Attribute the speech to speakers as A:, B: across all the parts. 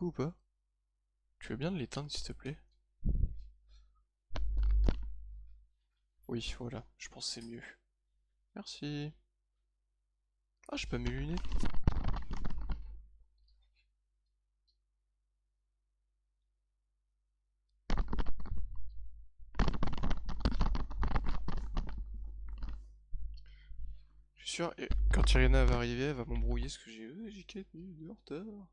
A: Ou pas? Tu veux bien de l'éteindre s'il te plaît? Oui, voilà, je pense que c'est mieux. Merci. Ah, j'ai pas mes lunettes. Je suis sûr, et quand Irina va arriver, elle va m'embrouiller parce que j'ai 4 minutes de retard.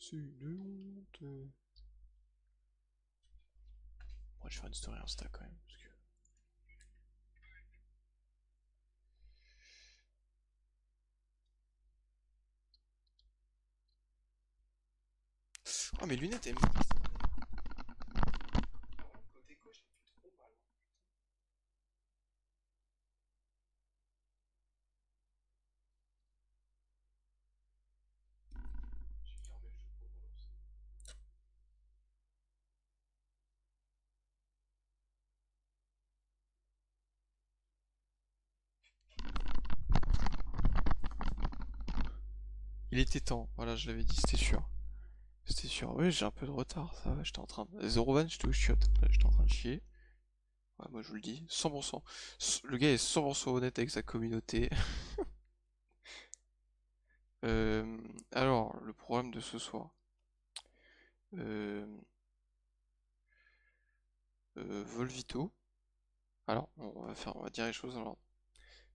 A: C'est une honte. Moi, je vais faire une story Insta quand même. Parce que... Oh, mes lunettes, elles me... Côté gauche, elle fait trop mal. J'ai fermé le jeu pour relancer. Il était temps, voilà, je l'avais dit, c'était sûr. C'était sûr. Oui, j'ai un peu de retard, ça va, j'étais en train de... Zero Van, j'étais au chiottes. Là, j'étais en train de chier. Ouais, moi, je vous le dis, 100%. Le gars est 100% honnête avec sa communauté. Euh, alors, le problème de ce soir. Euh, Volvito. Alors, on va dire les choses. Alors,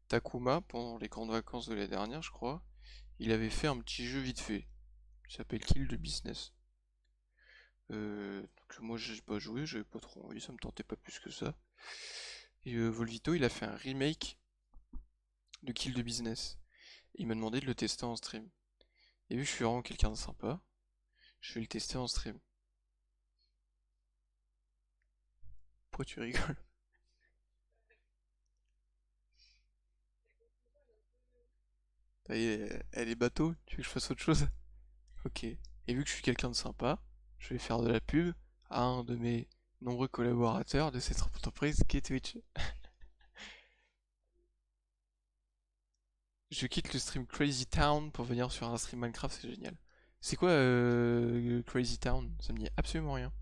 A: Takuma, pendant les grandes vacances de l'année dernière, je crois, il avait fait un petit jeu vite fait. Il s'appelle Kill the Business. Donc moi, j'ai pas joué, j'avais pas trop envie, ça me tentait pas plus que ça. Et Volvito, il a fait un remake de Kill the Business. Et il m'a demandé de le tester en stream. Et vu que je suis vraiment quelqu'un de sympa, je vais le tester en stream. Pourquoi tu rigoles? Elle est bateau, tu veux que je fasse autre chose? Ok. Et vu que je suis quelqu'un de sympa, je vais faire de la pub à un de mes nombreux collaborateurs de cette entreprise qui est Twitch. Je quitte le stream Crazy Town pour venir sur un stream Minecraft, c'est génial. C'est quoi Crazy Town? Ça me dit absolument rien.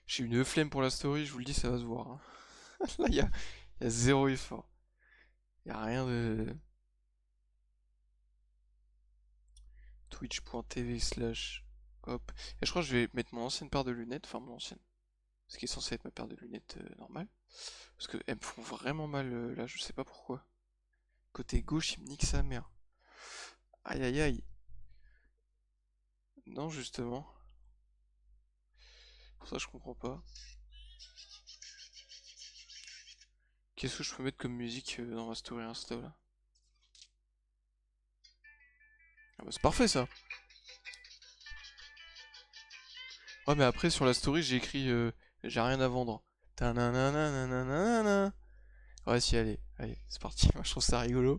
A: J'ai une flemme pour la story, je vous le dis, ça va se voir, hein. Là, y a zéro effort. Y a rien de... Twitch.tv slash... Hop. Et je crois que je vais mettre mon ancienne paire de lunettes, enfin mon ancienne. Ce qui est censé être ma paire de lunettes normale. Parce qu'elles me font vraiment mal là, je sais pas pourquoi. Côté gauche, il me nique sa mère. Aïe aïe aïe. Non, justement. Pour ça, je comprends pas. Qu'est-ce que je peux mettre comme musique dans ma story Insta là? Ah bah c'est parfait ça. Ouais, mais après sur la story, j'ai écrit j'ai rien à vendre. Ta-na-na-na-na-na-na-na. Ouais, si, allez, allez, c'est parti. Moi, je trouve ça rigolo.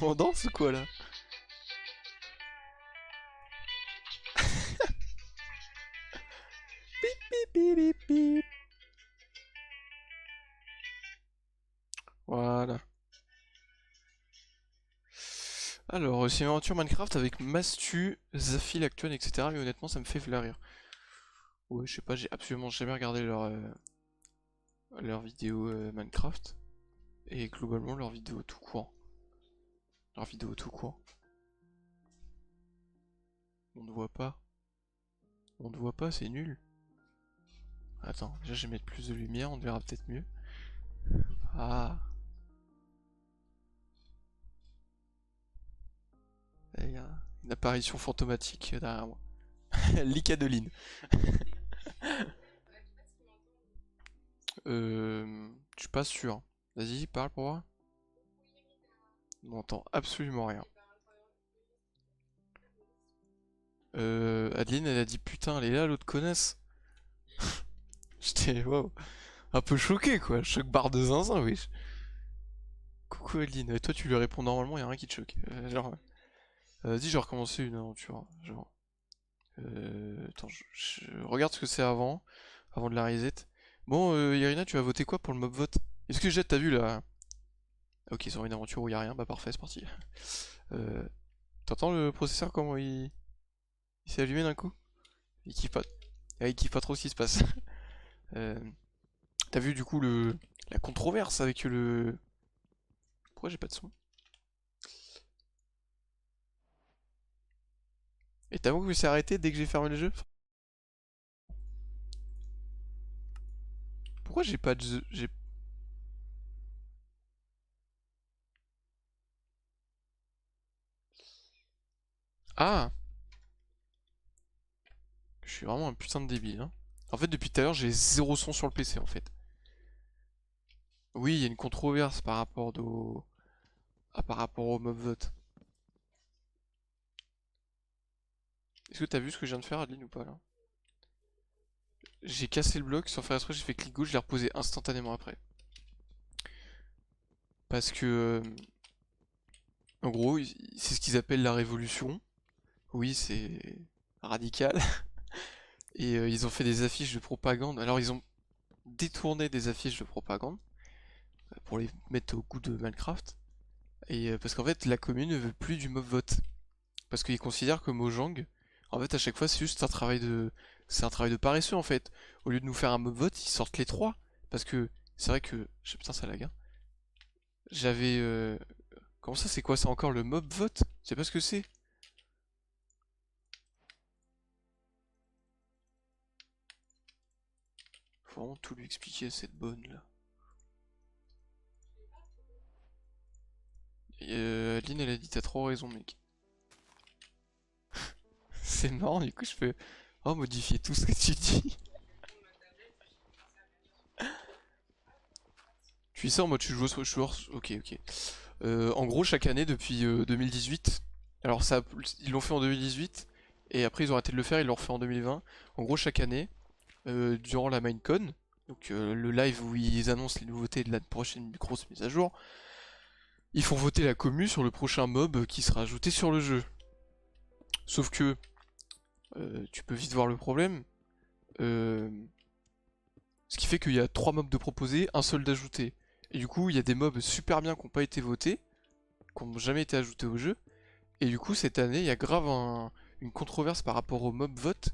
A: On danse ou quoi là? Bip bip bip bip. Voilà. Alors, c'est une aventure Minecraft avec Mastu, Zafil, Actuan, etc. Et honnêtement, ça me fait rire. Ouais, je sais pas, j'ai absolument jamais regardé leur vidéo Minecraft. Et globalement, leur vidéo tout court. Leur vidéo tout court. On ne voit pas. On ne voit pas, c'est nul. Attends, déjà je vais mettre plus de lumière, on verra peut-être mieux. Ah, il y a une apparition fantomatique derrière moi. Licadeline. Je suis pas sûr. Vas-y, parle pour moi. On n'entend absolument rien. Adeline, elle a dit putain, elle est là, l'autre connasse. J'étais wow, un peu choqué quoi, choc barre de zinzin, wesh. Coucou Adeline, et toi tu lui réponds normalement, y'a rien qui te choque. Vas-y, je vais recommencer une aventure. Genre, attends, je regarde ce que c'est avant de la reset. Bon, Irina, tu vas voter quoi pour le mob vote? Est-ce que j'ai, t'as vu là? Ok, c'est une aventure où y'a rien, bah parfait, c'est parti. Euh, T'entends le processeur comment il s'est allumé d'un coup? Il kiffe pas, il kiffe pas trop ce qui se passe. Euh, T'as vu du coup la controverse avec le... Pourquoi j'ai pas de son? Et t'as vu que c'est arrêté dès que j'ai fermé le jeu? Pourquoi j'ai pas de... Ah! Je suis vraiment un putain de débile, hein. En fait, depuis tout à l'heure, j'ai zéro son sur le PC, en fait. Oui, il y a une controverse par rapport au mob vote. Est-ce que t'as vu ce que je viens de faire, Adeline, ou pas, là? J'ai cassé le bloc, sans faire exprès, j'ai fait clic gauche, je l'ai reposé instantanément après. Parce que, en gros, c'est ce qu'ils appellent la révolution. Oui, c'est radical. Et ils ont fait des affiches de propagande. Alors, ils ont détourné des affiches de propagande pour les mettre au goût de Minecraft. Et parce qu'en fait, la commune ne veut plus du mob vote. Parce qu'ils considèrent que Mojang, en fait, à chaque fois, c'est juste un travail de... C'est un travail de paresseux, en fait. Au lieu de nous faire un mob vote, ils sortent les trois. Parce que c'est vrai que... Putain, ça lag, hein. J'avais... Comment ça, c'est quoi? C'est encore le mob vote? Je sais pas ce que c'est. Faut vraiment tout lui expliquer, cette bonne, là. Et, Adeline, elle a dit, t'as trop raison, mec. C'est marrant, du coup, je peux... Oh, modifier tout ce que tu dis. Tu dis ça en mode tu joues. Ok, ok. En gros, chaque année depuis 2018, alors ça, ils l'ont fait en 2018, et après ils ont arrêté de le faire, ils l'ont refait en 2020. En gros, chaque année, durant la Minecon, donc le live où ils annoncent les nouveautés de la prochaine grosse mise à jour, ils font voter la commu sur le prochain mob qui sera ajouté sur le jeu. Sauf que, tu peux vite voir le problème, euh, ce qui fait qu'il y a 3 mobs de proposés, un seul d'ajouté. Et du coup, il y a des mobs super bien qui n'ont pas été votés, qui n'ont jamais été ajoutés au jeu. Et du coup, cette année, il y a grave une controverse par rapport au mob vote.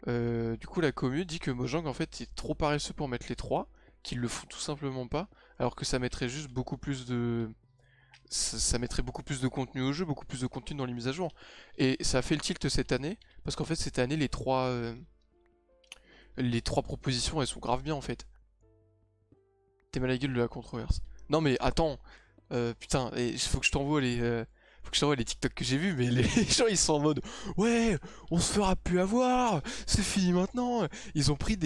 A: Du coup, la commu dit que Mojang, en fait, est trop paresseux pour mettre les 3, qu'ils le font tout simplement pas, alors que ça mettrait juste beaucoup plus de... Ça mettrait beaucoup plus de contenu au jeu, beaucoup plus de contenu dans les mises à jour. Et ça a fait le tilt cette année, parce qu'en fait, cette année, les trois propositions, elles sont grave bien, en fait. T'es mal à la gueule de la controverse. Non mais attends, putain, il faut que je t'envoie les TikTok que j'ai vus, mais les gens ils sont en mode ouais, on se fera plus avoir, c'est fini maintenant. Ils ont refait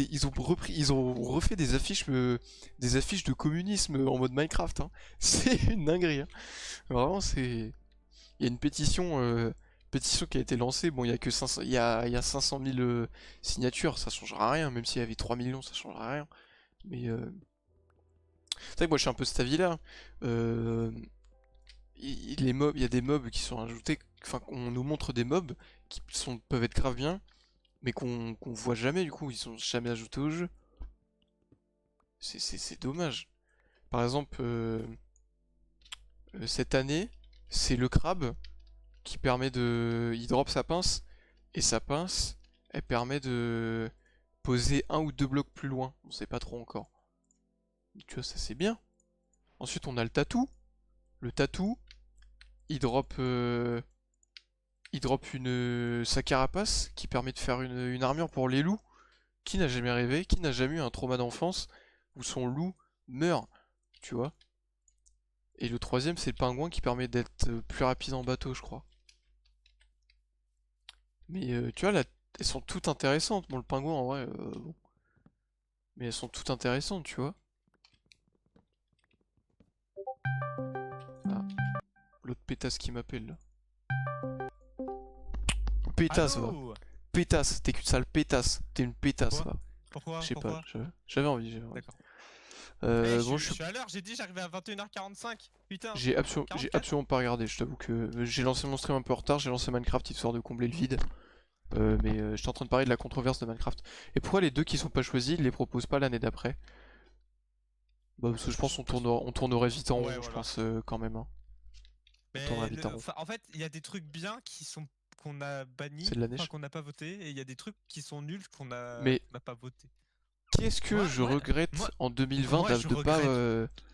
A: des affiches de communisme en mode Minecraft, hein. C'est une dinguerie, hein. Vraiment, il y a une pétition qui a été lancée. Bon, il y a que 500, il y a 500 000 signatures, ça changera rien, même s'il y avait 3 millions, ça changera rien. Mais c'est vrai que moi je suis un peu cet avis-là. Euh, les mobs, il y a des mobs qui sont ajoutés, enfin on nous montre des mobs peuvent être grave bien, mais qu'on voit jamais du coup, ils sont jamais ajoutés au jeu. C'est dommage. Par exemple, cette année, c'est le crabe qui permet de... Il drop sa pince, et sa pince, elle permet de poser un ou deux blocs plus loin. On sait pas trop encore. Tu vois, ça c'est bien. Ensuite, on a le tatou. Le tatou, il drop, sa carapace qui permet de faire une armure pour les loups. Qui n'a jamais rêvé, qui n'a jamais eu un trauma d'enfance où son loup meurt, tu vois. Et le troisième, c'est le pingouin qui permet d'être plus rapide en bateau, je crois. Mais tu vois, là, elles sont toutes intéressantes. Bon, le pingouin, en vrai, bon. Mais elles sont toutes intéressantes, tu vois. Ah, l'autre pétasse qui m'appelle, là. Pétasse, va.
B: Allô?
A: Pétasse, t'es qu'une sale pétasse. T'es une pétasse,
B: Pourquoi?
A: va. Je
B: Pourquoi?
A: sais pas,
B: Pourquoi?
A: j'avais envie, j'avais envie.
B: D'accord.
A: Bon,
B: Je suis à l'heure, j'ai dit j'arrivais à 21h45. Putain,
A: j'ai
B: 44.
A: absolument pas regardé, je t'avoue que j'ai lancé mon stream un peu en retard, j'ai lancé Minecraft histoire de combler le vide. Mais j'étais en train de parler de la controverse de Minecraft. Et pourquoi les deux qui sont pas choisis, ils les proposent pas l'année d'après? Bah parce que je pense on tournerait vite en
B: Ouais,
A: rond, je
B: voilà.
A: pense quand même. Hein. On tournerait
B: Mais
A: vite en rond.
B: en fait, il y a des trucs bien qui sont qu'on a
A: C'est
B: bannis,
A: de la
B: enfin
A: neige.
B: qu'on n'a pas voté, et il y a des trucs qui sont nuls
A: Mais
B: qu'on n'a pas voté.
A: qu'est-ce que je regrette
B: Moi,
A: en 2020
B: moi,
A: de pas...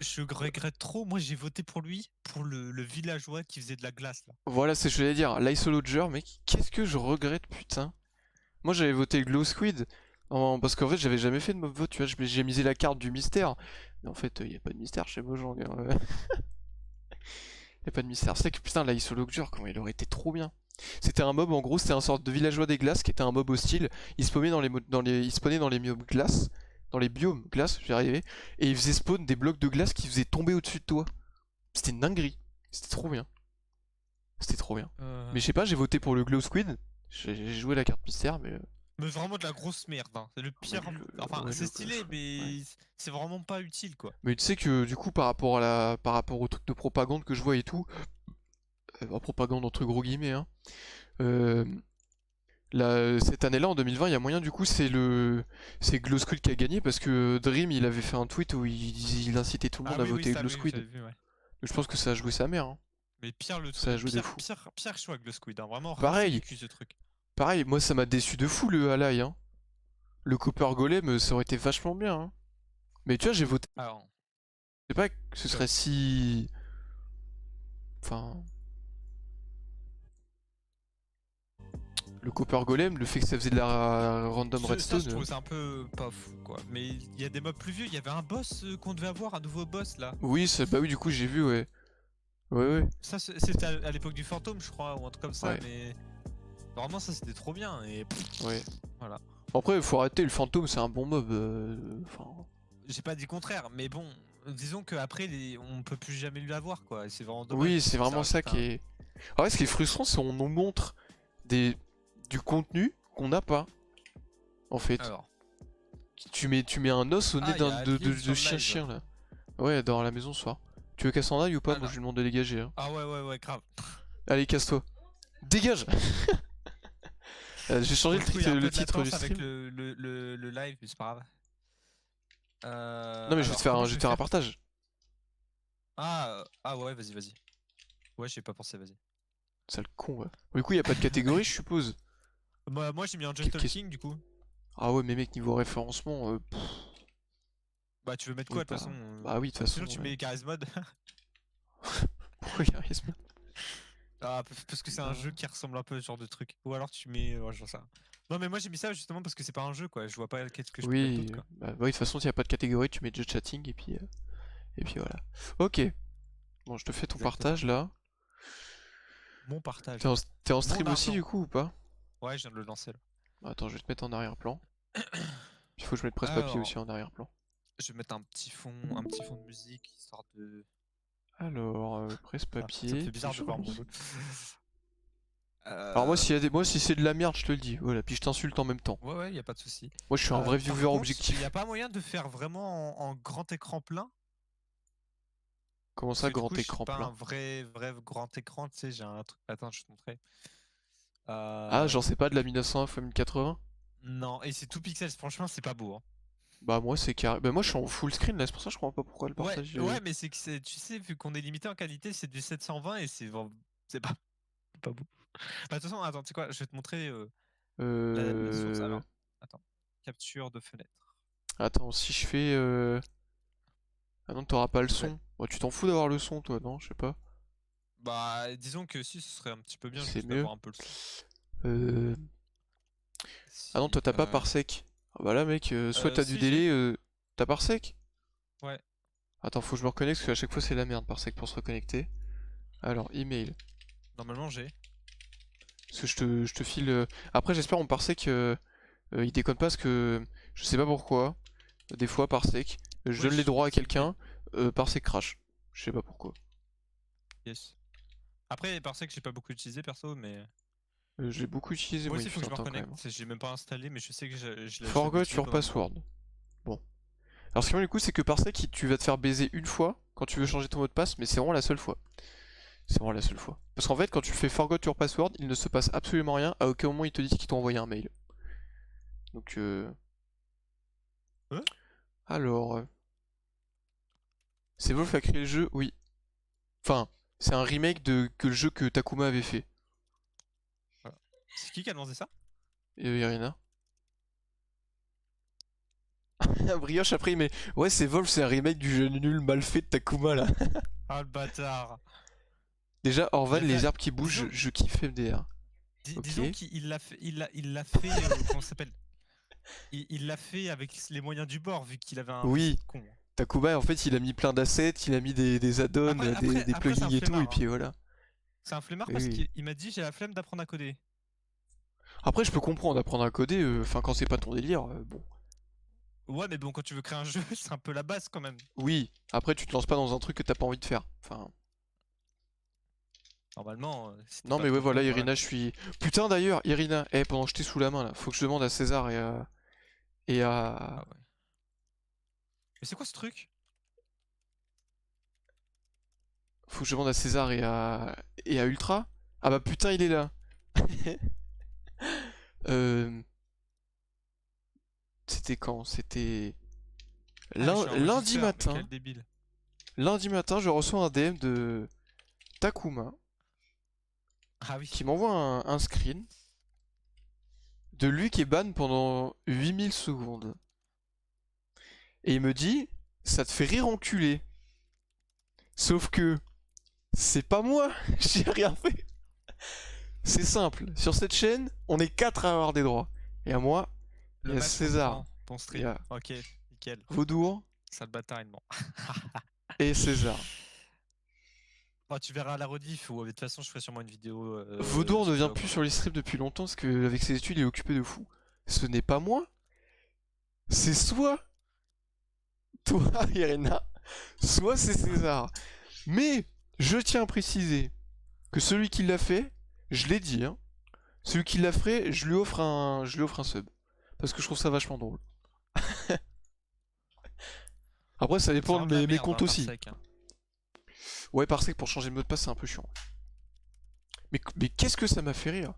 B: je regrette trop. Moi, j'ai voté pour lui, pour le villageois qui faisait de la glace là.
A: Voilà, c'est ce que je voulais dire. L'isolodger, mec, qu'est-ce que je regrette, putain. Moi j'avais voté Glow Squid, parce qu'en fait j'avais jamais fait de mob vote, tu vois, j'ai misé la carte du mystère. Mais en fait, y a pas de mystère chez Mojang. Hein. Y a pas de mystère. C'est que putain, l'isolodger, comment il aurait été trop bien. C'était un mob, en gros, c'était un sorte de villageois des glaces qui était un mob hostile. Il spawnait il spawnait dans les biomes glace, dans les biomes glace, j'y arrivé, et il faisait spawn des blocs de glace qui faisaient tomber au-dessus de toi. C'était une dinguerie. C'était trop bien. C'était trop bien. Mais je sais pas, j'ai voté pour le Glow Squid. J'ai joué la carte mystère, mais.
B: Mais vraiment de la grosse merde. Hein. C'est le pire. Enfin,
A: Ouais,
B: c'est stylé, mais
A: ouais.
B: c'est vraiment pas utile quoi.
A: Mais tu sais que du coup, par rapport au truc de propagande que je vois et tout, propagande entre gros guillemets, hein, euh, cette année-là, en 2020, il y a moyen, du coup, c'est Glow Squid qui a gagné parce que Dream, il avait fait un tweet où il incitait tout le
B: Ah
A: monde à
B: oui, oui,
A: voter
B: ça,
A: Glow
B: oui,
A: Squid.
B: j'avais vu, ouais.
A: Donc je pense que ça a joué sa mère. Hein.
B: Mais pire le
A: Ça a
B: truc,
A: joué de fou.
B: pire choix que le squid, hein. Vraiment raser
A: Pareil,
B: les culs ce truc.
A: pareil, moi ça m'a déçu de fou le Halai. Hein. Le Copper Golem, ça aurait été vachement bien. Hein. Mais tu vois, j'ai voté.
B: Alors,
A: Je sais pas que ce serait si. Enfin. Le Copper Golem, le fait que ça faisait de la random
B: ça, je
A: redstone.
B: trouve ça un peu pas fou quoi. Mais il y a des mobs plus vieux, il y avait un boss qu'on devait avoir, un nouveau boss là.
A: Oui, bah oui, du coup j'ai vu, ouais. Ouais, ouais.
B: Ça, c'était à l'époque du fantôme, je crois, ou un truc comme ça,
A: Ouais,
B: mais vraiment, ça c'était trop bien. Et
A: ouais.
B: voilà.
A: Après, faut arrêter, le fantôme c'est un bon mob. Enfin.
B: J'ai pas dit contraire, mais bon, disons qu'après, on peut plus jamais l'avoir quoi. Et c'est vraiment dommage.
A: Oui,
B: Parce
A: c'est
B: que
A: vraiment ça
B: reste
A: qui est. En vrai, ce qui est frustrant, c'est qu'on nous montre des... du contenu qu'on n'a pas. En fait.
B: Alors.
A: Tu mets un os au nez
B: Ah, il y a Adeline
A: de
B: sur le live.
A: chien-chien là. Ouais, dans la maison ce soir. Tu veux qu'elle s'en aille ou pas?
B: Ah,
A: Moi
B: non.
A: je lui demande de dégager. Hein.
B: Ah ouais, ouais, ouais, grave.
A: Allez, casse-toi. Dégage. J'ai changé
B: Bon, du coup, il y a un
A: le
B: peu de
A: titre du
B: latence avec
A: stream.
B: le live, mais c'est pas grave.
A: Non mais
B: Alors, comment
A: je
B: je
A: vais te
B: vais
A: faire un
B: faire?
A: partage.
B: Ah ouais, vas-y, vas-y. Ouais, j'ai pas pensé, vas-y.
A: Sale con, ouais. Du coup, y a pas de catégorie, je suppose.
B: Moi j'ai mis un Just Talking du coup.
A: Ah ouais, mais mec, niveau référencement,
B: Bah, tu veux mettre
A: oui,
B: quoi de toute façon
A: bah oui, de toute façon.
B: Sinon, tu mets Charisme Mode.
A: Pourquoi charisme?
B: Ah, parce que c'est un jeu qui ressemble un peu à ce genre de truc. Ou alors tu mets. Ouais, j'en sais rien. Non, mais moi j'ai mis ça justement parce que c'est pas un jeu quoi. Je vois pas qu'est-ce que je peux mettre
A: Oui,
B: d'autre quoi.
A: bah oui, de toute façon, s'il y a pas de catégorie, tu mets just chatting et puis voilà. Ok. Bon, je te fais ton
B: Exactement. Ouais.
A: partage là.
B: Mon partage.
A: T'es en
B: Mon
A: stream aussi
B: argent.
A: du coup ou pas?
B: Ouais, je viens de le lancer là.
A: Attends, je vais te mettre en arrière-plan. Il faut que je mette presse-papier
B: Alors,
A: aussi en arrière-plan.
B: je vais mettre un petit fond de musique histoire de.
A: Alors,
B: Ah, ça me
A: presse-papier,
B: fait
A: puis
B: bizarre
A: je
B: de voir mon
A: relance.
B: jeu.
A: Alors moi,
B: Euh...
A: moi si c'est de la merde, je te le dis. Voilà, puis je t'insulte en même temps.
B: Ouais, ouais, y a pas de souci.
A: Moi, je suis un vrai
B: Par
A: viewer
B: contre, il n'y
A: objectif.
B: a pas moyen de faire vraiment en grand écran plein.
A: Comment
B: Parce
A: ça,
B: que du
A: grand
B: coup, je suis
A: écran
B: pas un
A: plein?
B: vrai grand écran. Tu sais, j'ai un truc. Attends, je vais te montrer.
A: Ah,
B: Euh...
A: j'en sais pas, de la 1901 x 1080?
B: Non, et c'est tout pixel. Franchement, c'est pas beau. Hein.
A: Bah moi c'est carré. Bah moi je suis en full screen là, c'est pour ça que je comprends pas pourquoi le
B: Ouais,
A: partage.
B: ouais, mais c'est que tu sais, vu qu'on est limité en qualité, c'est du 720 et c'est pas beau. Bah, de toute façon, attends, tu sais quoi, je vais te montrer la source.
A: Euh...
B: Alors, attends, capture de fenêtre.
A: Attends, si je fais... Ah non, t'auras pas le
B: Ouais.
A: son. Bah, tu t'en fous d'avoir le son toi, non? Je sais pas.
B: Bah, disons que si, ce serait un petit peu bien
A: C'est
B: juste
A: mieux.
B: d'avoir un peu le son.
A: Euh... Ah non,
B: Si,
A: toi t'as pas parsec. Ah bah là mec, soit t'as du
B: si, j'ai.
A: délai, t'as parsec?
B: Ouais.
A: Attends, faut que je me reconnecte parce qu'à chaque fois c'est la merde parsec pour se reconnecter. Alors, email.
B: Normalement, j'ai.
A: Parce que je te file... Après j'espère mon parsec, il déconne pas parce que... Je sais pas pourquoi. Des fois parsec, je
B: Ouais,
A: donne les droits à
B: c'est
A: quelqu'un, parsec crash. Je sais pas pourquoi.
B: yes. Après, par ça que j'ai pas beaucoup utilisé perso, mais.
A: J'ai beaucoup utilisé
B: Moi
A: moi
B: aussi,
A: il
B: il faut
A: fut
B: que
A: un
B: je me
A: temps quand
B: reconnecte.
A: même.
B: J'ai même pas installé, mais je sais que je l'avais
A: Forgot
B: utilisé
A: your
B: pendant un moment.
A: password. Bon. Alors ce qui est mal du coup, c'est que Parsec, tu vas te faire baiser une fois quand tu veux changer ton mot de passe, mais c'est vraiment la seule fois. C'est vraiment la seule fois. Parce qu'en fait, quand tu fais forgot your password, il ne se passe absolument rien à aucun moment il te dit qu'il t'a envoyé un mail. Donc
B: Hein?
A: Alors... C'est Wolf qui a créé le jeu, oui. Enfin, c'est un remake de que le jeu que Takuma avait fait.
B: Voilà. C'est qui a lancé ça?
A: Irina. Brioche après, mais ouais, c'est Wolf, c'est un remake du jeu nul mal fait de Takuma là.
B: Ah le bâtard.
A: Déjà, Orvan,
B: Il a
A: les
B: fait...
A: arbres qui bougent,
B: Disons,
A: je kiffe MDR.
B: disons
A: Ok.
B: qu'il l'a fait, il l'a fait, comment ça s'appelle? Il l'a fait avec les moyens du bord, vu qu'il avait un PC
A: Oui,
B: de con.
A: Takuma, en fait, il a mis plein d'assets, il a mis des add-ons, des
B: Après c'est
A: plugins
B: un
A: et tout, et
B: flemmard.
A: puis
B: Hein.
A: voilà.
B: C'est un flemmard
A: Oui,
B: parce
A: oui.
B: qu'il m'a dit j'ai la flemme d'apprendre à coder.
A: Après, je peux comprendre, apprendre à coder, enfin, quand c'est pas ton délire, bon.
B: Ouais, mais bon, quand tu veux créer un jeu, c'est un peu la base quand même.
A: Oui, après, tu te lances pas dans un truc que t'as pas envie de faire. Enfin.
B: Normalement, si t'es
A: Non,
B: pas
A: mais ouais,
B: trop
A: voilà,
B: con, voilà
A: Irina,
B: quoi.
A: je suis. Putain, d'ailleurs, Irina, pendant que j'étais sous la main là, faut que je demande à César et
B: Ah
A: à.
B: ouais. Mais c'est quoi ce truc?
A: Faut que je demande à César et à Ultra. Ah bah putain, il est là. euh... C'était quand? C'était
B: Ah, je suis un
A: lundi
B: régisseur, mais
A: matin.
B: quel débile.
A: Lundi matin, je reçois un DM de Takuma
B: Ah oui.
A: qui m'envoie un screen de lui qui est ban pendant 8000 secondes. Et il me dit, ça te fait rire enculé. Sauf que c'est pas moi, j'ai rien fait. C'est simple, sur cette chaîne, on est 4 à avoir des droits. Et à moi, il
B: Le
A: y a
B: match
A: César,
B: comprend ton
A: il y
B: stream.
A: a
B: Ok, nickel.
A: Vaudour
B: Sale bâtard, il ment.
A: et César.
B: Oh, tu verras la rediff ou de toute façon, je ferai sûrement une vidéo.
A: Vaudour ne
B: Tu
A: vient
B: verras
A: plus
B: quoi.
A: sur les streams depuis longtemps parce qu'avec ses études, il est occupé de fou. Ce n'est pas moi, c'est soit toi, Irena, soit c'est César. Mais je tiens à préciser que celui qui l'a fait, je l'ai dit, hein, celui qui l'a fait, je lui offre un sub. Parce que je trouve ça vachement drôle. Après, ça
B: C'est
A: dépend de
B: vraiment de la
A: mes
B: merde, hein,
A: comptes
B: par
A: aussi.
B: sec. Hein.
A: Ouais, parce que pour changer le mot de passe, c'est un peu chiant. Mais qu'est-ce que ça m'a fait rire.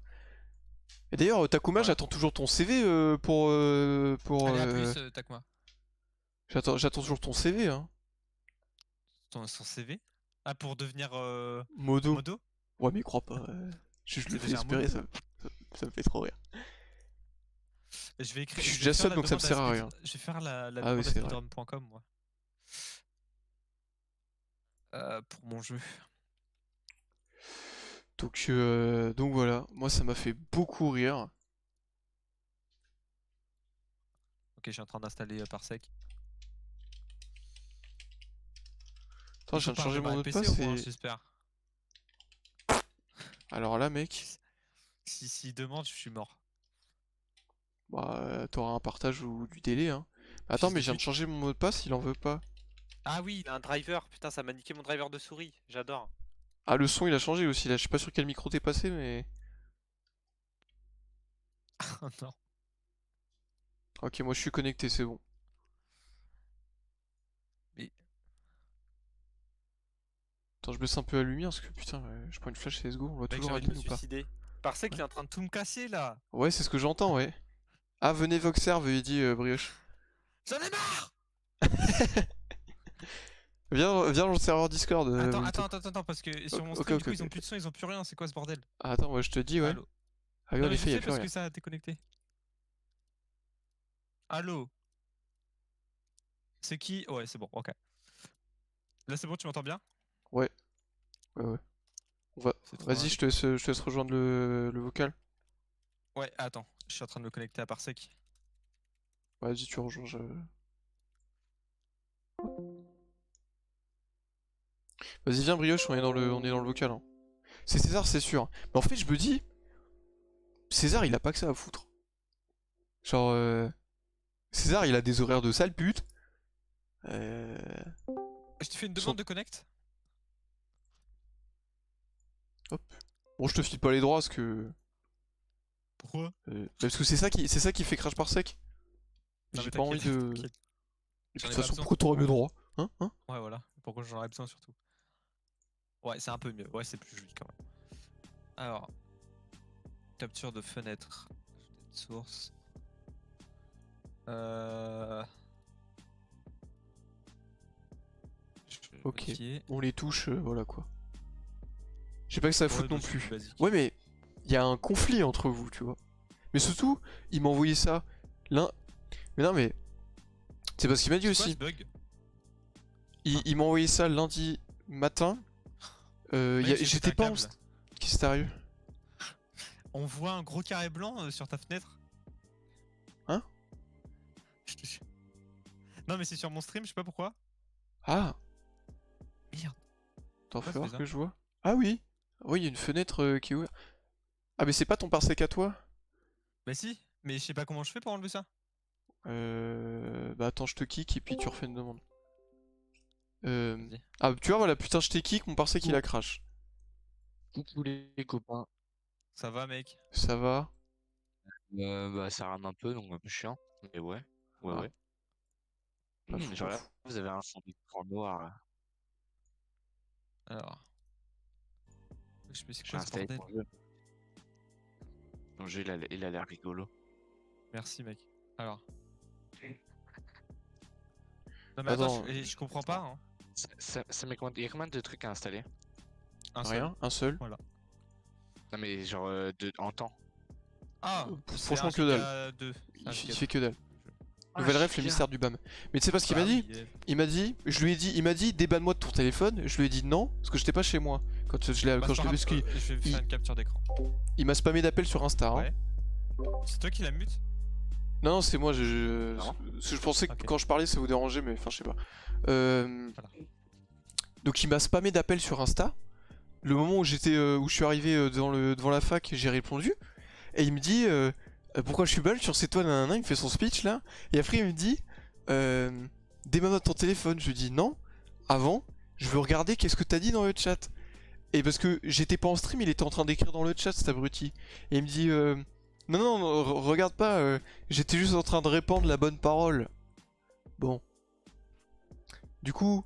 A: Et d'ailleurs, Takuma,
B: Ouais.
A: j'attends toujours ton CV pour.
B: Allez, à plus, Takuma.
A: J'attends toujours ton CV, hein.
B: Son CV. Ah, pour devenir
A: Modo.
B: modo?
A: Ouais, mais crois pas. Je le
B: C'est
A: fais
B: déjà un
A: espérer,
B: modo.
A: ça me fait trop rire.
B: Je vais écrire,
A: Je suis
B: je vais
A: déjà
B: faire
A: sub,
B: la
A: donc ça me
B: demande à
A: sert à rien.
B: je vais faire la
A: Ah oui,
B: demande à
A: c'est vrai.
B: speedrun.com, moi. Pour mon jeu.
A: Donc voilà, moi ça m'a fait beaucoup rire.
B: Ok, je suis en train d'installer Parsec.
A: Attends,
B: Il
A: je viens
B: faut
A: de
B: pas
A: changer mon
B: redémarrer
A: mot
B: le
A: de
B: PC
A: passe
B: au moins,
A: et.
B: j'espère.
A: Alors là, mec,
B: S'il demande, je suis mort.
A: bah, t'auras un partage ou du délai, hein. Attends,
B: Fils
A: mais
B: de
A: je viens de
B: pute.
A: changer mon mot de passe, il en veut pas.
B: Ah oui, il a un driver. Putain, ça m'a niqué mon driver de souris. J'adore.
A: Ah, le son il a changé aussi là, je sais pas sur quel micro t'es passé, mais.
B: Oh non.
A: Ok, moi je suis connecté, c'est bon.
B: Mais
A: Attends, je baisse un peu la lumière parce que putain, je prends une flash CSGO, on voit
B: mec, j'ai
A: toujours
B: envie de me
A: admin ou pas?
B: suicider. Parsec,
A: Ouais,
B: il est en train de tout me casser là.
A: ouais, c'est ce que j'entends, ouais. Ah, venez Voxer, veuillez dit Brioche.
B: J'en ai marre.
A: Viens dans le serveur Discord, Volto.
B: Attends, parce que sur
A: Ok,
B: mon
A: ok,
B: stream, du
A: ok.
B: coup, ils ont
A: Ok.
B: plus de son, ils ont plus rien. C'est quoi ce bordel?
A: Ah, attends, ouais, je te dis, ouais.
B: Allô?
A: Ah oui,
B: Non,
A: en
B: mais je
A: effet, y a
B: sais
A: plus
B: parce
A: rien.
B: que ça a été connecté. Allô? C'est qui? Ouais, c'est bon, ok. Là, c'est bon, tu m'entends bien?
A: Ouais, ouais, ouais.
B: C'est trop
A: Vas-y,
B: bien.
A: je te laisse rejoindre le vocal.
B: Ouais, attends, je suis en train de me connecter à Parsec.
A: Vas-y, tu rejoins. Vas-y, viens, Brioche, on est dans le vocal, hein. C'est César, c'est sûr. Mais en fait, je me dis, César, il a pas que ça à foutre. Genre, César, il a des horaires de sale pute. Euh...
B: Je te fais une
A: son-
B: demande de connect?
A: Hop. Bon, je te file pas les droits parce que.
B: Pourquoi?
A: Parce que c'est ça qui fait crash par sec.
B: Non,
A: J'ai
B: mais
A: pas envie
B: t'inquiète,
A: de.
B: t'inquiète.
A: Et puis de
B: J'en ai
A: toute
B: pas
A: façon,
B: besoin.
A: pourquoi t'aurais mieux droit? Hein?
B: Ouais, voilà. Pourquoi j'en aurais besoin surtout. Ouais, c'est un peu mieux. Ouais, c'est plus joli quand même. Alors, capture de fenêtre. Source.
A: Ok.
B: Modifier.
A: On les touche, voilà quoi. J'ai pas que ça à foutre
B: Ouais,
A: non
B: c'est
A: plus.
B: basique.
A: Ouais, mais il y a un conflit entre vous, tu vois. Mais surtout, il m'a envoyé ça. L'un. Mais non, mais. C'est parce qu'il m'a dit
B: C'est quoi
A: aussi.
B: ce bug?
A: Il m'a envoyé ça lundi matin.
B: Mec, j'ai pété
A: J'étais
B: un
A: pas en.
B: câble.
A: Qu'est-ce qui t'est arrivé?
B: On voit un gros carré blanc sur ta fenêtre.
A: Hein?
B: Je te jure. Non, mais c'est sur mon stream, je sais pas pourquoi.
A: Ah!
B: Merde.
A: T'en
B: Pourquoi
A: fais
B: ça fait
A: voir
B: ça
A: que je vois? Ah oui! Oui, il y a une fenêtre qui est ouverte. Ah, mais c'est pas ton parsec à toi?
B: Bah si, mais je sais pas comment je fais pour enlever ça.
A: Bah attends, je te kick et puis tu refais une demande.
B: Vas-y.
A: Ah, tu vois, voilà, putain, je t'ai kick, mon parsec il
C: Coucou.
A: a crash.
C: Coucou les copains.
B: Ça va, mec?
A: Ça va?
C: Bah ça rame un peu, donc un peu chiant. Mais ouais, ouais,
A: Ah,
C: ouais.
A: pas fou,
C: Genre
A: pas
C: là,
A: fou.
C: vous avez un fond d'écran noir là.
B: Alors. Je sais c'est
C: J'ai
B: quoi ce
C: installé
B: bordel?
C: ton jeu. Ton jeu il a l'air rigolo.
B: Merci, mec. Alors. Non, mais
A: Attends,
B: attends, je comprends pas. Hein.
C: Ça met combien... Il y a combien de trucs à installer?
B: Un seul.
A: rien, un seul.
B: Voilà.
C: Non mais genre en temps.
B: Ah,
A: Franchement, que dalle. Il fait que dalle. Nouvelle ref, le mystère du BAM. Mais tu sais pas ce qu'il m'a dit? Je lui ai dit, débanne-moi de ton téléphone. Je lui ai dit non, parce que j'étais pas chez moi. Quand je l'ai parce qu'il
B: je vais faire une capture d'écran.
A: il m'a spammé d'appels sur Insta. Hein.
B: Ouais. C'est toi qui la mute?
A: Non, c'est moi.
C: Non.
A: Je pensais que
B: Ok.
A: quand je parlais, ça vous dérangeait, mais enfin, je sais pas.
B: Voilà.
A: Donc il m'a spammé d'appels sur Insta. Le moment où où je suis arrivé devant la fac, j'ai répondu. Et il me dit pourquoi je suis belle sur c'est toi nanana, il me fait son speech là. Et après il me dit démarre ton téléphone. Je lui dis non. Avant, je veux regarder qu'est-ce que t'as dit dans le chat. Et parce que j'étais pas en stream, il était en train d'écrire dans le chat cet abruti. Et il me dit non non, regarde pas, j'étais juste en train de répandre la bonne parole. Bon. Du coup,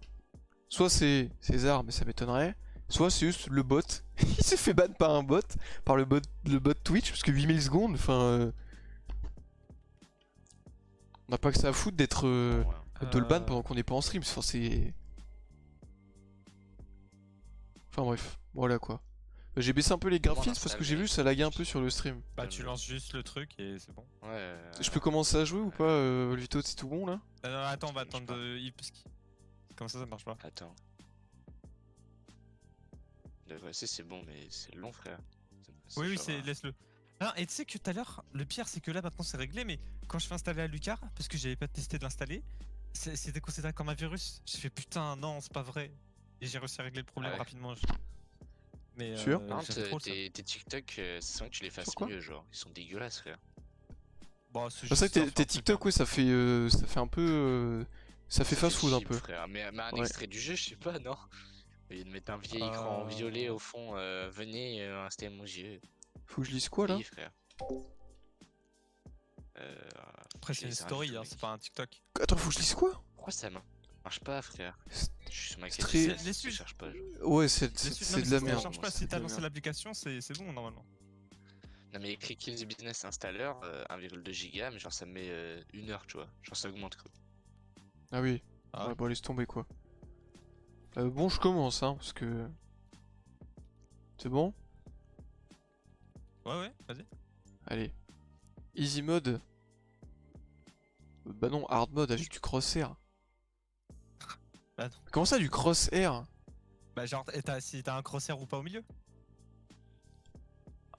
A: soit c'est César, mais ça m'étonnerait. Soit c'est juste le bot. Il s'est fait ban par un bot, par le bot Twitch, parce que 8000 secondes, enfin. On n'a pas que ça à foutre d'être. De le ban pendant qu'on n'est pas en stream, enfin c'est. Enfin bref, voilà quoi. J'ai baissé un peu les graphismes parce que j'ai vu ça laguait un peu sur le stream.
B: Bah, tu lances juste le truc et c'est bon.
C: Ouais.
A: Je peux commencer à jouer ou pas, Volvito, c'est tout bon là?
B: Non, attends, on va
C: Ça marche
B: attendre de. Comme ça marche pas.
C: Attends. Ouais, c'est bon, mais c'est long, frère.
B: Oui, laisse-le. Ah, et tu sais que tout à l'heure, le pire c'est que là maintenant c'est réglé, mais quand je fais installer à Lucar, parce que j'avais pas testé de l'installer, c'était considéré comme un virus. J'ai fait putain, non, c'est pas vrai. Et j'ai réussi à régler le problème
C: Ah ouais.
B: rapidement. Mais
A: Sûr
C: Non,
B: j'avais trop le seum.
C: tes TikTok, c'est vrai que tu les fasses
A: quoi
C: mieux, genre. Ils sont dégueulasses, frère.
B: Bon,
A: C'est vrai que tes TikTok, ouais, ça fait un peu. Ça fait fast food un
C: cheap,
A: peu.
C: frère. Mais un
A: Ouais.
C: extrait du jeu, je sais pas, non? Il de mettre un vieil écran violet au fond, venez installer mon jeu.
A: Faut que je lise quoi là?
C: Oui, frère.
B: Après, c'est une story, hein, c'est pas un TikTok.
A: Attends, faut que je lise quoi?
C: Pourquoi ça marche pas, frère? Je suis sur ma
A: C'est
C: quête,
A: très-
C: je cherche pas.
A: Ouais, c'est
B: Non, mais
A: de la
B: ça
A: merde.
B: change pas,
A: c'est
B: si
A: de
B: t'as
A: la
B: lancé
A: merde.
B: l'application, c'est bon normalement.
C: Non mais écrit Kills Business Installer, 1,2 Go, mais genre ça me met 1 heure, tu vois. Genre ça augmente quoi.
A: Ah oui.
B: Ah.
A: Ouais, bon, laisse tomber quoi. Bon, je commence, hein, parce que. C'est bon?
B: Ouais, vas-y.
A: Allez. Easy mode. Bah non, hard mode avec du crosshair.
B: Bah non.
A: Comment ça, du crosshair?
B: Bah, genre, si t'as un crosshair ou pas au milieu.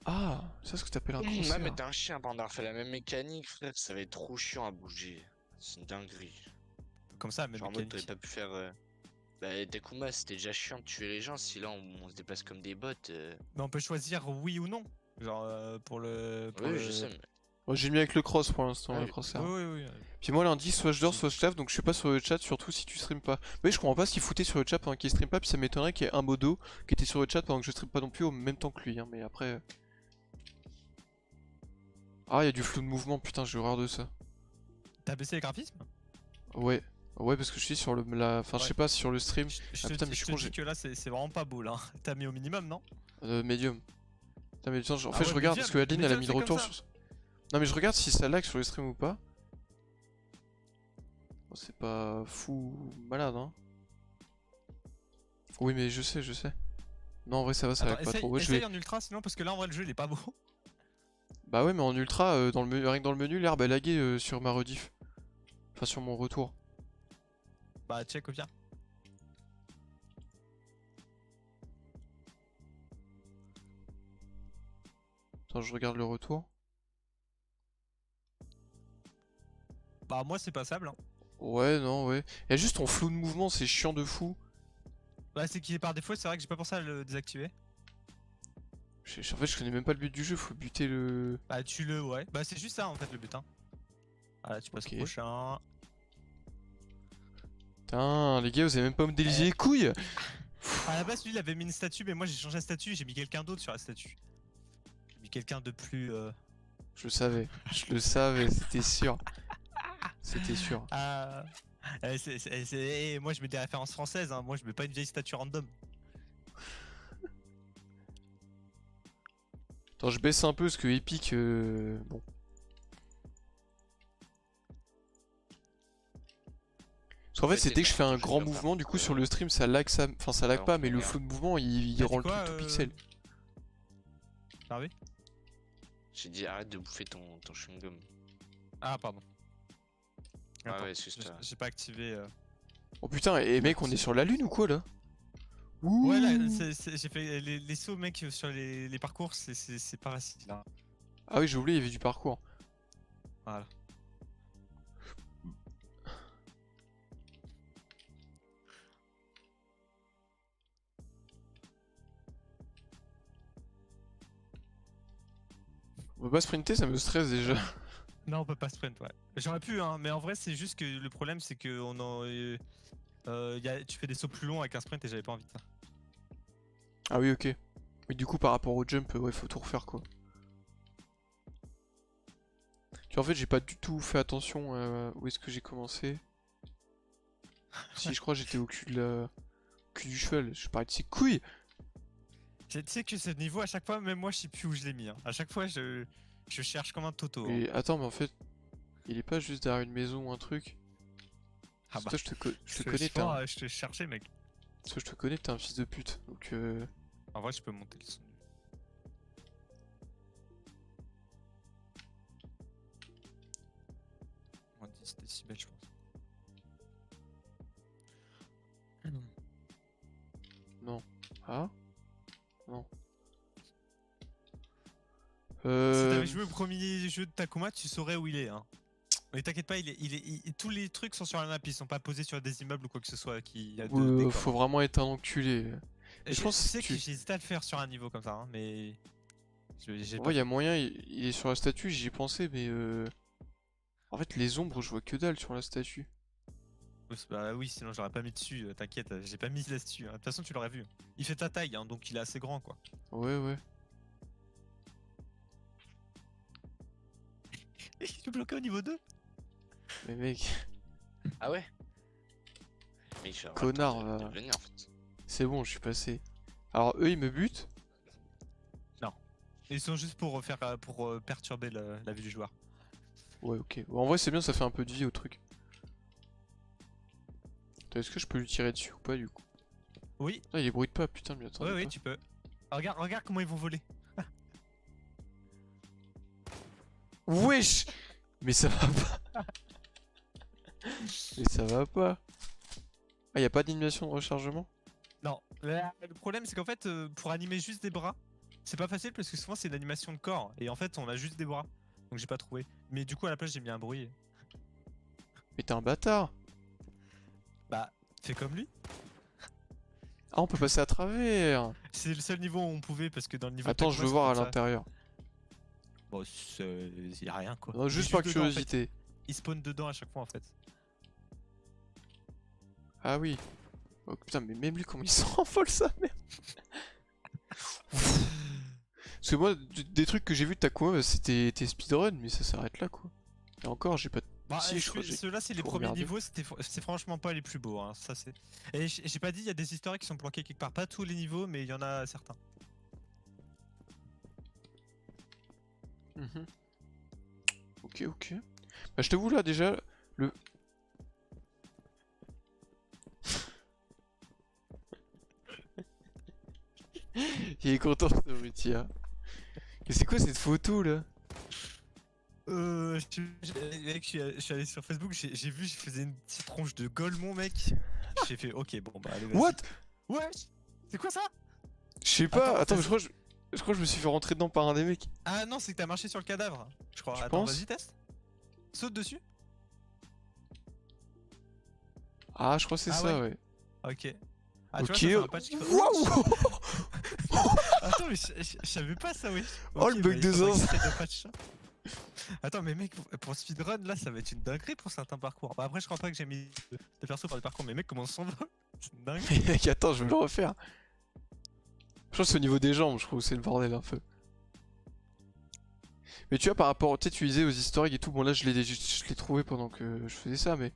A: Ah, c'est ce que t'appelles un
C: Ouais,
A: crosshair.
C: mais t'es un chien pendant d'avoir fait la même mécanique, frère. Ça va être trop chiant à bouger. C'est une dinguerie.
B: Comme ça, même
C: Genre en mode t'aurais
B: mécanique.
C: pas pu faire. Bah, Takuma, c'était déjà chiant de tuer les gens. Si là on se déplace comme des bots.
B: Mais on peut choisir oui ou non. Genre, pour le.
C: Oui, je sais, mais.
A: Moi, j'ai mis avec le cross pour l'instant,
C: Ah
A: le
C: oui.
A: crosshair.
B: Oui.
A: Puis moi lundi, soit je dors, soit je taffe, donc je suis pas sur le chat, surtout si tu stream pas. Mais je comprends pas ce qu'il foutait sur le chat pendant qu'il stream pas, puis ça m'étonnerait qu'il y ait un modo qui était sur le chat pendant que je stream pas non plus au même temps que lui, hein, mais après... Ah, il y a du flou de mouvement, putain, j'ai horreur de ça.
B: T'as baissé les graphismes?
A: Ouais, Ouais, parce que je suis sur enfin, je sais
B: Ouais.
A: pas, sur le stream.
B: Je
A: Ah
B: te
A: putain,
B: dis,
A: mais je
B: je
A: suis
B: te
A: con,
B: dis que là, c'est vraiment pas beau là. T'as mis au minimum, non?
A: Medium. Putain, mais putain, en
B: Ah
A: fait, je
B: ouais,
A: regarde parce que Adeline, elle a
B: Medium,
A: mis le
B: c'est comme
A: retour
B: ça.
A: sur. Non, mais je regarde si ça lag sur le stream ou pas. Bon, c'est pas fou malade, hein. Oui, mais je sais, je sais. Non, en vrai, ça va, ça
B: Attends,
A: lag pas trop. Ouais, je
B: essaye
A: vais.
B: en ultra sinon, parce que là, en vrai, le jeu, il est pas beau.
A: Bah ouais, mais en ultra, dans le menu, rien que dans le menu, l'herbe a lagué sur ma rediff. Enfin, sur mon retour.
B: Bah, check au pire.
A: Attends, je regarde le retour.
B: Bah, moi, c'est passable. Hein.
A: Ouais, non, ouais. Y a juste ton flou de mouvement, c'est chiant de fou.
B: Bah, c'est qu'il est par défaut, c'est vrai que j'ai pas pensé à le désactiver.
A: En fait, je connais même pas le but du jeu, faut buter le.
B: Bah, ouais. Bah, c'est juste ça en fait le but. Hein. Voilà, tu passes
A: Ok.
B: au prochain.
A: Putain, les gars, vous avez même pas modélisé les couilles!
B: À la base, lui, il avait mis une statue, mais moi, j'ai changé la statue, j'ai mis quelqu'un d'autre sur la statue. J'ai mis quelqu'un de plus.
A: Je le savais, c'était sûr. C'était sûr.
B: Ah. Moi, je mets des références françaises, hein. Moi, je mets pas une vieille statue random.
A: Attends, je baisse un peu parce que Epic. Bon. Parce qu'en fait,
C: Ouais,
A: c'est
C: t'es
A: dès que je fais un
C: d'accord,
A: grand
C: je vais
A: mouvement,
C: faire
A: du coup,
C: ça.
A: sur le stream, ça lag, ça. Enfin, ça lag
C: Ouais,
A: pas,
C: on
A: mais
C: peut
A: le
C: regarder.
A: flou de mouvement, il
B: T'as
A: rend
B: dit
A: le
B: quoi,
A: truc tout pixel.
B: Harvey?
C: J'ai dit arrête de bouffer ton chewing-gum.
B: Ah, pardon.
C: Ah
B: Attends,
C: ouais, excuse-toi.
B: j'ai pas activé.
A: Oh putain, et mec, on est sur la lune ou quoi là? Ouh.
B: Ouais, là, j'ai fait les sauts, mec, sur les parcours, c'est pas facile. Hein.
A: Ah oui, j'ai oublié, il y avait du parcours.
B: Voilà.
A: On peut pas sprinter, ça me stresse déjà.
B: Non, on peut pas sprint, ouais. J'aurais pu, hein, mais en vrai, c'est juste que le problème, c'est que tu fais des sauts plus longs avec un sprint et j'avais pas envie de ça.
A: Ah oui, ok. Mais du coup, par rapport au jump, ouais, faut tout refaire quoi. Tu vois, en fait, j'ai pas du tout fait attention à où est-ce que j'ai commencé. Si, je crois que j'étais au cul de la. Cul du cheval, je parlais de ses couilles!
B: Tu sais que ce niveau, à chaque fois, même moi, je sais plus où je l'ai mis. Hein. À chaque fois, je cherche comme un toto. Hein.
A: Et attends, mais en fait, il est pas juste derrière une maison ou un truc?
B: Ah
A: Parce que
B: bah,
A: toi, je te connais,
B: je te cherchais, mec.
A: Parce que je te connais, t'es un fils de pute. Donc,
B: En vrai, je peux monter le son. Moins 10 décibels, je pense.
A: non. Ah? Non.
B: Si t'avais joué au premier jeu de Takuma, tu saurais où il est. Hein. Mais t'inquiète pas, tous les trucs sont sur la map, ils sont pas posés sur des immeubles ou quoi que ce soit qui a de décor.
A: Faut vraiment être un enculé.
B: Et
A: je pense
B: tu sais
A: que
B: que j'ai hésité à le faire sur un niveau comme ça, hein, mais j'ai
A: En
B: pas
A: vrai, il y a
B: fait.
A: moyen, il est sur la statue, j'y ai pensé, mais en fait, les ombres, je vois que dalle sur la statue.
B: Bah oui, sinon j'aurais pas mis dessus, t'inquiète, j'ai pas mis là-dessus. Hein. De toute façon, tu l'aurais vu. Il fait ta taille, hein, donc il est assez grand, quoi.
A: Ouais, ouais.
B: Il est bloqué au niveau 2.
A: Mais mec,
C: Ah ouais? Mais je suis
A: Connard,
C: de
A: va.
C: venir en fait.
A: c'est bon, je suis passé. Alors, eux, ils me butent.
B: Ils sont juste pour faire pour perturber la vue du joueur.
A: Ouais, ok. Bon, en vrai, c'est bien, ça fait un peu de vie au truc. Attends, est-ce que je peux lui tirer dessus ou pas, du coup?
B: Oui,
A: Ah, il bruite pas, putain, mais attends.
B: oui, tu peux. Ah, regarde comment ils vont voler.
A: Wesh! Mais ça va pas. Mais ça va pas. Ah, y a pas d'animation de rechargement?
B: Non, le problème c'est qu'en fait, pour animer juste des bras, c'est pas facile parce que souvent c'est l'animation de corps et en fait on a juste des bras. Donc j'ai pas trouvé. Mais du coup à la place j'ai mis un bruit.
A: Mais t'es un bâtard!
B: Bah, fais comme lui.
A: Ah, on peut passer à travers!
B: C'est le seul niveau où on pouvait parce que dans le niveau.
A: Attends, je veux voir à l'intérieur.
B: Bon, y a rien quoi.
A: Non,
B: Il est
A: juste par
B: dedans, en fait.
A: curiosité.
B: Il spawn dedans à chaque fois en fait.
A: Ah oui. Oh putain, mais même lui, comment il s'envole sa merde! Parce que moi, des trucs que j'ai vu de Takuma, c'était speedrun, mais ça s'arrête là quoi. Et encore, j'ai pas
B: Bah,
A: Si, je crois que j'ai
B: ceux-là, c'est les
A: tout
B: premiers
A: regardé.
B: niveaux, c'est franchement pas les plus beaux. Hein. Ça, c'est... Et j'ai pas dit, il y a des historiques qui sont planqués quelque part. Pas tous les niveaux, mais il y en a certains.
A: Mhm. Ok, ok. Bah, je t'avoue là déjà, le. Il est content ce Rutia. Mais c'est quoi cette photo là?
B: Mec, je suis allé sur Facebook, j'ai vu, je faisais une petite tronche de Golemon, mec. J'ai fait, ok, bon, bah allez, vas-y.
A: What?
B: Ouais, c'est quoi ça?
A: Je sais pas,
B: Attends,
A: attends, mais je crois que je me suis fait rentrer dedans par un des mecs.
B: Ah non, c'est que t'as marché sur le cadavre, je crois.
A: Tu
B: Attends,
A: penses?
B: vas-y, teste. Saute dessus.
A: Ah, je crois que c'est
B: Ah
A: ça, ouais.
B: Ok. Ah,
A: Ok.
B: tu vois, ça, c'est un patch qui...
A: Waouh!
B: Attends, mais je savais pas ça, oui.
A: Oh, le bug de Zinz.
B: Attends, mais mec, pour speedrun, là, ça va être une dinguerie pour certains parcours. Bah, après, je crois pas que j'ai mis de perso par les parcours, mais mec, comment on s'en va? C'est une dingue.
A: Mais mec, attends, je vais le refaire. Je pense que c'est au niveau des jambes, je trouve que c'est le bordel un peu. Mais tu vois, par rapport, tu sais, tu disais aux historiques et tout, bon là je l'ai trouvé pendant que je faisais ça, mais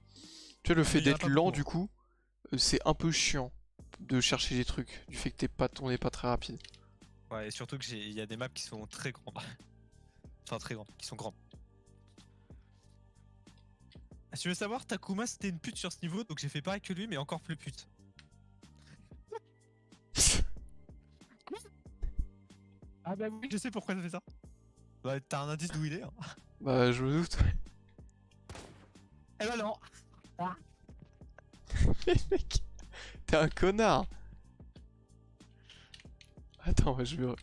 A: tu vois, le fait
B: Mais il y en a
A: d'être
B: pas
A: lent
B: beaucoup,
A: du coup, c'est un peu chiant de chercher des trucs, du fait que on n'est pas très rapide.
B: Ouais, et surtout que il y a des maps qui sont très grandes. Enfin, très grandes, qui sont grandes. Ah, si tu veux savoir, Takuma c'était une pute sur ce niveau, donc j'ai fait pareil que lui, mais encore plus pute. Ah bah oui, je sais pourquoi t'as fait ça. Bah, t'as un indice d'où il est. Hein.
A: Bah, je me doute.
B: Eh bah non.
A: Mais mec, t'es un connard. Attends, je vais.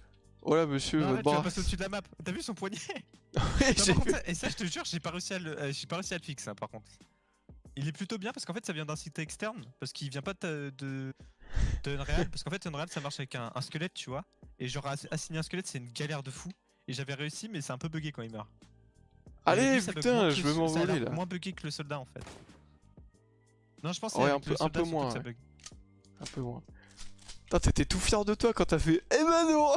A: Oh là, monsieur,
B: Non,
A: votre
B: arrête, tu vas
A: bras.
B: passer au-dessus de la map. T'as vu son poignet?
A: Ouais,
B: Non,
A: j'ai
B: par contre,
A: vu.
B: et ça, je te jure, j'ai pas réussi à le fixer, hein, par contre. Il est plutôt bien parce qu'en fait, ça vient d'un site externe, parce qu'il vient pas de Unreal, parce qu'en fait, Unreal, ça marche avec un squelette, tu vois. Et genre, assigner un squelette, c'est une galère de fou. Et j'avais réussi, mais c'est un peu bugué quand il meurt. Et
A: Allez,
B: lui, ça bug moins
A: putain,
B: que
A: je
B: le
A: veux
B: ça a
A: m'envoler
B: l'air
A: là.
B: moins bugué que le soldat, en fait. Non, je pense que c'est
A: Ouais,
B: avec le
A: un
B: soldat
A: peu
B: surtout
A: moins.
B: que ça
A: Ouais.
B: bug.
A: Un peu moins. Putain, t'étais tout fier de toi quand t'as fait. Eh ben non.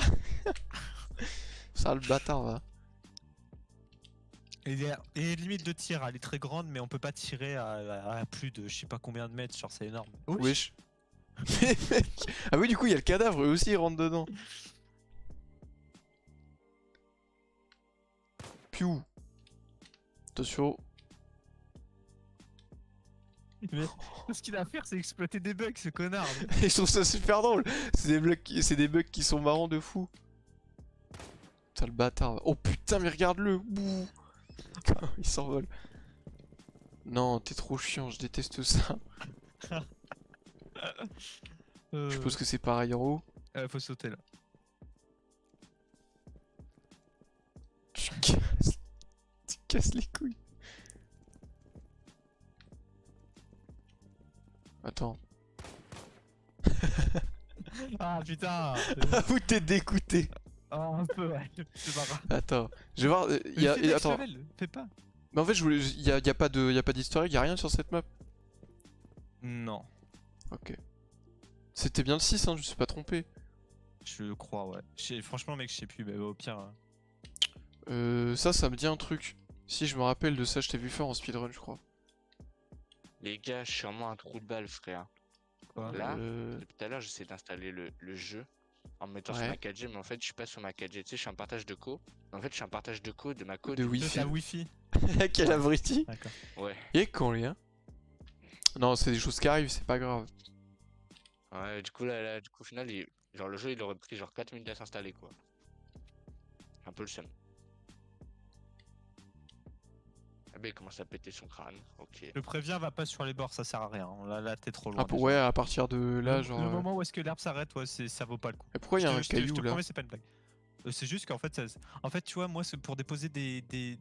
A: Ça, le bâtard va.
B: Et limite de tir, elle est très grande, mais on peut pas tirer à plus de je sais pas combien de mètres, genre c'est énorme.
A: Wesh. Mais mec. Ah oui, du coup, il y a le cadavre, eux aussi, ils rentrent dedans. Piou. Attention.
B: Mais tout ce qu'il a à faire, c'est exploiter des bugs, ce connard.
A: Et je trouve ça super drôle. C'est des bugs qui sont marrants de fou. Putain, le bâtard. Oh putain, mais regarde-le. Bouh. Il s'envole. Non, t'es trop chiant, je déteste ça. Je suppose que c'est pareil en haut.
B: Faut sauter là.
A: Tu casses... tu casses les couilles. Attends.
B: Ah putain.
A: Avoue, t'es dégoûté.
B: Oh, un peu, ouais. C'est pas grave.
A: Attends, je vais voir. Il y a... Attends.
B: Fais pas.
A: Mais en fait, il y a pas d'historique, y a rien sur cette map.
B: Non.
A: Ok. C'était bien le 6, hein, je me suis pas trompé.
B: Je crois, ouais. Franchement, mec, je sais plus, mais au pire.
A: Ça me dit un truc. Si je me rappelle de ça, je t'ai vu faire en speedrun, je crois.
C: Les gars, je suis vraiment un trou de balle, frère.
B: Quoi
C: Là,
A: Euh...
C: depuis tout à l'heure, j'essaie d'installer le jeu en me mettant sur
A: Ouais.
C: ma 4G, mais en fait, je suis pas sur ma 4G. Tu sais, je suis en partage de co. En fait, je suis en partage de co de ma co.
A: De Wi-Fi.
B: La Wi-Fi.
A: Quel abruti.
B: D'accord.
C: Ouais.
A: Il est con, lui, hein. Non, c'est des choses qui arrivent, c'est pas grave.
C: Ouais, du coup, du coup, au final, genre, le jeu, il aurait pris genre 4 minutes à s'installer, quoi. Un peu le seum. Ah ben, il commence à péter son crâne. Ok.
B: Le prévient va pas sur les bords, ça sert à rien. Là t'es trop loin.
A: Ah,
B: déjà.
A: ouais, à partir de là,
B: Le-
A: genre.
B: Le moment où est-ce que l'herbe s'arrête, ouais, ça vaut pas le coup.
A: Mais pourquoi il y a un
B: Je
A: caillou
B: te
A: là?
B: promets, c'est pas une blague. C'est juste qu'en fait, en fait, tu vois, moi, c'est pour déposer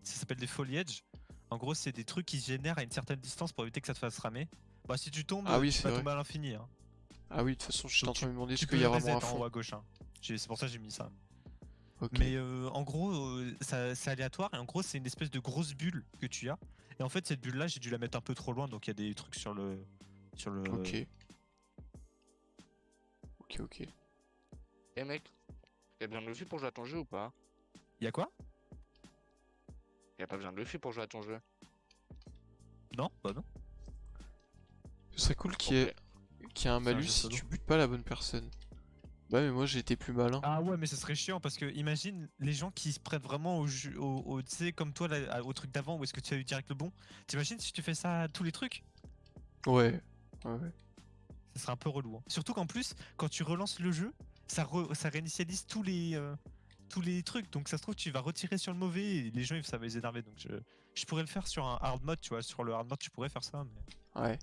B: ça s'appelle des foliage. En gros, c'est des trucs qui se génèrent à une certaine distance pour éviter que ça te fasse ramer. Bah, si tu tombes,
A: Ah oui,
B: tu
A: c'est
B: vas
A: vrai.
B: tomber à l'infini. Hein.
A: Ah oui, de toute façon, je suis en
B: Donc,
A: train de me demander
B: Tu
A: ce
B: peux
A: qu'il y a
B: reset
A: vraiment à
B: en haut
A: fond.
B: à gauche. Hein. C'est pour ça que j'ai mis ça.
A: Ok.
B: Mais en gros, c'est aléatoire et en gros, c'est une espèce de grosse bulle que tu as. Et en fait, cette bulle-là, j'ai dû la mettre un peu trop loin, donc il y a des trucs sur le.
A: Ok. Ok.
C: Eh mec, y'a besoin de Wi-Fi pour jouer à ton jeu ou pas?
B: Il y a quoi?
C: Y'a pas besoin de Wi-Fi pour jouer à ton jeu.
B: Non, bah non.
A: Ce serait cool qu'il y ait un
B: C'est un
A: malus
B: jeu
A: si
B: solo.
A: tu butes pas la bonne personne. Bah mais moi j'ai été plus malin.
B: Ah ouais, mais ce serait chiant parce que imagine les gens qui se prêtent vraiment au jeu, tu sais, comme toi là, au truc d'avant où est-ce que tu as eu direct le bon. T'imagines si tu fais ça à tous les trucs?
A: Ouais. Ouais.
B: Ça serait un peu relou, hein. Surtout qu'en plus, quand tu relances le jeu, ça réinitialise tous les trucs. Donc ça se trouve, tu vas retirer sur le mauvais et les gens ça va les énerver. Donc je pourrais le faire sur un hard mode, tu vois. Sur le hard mode, tu pourrais faire ça. Mais...
A: Ouais.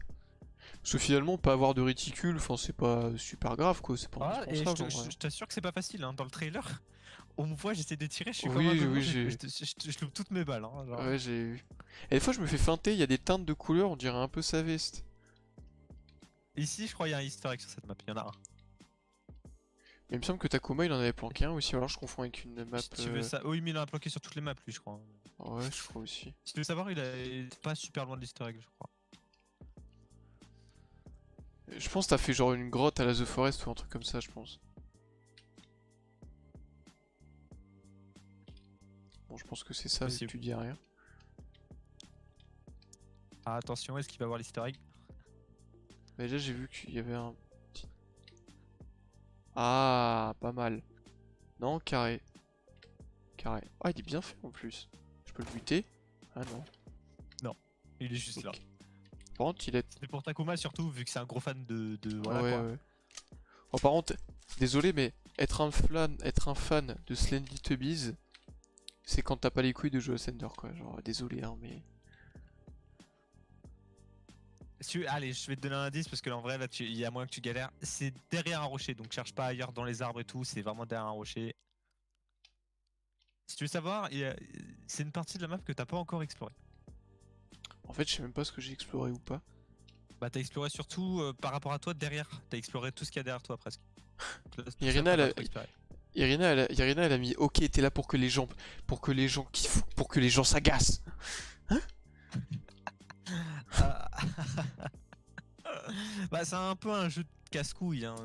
A: Parce que finalement, pas avoir de réticule, enfin c'est pas super grave quoi, c'est pas
B: Ah, et
A: indispensable en vrai.
B: je t'assure que c'est pas facile, hein. Dans le trailer, on me voit, j'essaie de tirer, je suis comme un
A: Oui,
B: gobelin,
A: oui, j'ai.
B: je loupe toutes mes balles, hein, genre.
A: Ouais, j'ai eu. Et des fois je me fais feinter, il y a des teintes de couleurs, on dirait un peu sa veste.
B: Ici, je crois qu'il y a un easter egg sur cette map, il y en a un.
A: Mais il me semble que Takuma il en avait planqué un aussi, alors je confonds avec une map.
B: Si tu veux ça, oui, mais il en a bloqué sur toutes les maps, lui, je crois.
A: Ouais, je crois aussi.
B: Si tu veux savoir, il est pas super loin de l'easter egg, je crois.
A: Je pense que t'as fait genre une grotte à la The Forest ou un truc comme ça, je pense. Bon, je pense que c'est ça, vu que
B: Possible.
A: tu dis rien.
B: Ah, attention, est-ce qu'il va avoir l'easter egg?
A: Mais déjà j'ai vu qu'il y avait un petit... Ah, pas mal. Non, carré. Carré. Ah, il est bien fait en plus. Je peux le buter? Ah non.
B: Il est juste là.
A: Ok. Par contre, il est...
B: C'est pour Takuma surtout, vu que c'est un gros fan de voilà
A: ouais,
B: quoi.
A: ouais. Oh, par contre, désolé, mais être un fan de Slendy Tubbies, c'est quand t'as pas les couilles de jouer à Sender, quoi. Genre, désolé, hein, mais...
B: Allez, je vais te donner un indice parce que en vrai là il y a moyen que tu galères. C'est derrière un rocher, donc cherche pas ailleurs dans les arbres et tout, c'est vraiment derrière un rocher. Si tu veux savoir, c'est une partie de la map que t'as pas encore explorée.
A: En fait, je sais même pas ce que j'ai exploré ou pas.
B: Bah t'as exploré surtout par rapport à toi derrière. T'as exploré tout ce qu'il y a derrière toi presque. Là, tout ça,
A: Irina,
B: t'as pas
A: elle a...
B: trop exploré.
A: Irina, elle a mis OK, t'es là pour que les gens kiffent, pour que les gens s'agacent.
B: Ah. Bah c'est un peu un jeu de casse-couille, hein.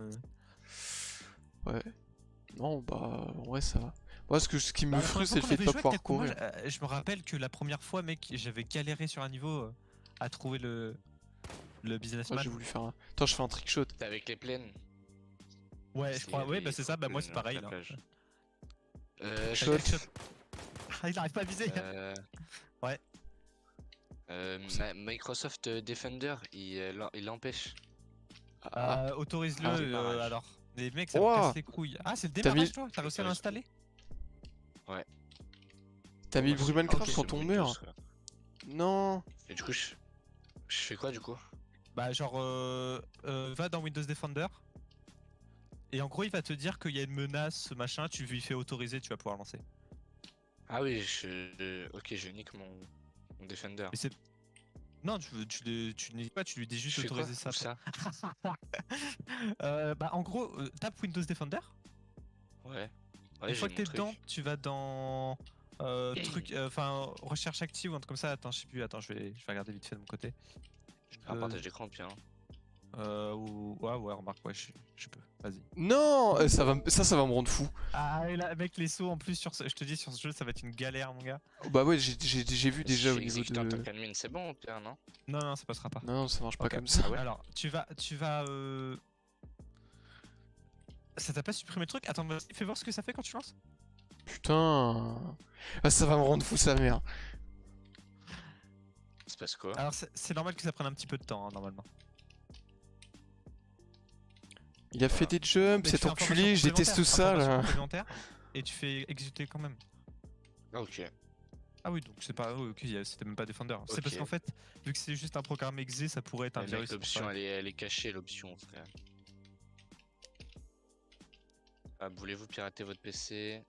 A: Ouais. Non, bah, en vrai, ça va. Moi, ce qui me
B: Bah, la
A: frustre,
B: première
A: c'est le
B: fois
A: fait
B: qu'on
A: de
B: avait
A: pas
B: joué
A: pouvoir
B: avec Takuma,
A: courir.
B: je me rappelle que la première fois, mec, j'avais galéré sur un niveau à trouver le
A: Moi,
B: businessman.
A: j'ai voulu faire un... Attends, je fais un trick shot.
C: C'était avec les plaines.
B: Ouais, je crois. Ouais, bah c'est ça. Bah moi c'est pareil là.
A: Shot.
B: Shot. Ah, il arrive pas à viser. Ouais.
C: Microsoft Defender, il empêche.
A: Ah,
B: Autorise-le
A: Ah.
C: Démarrage.
B: alors. Les mecs, ça me
A: Ouah.
B: casse les couilles. Ah, c'est le
A: T'as
B: démarrage
A: mis-
B: toi? T'as réussi à
C: Autorise-
B: l'installer?
A: t'as mis le
C: Ouais,
A: bruit
C: c'est-
A: Minecraft
C: c'est
A: quand on
C: Windows,
A: meurt.
C: quoi.
A: Non.
C: Et du coup, je fais quoi du coup?
B: Bah genre va dans Windows Defender. Et en gros il va te dire qu'il y a une menace, machin, tu lui fais autoriser, tu vas pouvoir lancer.
C: Ah oui, ok, je nique mon Defender.
B: Mais c'est. Non, tu n'es pas, tu lui dis juste
C: Je fais quoi?
B: autoriser ça.
C: Où ça?
B: Bah en gros, tape Windows Defender.
C: Ouais.
B: Une
C: Ouais,
B: fois
C: j'ai
B: que t'es
C: mon truc.
B: dedans, tu vas dans truc, enfin recherche active ou un truc comme ça. Attends, je sais plus. Attends, je vais regarder vite fait de mon côté.
C: Un partage d'écran, bien.
B: Ouais, remarque, ouais, je peux. Vas-y.
A: Non, ça va me rendre fou.
B: Ah, et là, avec les sauts en plus je te dis sur ce jeu, ça va être une galère, mon gars.
A: Bah ouais, j'ai vu déjà au
C: Si
A: niveau
C: exécuté en tant
A: de...
C: qu'admin, c'est bon, bien, non?
B: Non, ça passera pas.
A: Non, ça marche pas
B: Ok.
A: comme ça.
C: Ah ouais?
B: Alors, tu vas. Ça t'a pas supprimé le truc? Attends, vas-y, fais voir ce que ça fait quand tu lances.
A: Putain. Ah, ça va me rendre fou sa mère.
C: Il se passe quoi?
B: Alors, c'est normal que ça prenne un petit peu de temps, hein, normalement.
A: Il a fait des jumps,
B: Mais tu
A: cet
B: fais
A: enculé,
B: information
A: je déteste
B: complémentaire,
A: ça
B: information
A: là.
B: complémentaire, et tu fais exécuter quand même.
C: Ah, ok.
B: Ah oui, donc c'est pas. Ok, c'était même pas Defender. C'est parce
C: Ok.
B: qu'en fait, vu que c'est juste un programme exe, ça pourrait être un
C: Mais
B: virus.
C: mec,
B: c'est pour
C: l'option,
B: ça.
C: elle est cachée, l'option, frère. Ah, voulez-vous pirater votre PC?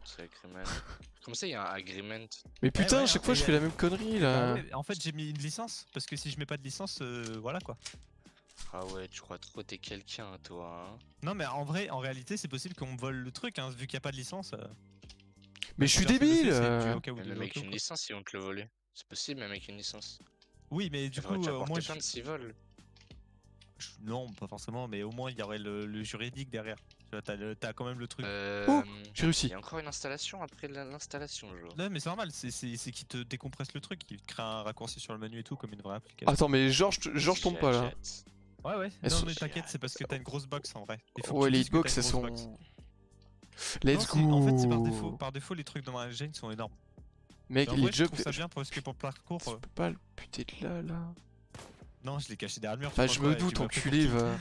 C: C'est agreement. Comme ça, il y a un agreement.
A: Mais putain,
B: ouais,
A: à chaque
B: hein,
A: fois
B: et
A: je fais la même connerie
B: Bah
A: là.
B: ouais, en fait, j'ai mis une licence, parce que si je mets pas de licence, voilà quoi.
C: Ah ouais, tu crois trop t'es quelqu'un, toi, hein?
B: Non, mais en vrai, en réalité, c'est possible qu'on me vole le truc, hein, vu qu'il n'y a pas de licence.
A: Mais je suis
B: Genre, c'est
A: débile.
B: dossier, c'est du au cas où
C: Même
B: de
C: avec
B: l'auto,
C: une
B: quoi.
C: licence, ils vont te le voler. C'est possible, même avec une licence.
B: Oui, mais du
C: Tu
B: coup,
C: vas
B: moi,
C: porter plainte s'ils volent.
B: Non, pas forcément, mais au moins il y aurait le juridique derrière. Tu vois, t'as quand même le truc.
A: Oh, j'ai
C: Il
A: réussi.
C: y a encore une installation après l'installation, genre.
B: Non, mais c'est normal, c'est qu'il te décompresse le truc, il te crée un raccourci sur le menu et tout, comme une vraie application.
A: Attends, mais Georges tombe pas là.
C: Jet.
B: Ouais, ouais,
A: Elles
B: non,
A: sont-
B: mais t'inquiète, c'est parce que t'as une grosse box en vrai. Il faut que
A: Ouais,
B: tu
A: les
B: dises que t'as
A: hitbox,
B: une
A: elles
B: grosse box.
A: sont.
B: Non,
A: Let's
B: en fait, c'est par
A: go.
B: défaut. Par défaut, les trucs dans ma engine sont énormes.
A: Mec,
B: Mais en
A: les
B: vrai, je
A: jumps.
B: trouve ça bien parce que pour le parcours.
A: Tu peux pas le buter de là.
B: Non, je l'ai caché derrière le mur. tu
A: Bah,
B: crois
A: je
B: quoi,
A: me
B: et tu
A: doute,
B: m'as pris pour
A: enculé,
B: qui
A: va.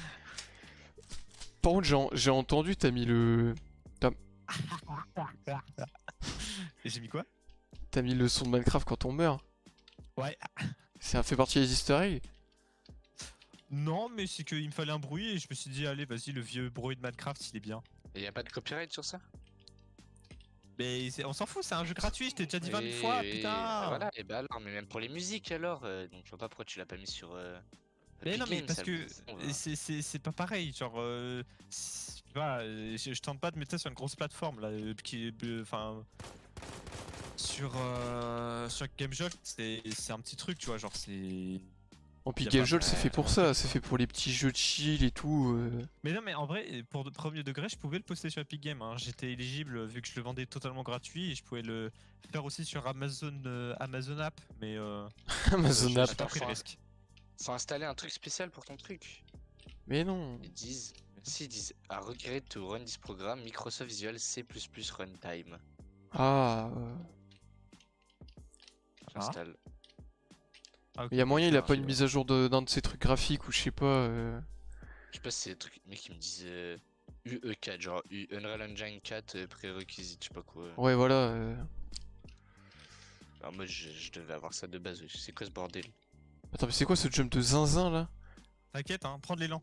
A: Par contre, j'ai entendu, t'as mis le.
B: Et j'ai mis quoi?
A: T'as mis le son de Minecraft quand on meurt.
B: Ouais.
A: Ça fait partie des easter eggs.
B: Non, mais c'est qu'il me fallait un bruit et je me suis dit, allez, vas-y, le vieux bruit de Minecraft, il est bien.
C: Et y a pas de copyright sur ça?
B: Mais on s'en fout, c'est un jeu gratuit, je t'ai déjà dit 20 000
C: Et-
B: fois,
C: et-
B: putain!
C: Voilà, et bah alors, mais même pour les musiques alors, donc je vois pas pourquoi tu l'as pas mis sur.
B: Mais
C: Epic
B: non, mais
C: Games,
B: parce
C: ça,
B: que
C: le bon, voilà.
B: c'est pas pareil, genre, tu vois, je tente pas de mettre ça sur une grosse plateforme là, qui est, enfin, sur GameJolt, c'est un petit truc, tu vois, genre c'est.
A: En puis
B: Y a
A: GameJolt,
B: pas-
A: c'est fait pour ça, c'est fait pour les petits jeux de chill et tout.
B: Mais non, mais en vrai, pour de premier degré, je pouvais le poster sur Epic Games, hein. J'étais éligible vu que je le vendais totalement gratuit et je pouvais le faire aussi sur Amazon, Amazon App, mais
A: Amazon
B: j'ai
A: App.
B: pas pris le
C: Attends,
B: risque.
C: Faut installer un truc spécial pour ton truc.
A: Mais non.
C: Ils disent. Si, ils disent. À regret to run this program, Microsoft Visual C++ Runtime.
A: Ah.
C: J'installe.
B: Ah, ok.
A: Il y a moyen, il a pas
C: ok,
A: une
C: ouais.
A: mise à jour d'un de ses trucs graphiques ou je sais pas.
C: Je sais pas si c'est des trucs, mec, qui me disent UE4, genre Unreal Engine 4 prérequisite, je sais pas quoi.
A: Ouais, voilà.
C: Alors moi, je devais avoir ça de base, c'est quoi ce bordel?
A: Attends, mais c'est quoi ce jump de zinzin là?
B: T'inquiète, hein, prends de l'élan.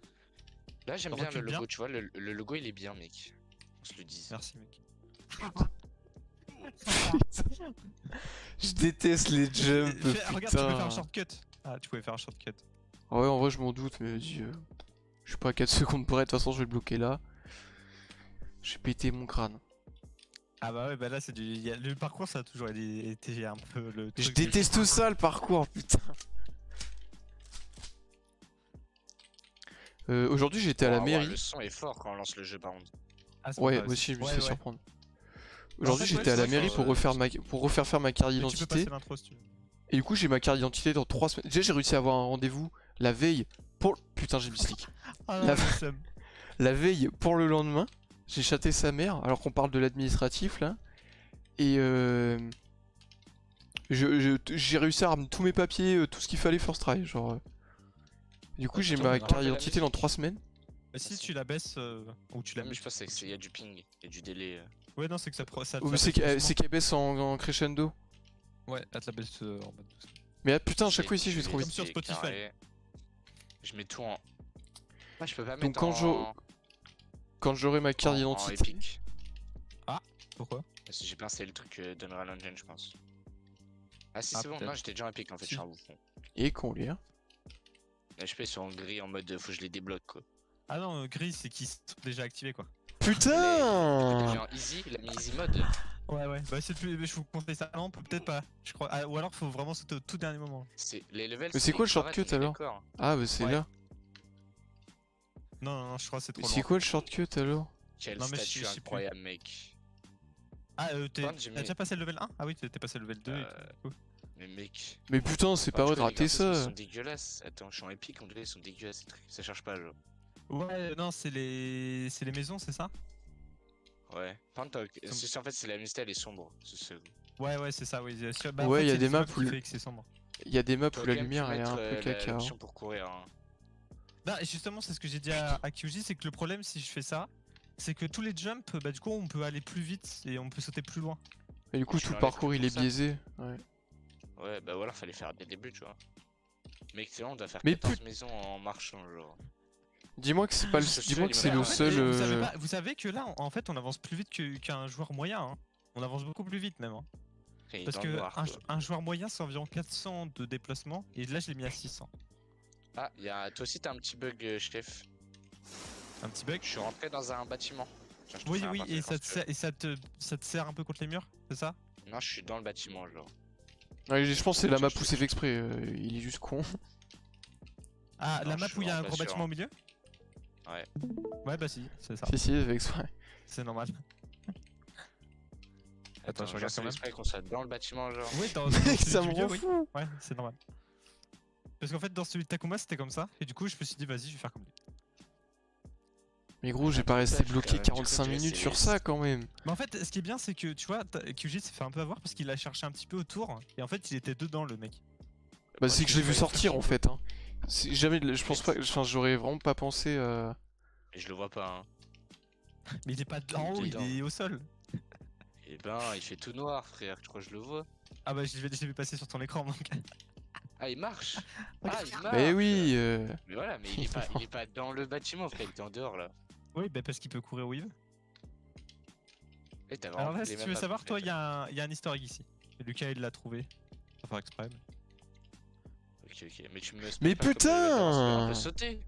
C: Là, j'aime
B: Ça
C: bien le
B: recule bien.
C: logo, tu vois, le logo il est bien, mec. On se le dise.
B: Merci, mec.
A: Je déteste les jumps,
B: Regarde, tu peux faire un
A: putain.
B: shortcut. Ah, tu pouvais faire un shortcut.
A: Ouais, en vrai, je m'en doute, mais vas-y. Je suis pas à 4 secondes près, de toute façon, je vais le bloquer là. J'ai pété mon crâne.
B: Ah bah ouais, bah là c'est le parcours ça a toujours été un peu le
A: Je
B: truc.
A: déteste ça, le parcours, putain. Aujourd'hui, j'étais à la
C: Oh, ouais,
A: mairie.
C: le son est fort quand on lance le jeu, par contre.
B: Ah, c'est
A: Ouais,
B: pas
A: moi aussi, je me suis
B: Ouais,
A: fait
B: ouais.
A: surprendre. Aujourd'hui,
B: fait, ouais,
A: j'étais à
B: c'est
A: la
B: vrai
A: mairie
B: que,
A: pour refaire faire ma carte
B: Mais tu peux
A: d'identité.
B: passer l'intro si tu veux.
A: Et du coup, j'ai ma carte d'identité dans 3 semaines. Déjà, j'ai réussi à avoir un rendez-vous la veille pour. Putain, j'ai misclick.
B: Ah
A: La-
B: non, le seum.
A: La veille pour le lendemain, j'ai chaté sa mère, alors qu'on parle de l'administratif là. Et j'ai réussi à ramener tous mes papiers, tout ce qu'il fallait first try. Genre. Du coup, j'ai
B: Attends,
A: ma
B: mais
A: carte
C: de la
A: d'identité dans
C: musique.
A: 3 semaines.
B: Bah, si tu la baisses ou tu la
C: Mais
B: mets.
C: je pense qu'il y a du ping, il y a du délai.
B: Ouais, non, c'est que ça. Ça
A: Oh, mais
B: baisse
A: c'est
B: doucement.
A: qu'elle baisse en crescendo.
B: Ouais, elle te la baisse en mode doucement.
A: Mais ah, putain, à chaque
C: J'ai
A: fois ici, je vais
C: tué
A: trouver.
B: Comme sur
C: des
B: Spotify.
C: carrés. Je mets tout en. Ah, je peux pas
A: Donc
C: mettre
A: quand j'aurai ma carte
C: en
A: d'identité.
C: Epic.
B: Pourquoi?
C: Parce que j'ai pas installé le truc d'Unreal Engine, je pense. Ah, si,
B: Ah,
C: c'est bon,
B: peut-être.
C: non, j'étais déjà en Epic en fait,
B: Si.
C: je suis un bouffon.
A: Et con lui, hein.
C: Là, je peux sur en gris en mode faut que je les débloque quoi.
B: Ah non, gris c'est qu'ils sont déjà activés quoi.
C: Il est
A: Putain!
C: en easy, il a mis easy mode.
B: Ouais, ouais. Bah, c'est plus. Je vous conseille ça. Non, peut-être pas. Je crois. Ah, ou alors faut vraiment sauter au tout dernier moment.
C: Les levels.
A: Mais c'est quoi le
C: pareil,
A: shortcut,
C: on est
A: alors
C: d'accord.
A: Ah, bah c'est
B: Ouais.
A: là.
B: Non, non, non, je crois que c'est trop
A: Mais
B: loin.
A: c'est quoi le shortcut alors?
C: Quel
B: Non, mais je
C: statut
B: sais plus.
C: incroyable, mec.
B: Ah, t'as
C: J'ai mis-
B: déjà passé le level 1? Ah oui, t'es passé le level 2 et tout. du coup.
C: Mais mec.
A: Mais putain, c'est pas
C: Oh,
A: vrai
C: tu
A: de
C: vois, les
A: rater
C: graphismes, Ils
A: ça.
C: sont dégueulasses. Attends, je suis en Epic, on dirait ils sont dégueulasses ces trucs. Ça cherche pas, genre.
B: Ouais, non, c'est les maisons, c'est ça?
C: Ouais. Par contre, en fait, c'est la mystère, elle est sombre.
B: Ouais, ouais, c'est ça, oui.
A: Ouais,
B: en fait,
A: y a
B: c'est
A: des
B: les
A: maps
B: immeubles
A: où
B: qui
A: le-
B: fait que c'est sombre.
A: Il y a des maps où
C: T'aurais
A: la
C: quand même pu
A: lumière est un
C: mettre,
A: peu caca.
C: l'option pour courir. Hein.
B: Bah, et justement, c'est ce que j'ai dit à QJ, c'est que le problème, si je fais ça, c'est que tous les jumps, bah, du coup, on peut aller plus vite et on peut sauter plus loin.
A: Et du coup,
C: Tu
A: tout le
C: l'enlèves
A: parcours
C: que
A: il
C: pour
A: est
C: ça.
A: biaisé. Ouais.
C: Ouais, bah voilà, fallait faire dès le début, tu vois. Mec, c'est bon, on doit faire
A: Mais
C: 14 maisons en marchant, genre.
A: Dis-moi que c'est pas le.
C: Ce
A: Dis-moi que
C: seul,
A: c'est
C: il
A: le
C: m'a-
B: En fait,
A: seul.
B: vous savez que là, en fait, on avance plus vite qu'un joueur moyen. Hein. On avance beaucoup plus vite même. Hein.
C: Après, il est
B: Parce
C: dans le
B: que
C: noir, quoi.
B: un joueur moyen, c'est environ 400 de déplacement. Et là, je l'ai mis à 600.
C: Ah, toi aussi, t'as un petit bug, chef.
B: Un petit bug.
C: Je suis rentré dans un bâtiment. Tiens, je te
B: Oui,
C: fais un
B: oui,
C: partage
B: et
C: quand tu veux.
B: ça te sert un peu contre les murs, c'est ça?
C: Non, je suis dans le bâtiment, genre.
A: Ouais, je pense que c'est la
C: Tiens,
A: map
C: je te-
A: poussée fait exprès. Il est juste con.
B: Ah,
C: Non,
B: la
C: je
B: map
C: suis
B: où il y a un
C: vraiment
B: gros
C: pas sûr,
B: bâtiment
C: hein.
B: au milieu?
C: Ouais.
B: Ouais, bah si, c'est ça.
A: Si, avec exprès.
B: C'est normal. Attends, je
C: genre,
B: regarde
C: c'est
B: quand même.
C: exprès qu'on soit dans le bâtiment, genre.
B: Oui, dans
A: Mec,
B: celui
A: ça
B: du
A: me
B: milieu,
A: rend
B: oui.
A: fou.
B: Ouais, c'est normal. Parce qu'en fait, dans celui de Takuma, c'était comme ça. Et du coup, je me suis dit, vas-y, je vais faire comme lui.
A: Mais gros, j'ai
C: Ah,
A: pas
C: mais
A: resté
C: ouais,
A: bloqué
C: frère, du coup,
A: 45
C: tu vois,
A: minutes
C: c'est
A: sur
C: les-
A: ça quand même.
B: Mais en fait, ce qui est bien, c'est que tu vois, QG s'est fait un peu avoir parce qu'il a cherché un petit peu autour. Et en fait, il était dedans, le mec.
A: Bah, c'est que je l'ai vu
C: Ouais,
A: sortir en
C: franchement.
A: fait. Hein. Jamais, je pense pas, enfin, j'aurais vraiment pas pensé.
C: Et je le vois pas, hein.
B: Mais il est pas en haut, il
C: dedans.
B: est au sol.
C: Et ben, il fait tout noir, frère. Tu crois que je le vois?
B: Ah bah, je l'ai vu passer sur ton écran, donc.
C: Ah, il marche! Ah, il marche!
A: Mais oui.
C: Mais voilà, mais il est pas dans le bâtiment, frère. Il est en dehors, là.
B: Oui, bah parce qu'il peut courir où il veut.
C: Et t'as
B: Alors
C: vraiment
B: là,
C: les
B: si tu
C: mêmes
B: veux
C: maps,
B: savoir,
C: en
B: toi,
C: fait.
B: il y a un historique ici. Et Lucas, il l'a trouvé. Sans faire exprès.
C: Ok, ok. Mais tu me spam
A: Mais
C: pas comme le danseur. On
A: putain.
C: peut sauter!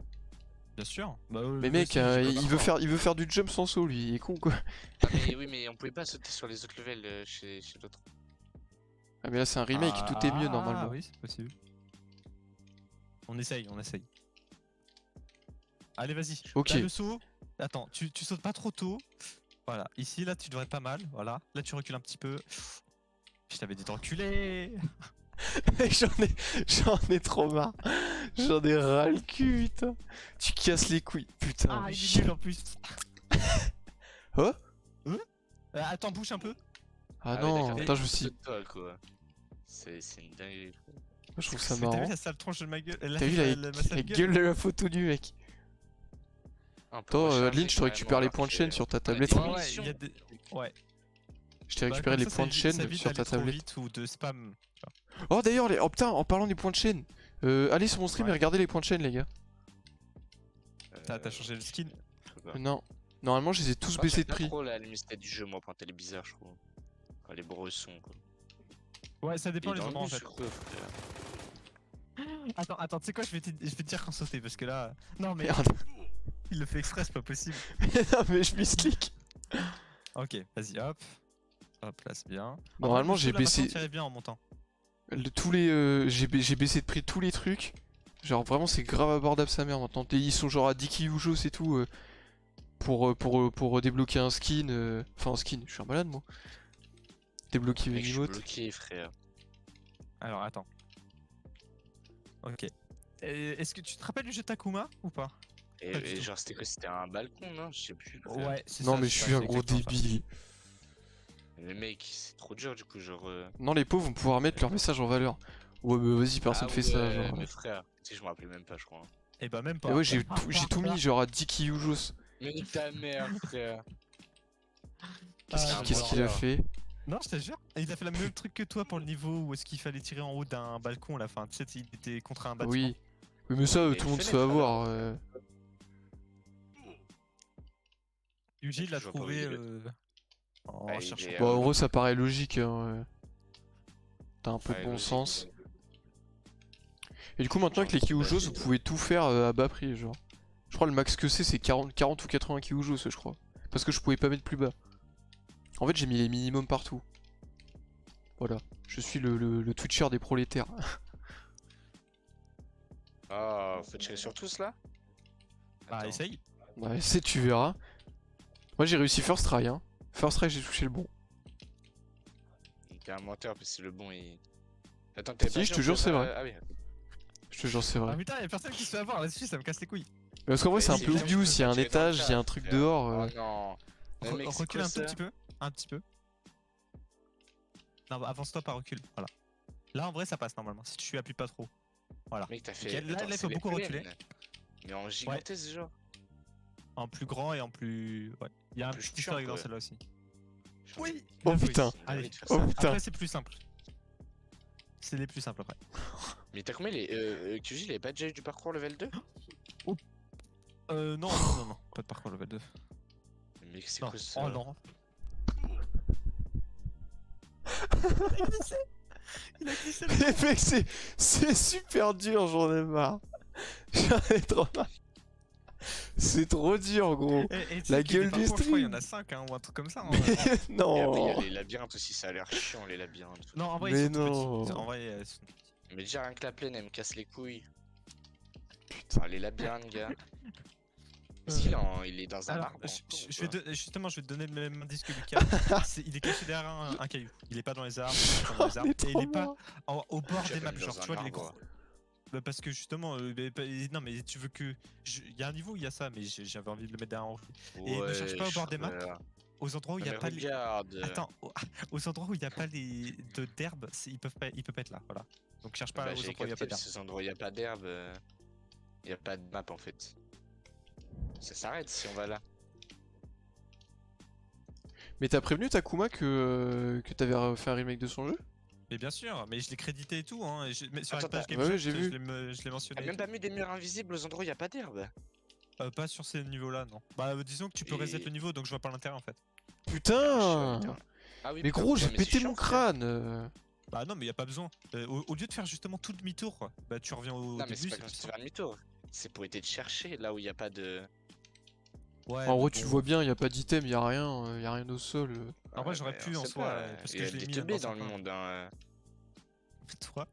B: Bien sûr. Bah,
A: Mais mec, il veut faire du jump sans saut lui, il est con quoi.
C: Ah, mais oui, mais on pouvait pas sauter sur les autres levels chez l'autre.
A: Ah mais là c'est un remake, tout est mieux normalement.
B: Ah oui, c'est possible. On essaye, on essaye. Allez, vas-y.
A: Ok.
B: Là, le saut. Attends, tu sautes pas trop tôt. Voilà, ici, là, tu devrais être pas mal. Voilà, là, tu recules un petit peu. Je t'avais dit de reculer.
A: J'en ai trop marre. J'en ai ras le cul, putain. Tu casses les couilles, putain.
B: Ah, il est
A: chien.
B: nul en plus.
A: Oh
B: Attends, bouge un peu.
A: Ah
C: ouais,
A: non,
C: d'accord,
A: putain, je me
C: saute
A: suis.
C: toi, quoi. C'est une dinguerie.
A: Moi, je trouve ça
B: Mais t'as vu
A: marrant.
B: la sale tronche de ma gueule?
A: T'as vu la
B: sale
A: gueule de la photo du mec.
C: On peut
A: Attends,
C: recharger
A: Lynch, je te
C: quand
A: récupère
C: même,
A: les
C: alors
A: points de
C: que-
A: chaîne sur ta
C: on a
A: tablette.
C: des
B: Ouais, ouais,
C: munitions.
B: il y a des. Ouais.
A: Je t'ai
B: Bah,
A: récupéré
B: comme
A: les
B: ça,
A: points de
B: ça
A: chaîne
B: évite
A: sur
B: d'aller
A: ta
B: trop
A: tablette.
B: vite ou de spam.
A: Oh d'ailleurs, oh putain, en parlant des points de chaîne, allez sur mon stream
B: Ouais.
A: et regardez les points de chaîne les gars.
B: T'as changé le skin.
C: Je sais pas.
A: Non, normalement je les ai tous
C: Moi,
A: baissés
C: j'aime
A: de
C: pas
A: prix.
C: trop la luminosité du jeu, moi, quand elle est bizarre, je trouve. Quand les bressons, quoi.
B: Ouais, ça dépend
C: Et
B: les
C: dans le
B: endroits en fait.
C: muscle, quoi, frère.
B: Attends, tu sais quoi, je vais te dire quand sauter parce que là. Non, mais
A: Merde.
B: il le fait exprès, c'est pas possible.
A: Non mais je misclick.
B: Ok, vas-y, hop. Hop, là, c'est bien.
A: Normalement
B: En vrai, le
A: j'ai
B: saut, là, maintenant,
A: baissé
B: t'irais bien en montant.
A: tous les j'ai baissé de prix tous les trucs. Genre vraiment c'est grave abordable sa mère maintenant. Ils sont genre à 10 Kyujos et tout pour débloquer un skin. Enfin un skin, je suis un malade moi. Débloquer une
C: Mec, je suis
A: emote.
C: bloqué, frère.
B: Alors, attends. Ok. Est-ce que tu te rappelles du jeu Takuma ou pas? Pas du
C: Et
B: tout.
C: genre, c'était quoi? C'était un balcon, non? Je sais plus. frère.
B: Ouais, c'est
A: Non
B: ça,
A: mais
B: c'est
A: je
B: ça,
A: suis un
B: c'est
A: gros
B: exactement ça.
A: débile.
C: Mais mec, c'est trop dur, du coup, genre.
A: Non les pauvres vont pouvoir mettre leur message en valeur. Ouais mais vas-y personne
C: Ah
A: fait ça
C: ouais,
A: genre.
C: mais frère, tu sais, je me rappelais même pas, je crois. Hein.
B: Et bah, même
A: Et
B: pas.
A: ouais j'ai tout mis genre à 10 Kyujos.
C: Mais ta mère, frère.
B: Ah,
A: Qu'est-ce qu'il a
C: menteur.
A: fait?
B: Non, je te jure. Et il a fait le même truc que toi pour le niveau où est-ce qu'il fallait tirer en haut d'un balcon à la fin. Tu sais, il était contre un bâtiment.
A: Oui. Oui mais ça
C: Et
A: tout le monde se fait
C: fenêtre,
A: avoir.
B: Yuji
C: Je
B: l'a
C: vois pas où
B: trouvé
C: il est.
B: en
C: Ah, il
B: cherchant.
C: est,
A: Bah en gros ça paraît logique hein. T'as un peu
C: Ouais,
A: de bon
C: logique.
A: sens. Et du coup maintenant avec les
C: Genre,
A: Kyujos
C: bah,
A: vous pouvez tout faire à bas prix genre. Je crois le max que c'est 40 ou 80 Kyujos je crois. Parce que je pouvais pas mettre plus bas. En fait j'ai mis les minimums partout. Voilà. Je suis le Twitcher des prolétaires.
C: Ah, faut tirer sur tous là?
B: Bah,
C: Attends.
B: essaye.
A: Ouais c'est tu verras. Moi j'ai réussi first try hein. First try j'ai touché le bon.
C: T'es un menteur, parce que c'est le bon, il. Attends, t'avais
A: Si,
C: pas
A: je
C: dit
A: te
C: on
A: jure,
C: pouvait
A: c'est
C: pas-
A: vrai.
C: Ah oui.
A: Je te jure c'est
B: Ah
A: vrai.
B: putain, y'a personne qui se fait avoir là-dessus, ça me casse les couilles.
A: Mais parce qu'en vrai c'est un
C: Mais
A: peu
C: si,
A: obvious, il y a un
C: tirer dans le
A: étage, il y a un
C: tas,
A: truc
C: frère.
A: dehors.
C: Oh non. Mais mec, c'est
B: Recule
C: quoi
B: un tout
C: ça?
B: petit peu. Un petit peu. Non, bah, avance-toi par recul. Voilà. Là, en vrai, ça passe normalement. Si tu appuies pas trop. Voilà.
C: Mec, t'as fait.
B: Nickel. Là,
C: Attends,
B: là, il
C: c'est
B: faut
C: les
B: beaucoup
C: plaines.
B: reculer.
C: Mais en gigantesque, genre.
B: En plus grand et en plus. Ouais. Il y a un
C: plus
B: petit
C: chiant,
B: historique dans
C: quoi.
B: celle-là aussi.
C: Genre,
B: Oui.
A: Oh
B: bien joué.
A: putain.
C: c'est une
B: Allez.
C: dinguerie de faire
A: Oh
C: ça.
A: putain.
B: Après, c'est plus simple. C'est les plus simples après.
C: Mais t'as combien les. QJ, il avait pas déjà eu du parcours level 2?
B: Non, non. Pas de parcours level 2.
C: Mais mec, c'est
B: Non.
C: quoi ça?
B: Oh non. Il a glissé.
A: Mais mec, c'est super dur, j'en ai marre. J'en ai trop marre. C'est trop dur, gros.
B: Et tu
A: La
B: sais que des
A: gueule du
B: parcours, je crois, il y en
A: stream.
B: a 5 hein, ou un truc comme ça. Hein.
C: Et après, il y
A: Non.
C: a les labyrinthes aussi, ça a l'air chiant, les labyrinthes.
B: Non, en vrai,
A: Mais
B: ils sont tout
A: non.
B: petits. En vrai,
C: Mais déjà, rien que la plaine, elle me casse les couilles. Ah, les labyrinthes, gars. Est-ce il est dans un
B: Alors,
C: arbre encore,
B: je
C: ou
B: vais
C: pas
B: justement, je vais te donner le même indice que Lucas. Il est caché derrière un caillou. Il est pas dans les arbres, il est pas dans les
A: On
B: arbres.
A: est
B: Et il
A: trop
B: est pas
A: mort.
B: au bord
C: Tu
B: des
C: as pas
B: maps.
C: mis
B: Genre,
C: dans
B: tu
C: un
B: vois, les
C: arbre.
B: gros. Bah, parce que justement, non, mais tu veux que. Il y a un niveau où il y a ça, mais j'avais envie de le mettre derrière un Et ne cherche pas au bord des maps,
C: frère.
B: aux endroits où il
C: Non,
B: n'y a
C: mais
B: pas les.
C: regarde.
B: Attends, aux endroits où il n'y a pas les d'herbe, il peut pas être là, voilà. Donc cherche pas
C: Bah,
B: aux
C: j'ai
B: endroits où il n'y a
C: capté,
B: pas
C: parce
B: d'herbe.
C: que ces endroits où il n'y a pas d'herbe, il n'y a pas de map en fait. Ça s'arrête si on va là.
A: Mais t'as prévenu Takuma que t'avais fait un remake de son jeu?
B: Mais bien sûr, mais je l'ai crédité et tout, hein. Mais sur la
C: Attends,
B: page
C: t'as
B: Game
A: Ouais,
B: Jolt,
A: j'ai vu.
B: je l'ai mentionné.
C: même pas mis des murs invisibles aux endroits où il n'y a pas d'herbe.
B: Pas sur ces niveaux-là, non. Bah, disons que tu peux reset
C: Et.
B: le niveau, donc je vois pas l'intérêt en fait.
C: Ah, je sais pas,
A: Putain!
C: putain. Ah oui,
A: Mais
C: putain,
A: gros,
C: ouais,
A: j'ai
C: mais c'est
A: pété
C: chiant,
A: mon
C: frère.
A: crâne!
B: Bah, non, mais y a pas besoin. Au lieu de faire justement tout demi-tour, bah, tu reviens au
C: Non, mais c'est
B: début,
C: pas
B: c'est
C: comme
B: plus
C: si tu
B: simple.
C: fais un demi-tour. C'est pour essayer de chercher là où il n'y a pas de.
B: Ouais,
A: En
B: mais
A: gros, tu
B: bon.
A: vois bien, y a pas d'item, y a rien au sol.
B: En vrai,
C: Ouais,
B: j'aurais
C: mais on
B: pu en
C: sait
B: soi,
C: pas.
B: parce
C: Il
B: que
C: y a
B: je l'ai
C: des
B: mis
C: teubés
B: dans
C: dans
B: un
C: le
B: coin.
C: monde. Hein.
B: Toi?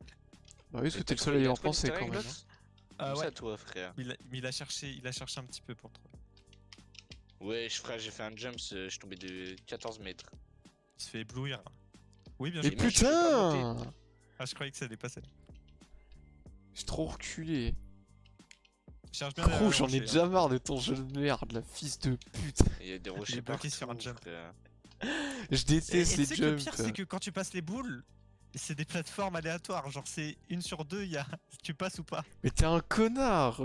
A: Bah oui, parce que
C: Et
A: t'es
C: t'as
A: le seul à
C: trouvé,
A: y
C: il a
A: avoir
C: trouvé
A: pensé
C: l'easter
A: quand
C: egg,
A: même. Hein.
C: l'autre
B: Ah
C: Comme
B: ouais.
C: ça, toi, frère.
B: Mais il a cherché un petit peu pour trouver.
C: Ouais, frère, j'ai fait un jump, je suis tombé de 14 mètres.
B: Il se fait éblouir. Oui, bien
A: Mais
B: joué.
C: Et moi, je peux pas monter.
A: putain!
B: Ah, je croyais que ça allait passer.
A: J'ai trop reculé.
B: Cherche bien
A: Gros,
B: derrière le
A: j'en ai
B: rocher, hein.
A: déjà marre de ton jeu de merde, la fils de pute.
C: Il y a des
B: Il
C: rochers
B: est bloqué
C: partout,
B: sur un jump.
C: frère.
A: Je
B: Et
A: déteste
B: tu
A: les
B: sais que le pire,
A: jumps.
B: c'est que quand tu passes les boules, c'est des plateformes aléatoires. Genre, c'est une sur deux, il y a tu passes ou pas.
A: Mais t'es un connard!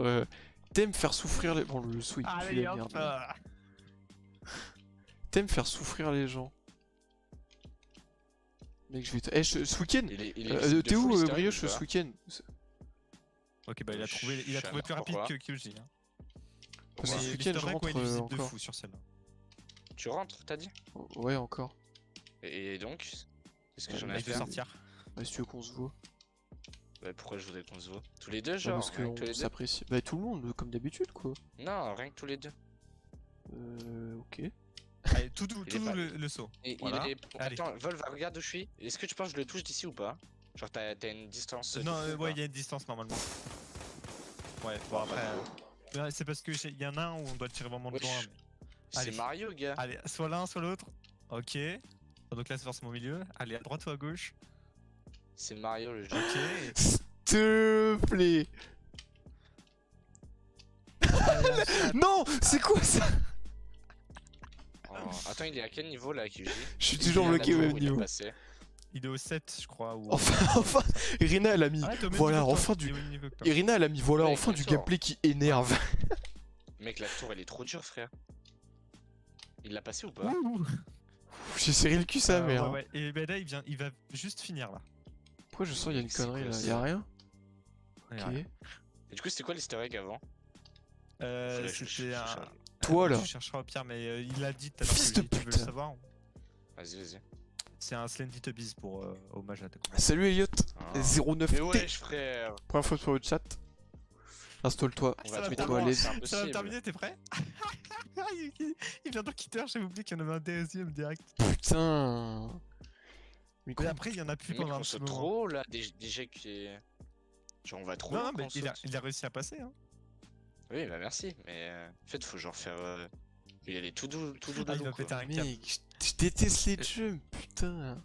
A: T'aimes faire souffrir les. Bon, le saut il pue
B: Allez
A: la
B: hop.
A: merde. T'aimes faire souffrir les gens. Mec, je vais te. Eh, ce week-end!
C: Il est visible de
A: T'es
C: fou,
A: où,
C: l'easter egg,
A: Brioche,
C: ou
A: ce
C: pas
A: week-end?
B: Ok, bah il a
C: Je
B: trouvé
C: suis
B: plus
C: alors,
B: rapide
C: pourquoi
B: que QG. Hein.
A: Parce que
C: Pourquoi
A: ce
B: Mais
A: week-end,
B: l'easter
A: je
B: egg,
A: rentre
B: ouais, il est visible de
A: encore.
B: fou sur celle-là.
C: Tu rentres, t'as dit?
A: Ouais, encore.
C: Et donc? Qu'est-ce que
A: Ouais,
C: j'en ai
A: mais
C: à
B: Il veut
C: faire?
B: sortir.
A: Bah, si tu veux qu'on se voit.
C: Bah, pourquoi je voudrais qu'on se voit? Tous les deux,
A: Bah,
C: genre?
A: parce
C: Rien que tous
A: qu'on
C: les deux?
A: s'apprécie. Bah, tout le monde, comme d'habitude, quoi.
C: Non, rien que tous les deux.
A: Ok.
B: Allez, tout doux
C: Il est pas-
B: le saut.
C: Et
B: Voilà.
C: il est.
B: Allez.
C: Attends, Volva, regarde où je suis. Est-ce que tu penses que je le touche d'ici ou pas? Genre, t'as une distance. de
B: Non,
C: fou ou
B: ouais,
C: pas
B: il y a une distance normalement. Ouais, bon
C: Ah,
B: après.
C: bah,
B: Ouais, c'est parce que il y en a un où on doit le tirer vraiment de
C: Wesh.
B: loin.
C: C'est
B: Allez.
C: Mario, gars.
B: Allez, soit l'un, soit l'autre. Ok. Donc là, c'est forcément au milieu. Allez, à droite ou à gauche.
C: C'est Mario le jeu.
B: Ok.
A: S'il te plaît!
B: Allez, la chatte.
A: Non! C'est quoi ça?
C: Oh, attends, il est à quel niveau là, QG?
A: Je suis
C: Il
A: toujours
C: est à la
A: bloqué au
C: tour
A: même
C: où il est
A: niveau.
C: passé.
B: Il est au 7, je crois. Ou...
A: Enfin, Irina, elle a mis.
B: Ah, t'es au même
A: Voilà,
B: niveau que toi.
A: enfin
B: Il est
A: du.
B: au même niveau que toi.
A: Irina, elle a mis voilà,
C: Ouais,
A: enfin du
C: exactement.
A: gameplay qui énerve.
C: Mec, la tour elle est trop dure, frère. Il l'a passé ou pas?
B: Ouh.
A: J'ai serré le cul, sa
B: Ouais,
A: mère. hein.
B: ouais. Et ben là, il va juste finir là.
A: Pourquoi je sens qu'il y a une
C: C'est
A: connerie
C: quoi,
A: là?
C: ça
A: Y'a rien?
B: Ouais,
A: Ok.
B: ouais.
C: Et du coup, c'était quoi l'easter egg avant?
B: C'était un.
A: Toi, là.
B: Tu chercheras au pire, mais il a dit tout à l'heure.
A: Fils de
B: Tu veux le
A: pute.
B: savoir?
C: Vas-y, vas-y.
B: C'est un Slendy Tubbies pour hommage à ta
A: Salut Elliot.
C: Ah.
A: 09T.
C: Mais wesh, frère.
A: Première fois sur le chat. Installe-toi.
C: On
B: Ça
C: va
B: va
C: te
A: Mets-toi à
C: voir,
A: l'aise.
C: c'est
B: Ça va me
C: impossible.
B: terminer, t'es prêt? Il vient d'Enquêteur, j'avais oublié qu'il y en avait un deuxième direct.
A: Putain. Mais
B: Mais après, il y en a plus
C: Mec,
B: pendant un
C: on
B: petit
C: saute
B: moment.
C: trop là, des jets qui. Genre, on va trop
B: Non,
C: loin
B: mais
C: quand on
B: il a
C: saute.
B: réussi à passer. Hein.
C: Oui, bah merci, mais en fait, faut genre faire. Il y aller tout doux de
B: Ah, il
C: loup,
B: va
C: quoi.
B: péter un câble.
A: Mec, je déteste les jumps. Putain.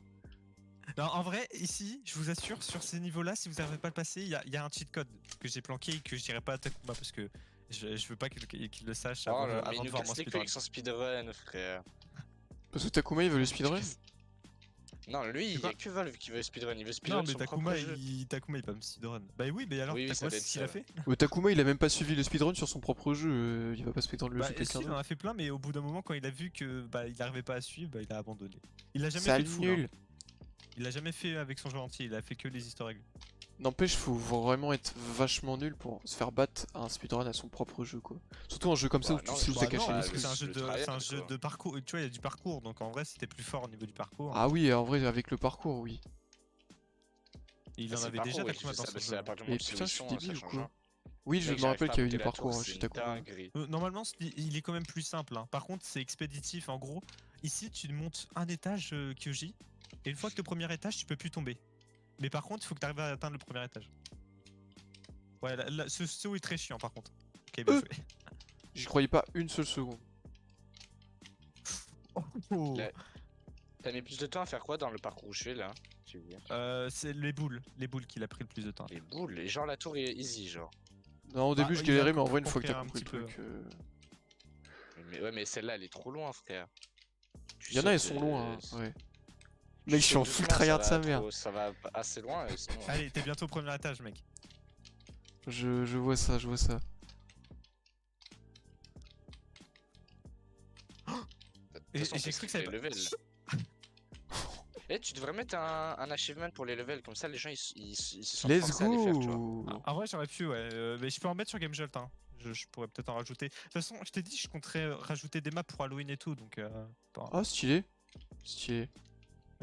B: Non, en vrai, ici, je vous assure, sur ces niveaux-là, si vous n'arrivez pas à le passer, il y a un cheat code que j'ai planqué et que je dirais pas à Takuma parce que je veux pas qu'il le sache
C: Oh
B: avant,
C: là, mais
B: avant
C: il
B: de
C: nous
B: voir mon
C: casse les couilles
B: speedrun.
C: avec son speedrun, frère.
A: Parce que Takuma il veut le speedrun.
C: Non, lui, il y
B: quoi
C: a que Valve qui veut speedrun. Il veut speedrun
B: Non, mais
C: son
B: Takuma,
C: propre jeu.
B: Takuma, il peut me speedrun. Bah oui, mais alors,
C: Oui, oui, ça
B: Takuma,
C: doit
B: c'est
C: être
B: ce qu'il a
C: ça.
B: fait.
A: Takuma il a même pas suivi le speedrun sur son propre jeu. Il va pas speedrun le
B: Bah,
A: jeu de
B: si,
A: quelqu'un
B: il en
A: d'autre.
B: a fait plein, mais au bout d'un moment, quand il a vu que bah, il arrivait pas à suivre, bah, il a abandonné. Il a jamais fait
A: Sale
B: de full.
A: nul.
B: Hein. Il a jamais fait avec son jeu entier, il a fait que les easter eggs.
A: N'empêche, faut vraiment être vachement nul pour se faire battre à un speedrun à son propre jeu quoi. Surtout un jeu comme ça où
C: Bah,
A: tu
C: non,
A: sais où
C: bah,
A: t'as
B: non,
A: caché les
B: parce que
A: trucs.
B: c'est
C: le tryhard,
B: un jeu
C: quoi.
B: de parcours. Tu vois, il y a du parcours, donc en vrai, c'était plus fort au niveau du parcours.
A: Ah oui, en vrai, avec le parcours, oui.
B: Et il
C: Ah,
B: en
C: c'est
B: avait
C: le
B: déjà
C: parcours, oui,
B: Takuma
C: tu
B: dans
C: fais ça,
B: son
C: bah,
B: jeu.
C: c'est à partir du
A: Mais
C: moment où
A: putain,
C: c'est
A: je suis
C: le son,
A: débile ou
C: ça change
A: quoi?
C: rien.
A: Oui, je
C: Mec,
A: me
C: j'arrive
A: rappelle
C: pas à
A: qu'il y avait
C: monter
A: du
C: la tour,
A: parcours, je
C: c'est
A: suis
C: une
A: d'accord.
C: dinguerie.
B: Normalement, il est quand même plus simple. Hein. Par contre, c'est expéditif. En gros, ici, tu montes un étage Kyoji, et une fois que tu es au premier étage, tu peux plus tomber. Mais par contre, il faut que tu arrives à atteindre le premier étage. Ouais, ce saut est très chiant par contre. Ok, bien joué.
A: J'y croyais pas une seule seconde.
B: Oh.
C: Là- T'as mis plus de temps à faire quoi dans le parcours où je suis là? J'ai oublié.
B: C'est les boules qu'il a pris le plus de temps.
C: Les boules, et genre la tour est easy, genre.
A: Non, au début je
B: il a
A: galérais, mais en vrai, une fois que
B: compris
A: t'as
B: un
A: compris le
B: petit peu.
A: truc.
C: Mais ouais, mais celle-là, elle est trop loin, frère. Tu
A: Il y en a, elles
C: sautes,
A: sont loin, hein, ouais.
C: tu
A: Mec, je suis en
C: sautes
A: full
C: doucement,
A: tryhard de
C: ça
A: sa
C: va
A: mère.
C: ça va assez loin, et sinon.
B: Allez, t'es bientôt au premier étage, mec.
A: Je vois ça, je vois ça.
C: De toute
B: Et
C: façon,
B: j'ai
C: faut
B: cru que
C: skip
B: ça
C: les
B: allait pas.
C: levels. Eh, tu devrais mettre un achievement pour les levels, comme ça les gens ils se sentent
A: Let's
C: forcés à les faire, tu vois.
A: go!
B: En vrai, j'aurais pu, ouais. Mais je peux en mettre sur GameJolt, hein. Je pourrais peut-être en rajouter. De toute façon, je t'ai dit, je compterais rajouter des maps pour Halloween et tout, donc.
A: Ah, stylé. Stylé.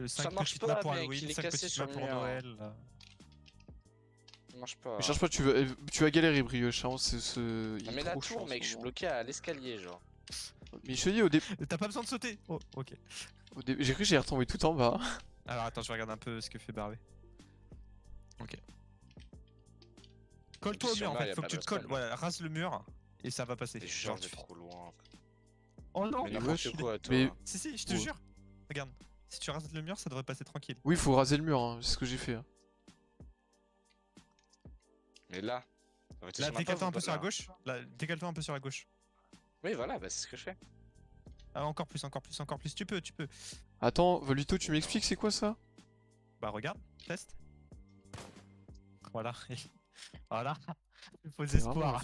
B: 5
C: marche
B: petites
C: pas,
B: maps pour
C: mec,
B: Halloween,
C: il est
B: 5
C: cassé
B: petites
C: sur
B: maps
C: le
B: pour
C: mur.
B: Noël.
C: Ça marche pas.
A: Mais cherche pas, tu vas galérer, Brioche, hein, il
C: Non
A: est
C: mais la
A: trop chiant
C: tour,
A: en ce
C: mec, je suis
A: moment.
C: bloqué à l'escalier, genre.
A: Mais je te dis,
B: T'as pas besoin de sauter. Oh, ok.
A: j'ai cru que j'allais retomber tout en bas.
B: Alors attends, je regarde un peu ce que fait Barbé. Ok. Colle-toi au
C: sur
B: mur en
C: là, y
B: fait,
C: a
B: faut
C: pas
B: que tu
C: de
B: te colles.
C: respawn.
B: Voilà, rase le mur et ça va passer.
C: Et
B: Genre,
C: genre,
B: tu...
C: trop loin.
B: Oh non!
C: Mais
A: Mais
C: n'importe
A: wesh,
C: quoi, toi.
A: mais-
B: Si, je te
A: Ouais.
B: jure! Regarde, si tu rases le mur, ça devrait passer tranquille.
A: Oui, faut raser le mur, hein, c'est ce que j'ai fait. Hein.
C: Mais là.
B: Là, décale-toi un peu sur la gauche. Là, décale-toi un peu sur la gauche.
C: Oui, voilà, bah c'est ce que je fais.
B: Ah, encore plus, encore plus, encore plus. Tu peux.
A: Attends, Volito, tu m'expliques c'est quoi ça?
B: Bah, regarde, teste. Voilà. Voilà. Faux
A: T'es vraiment,
B: espoir.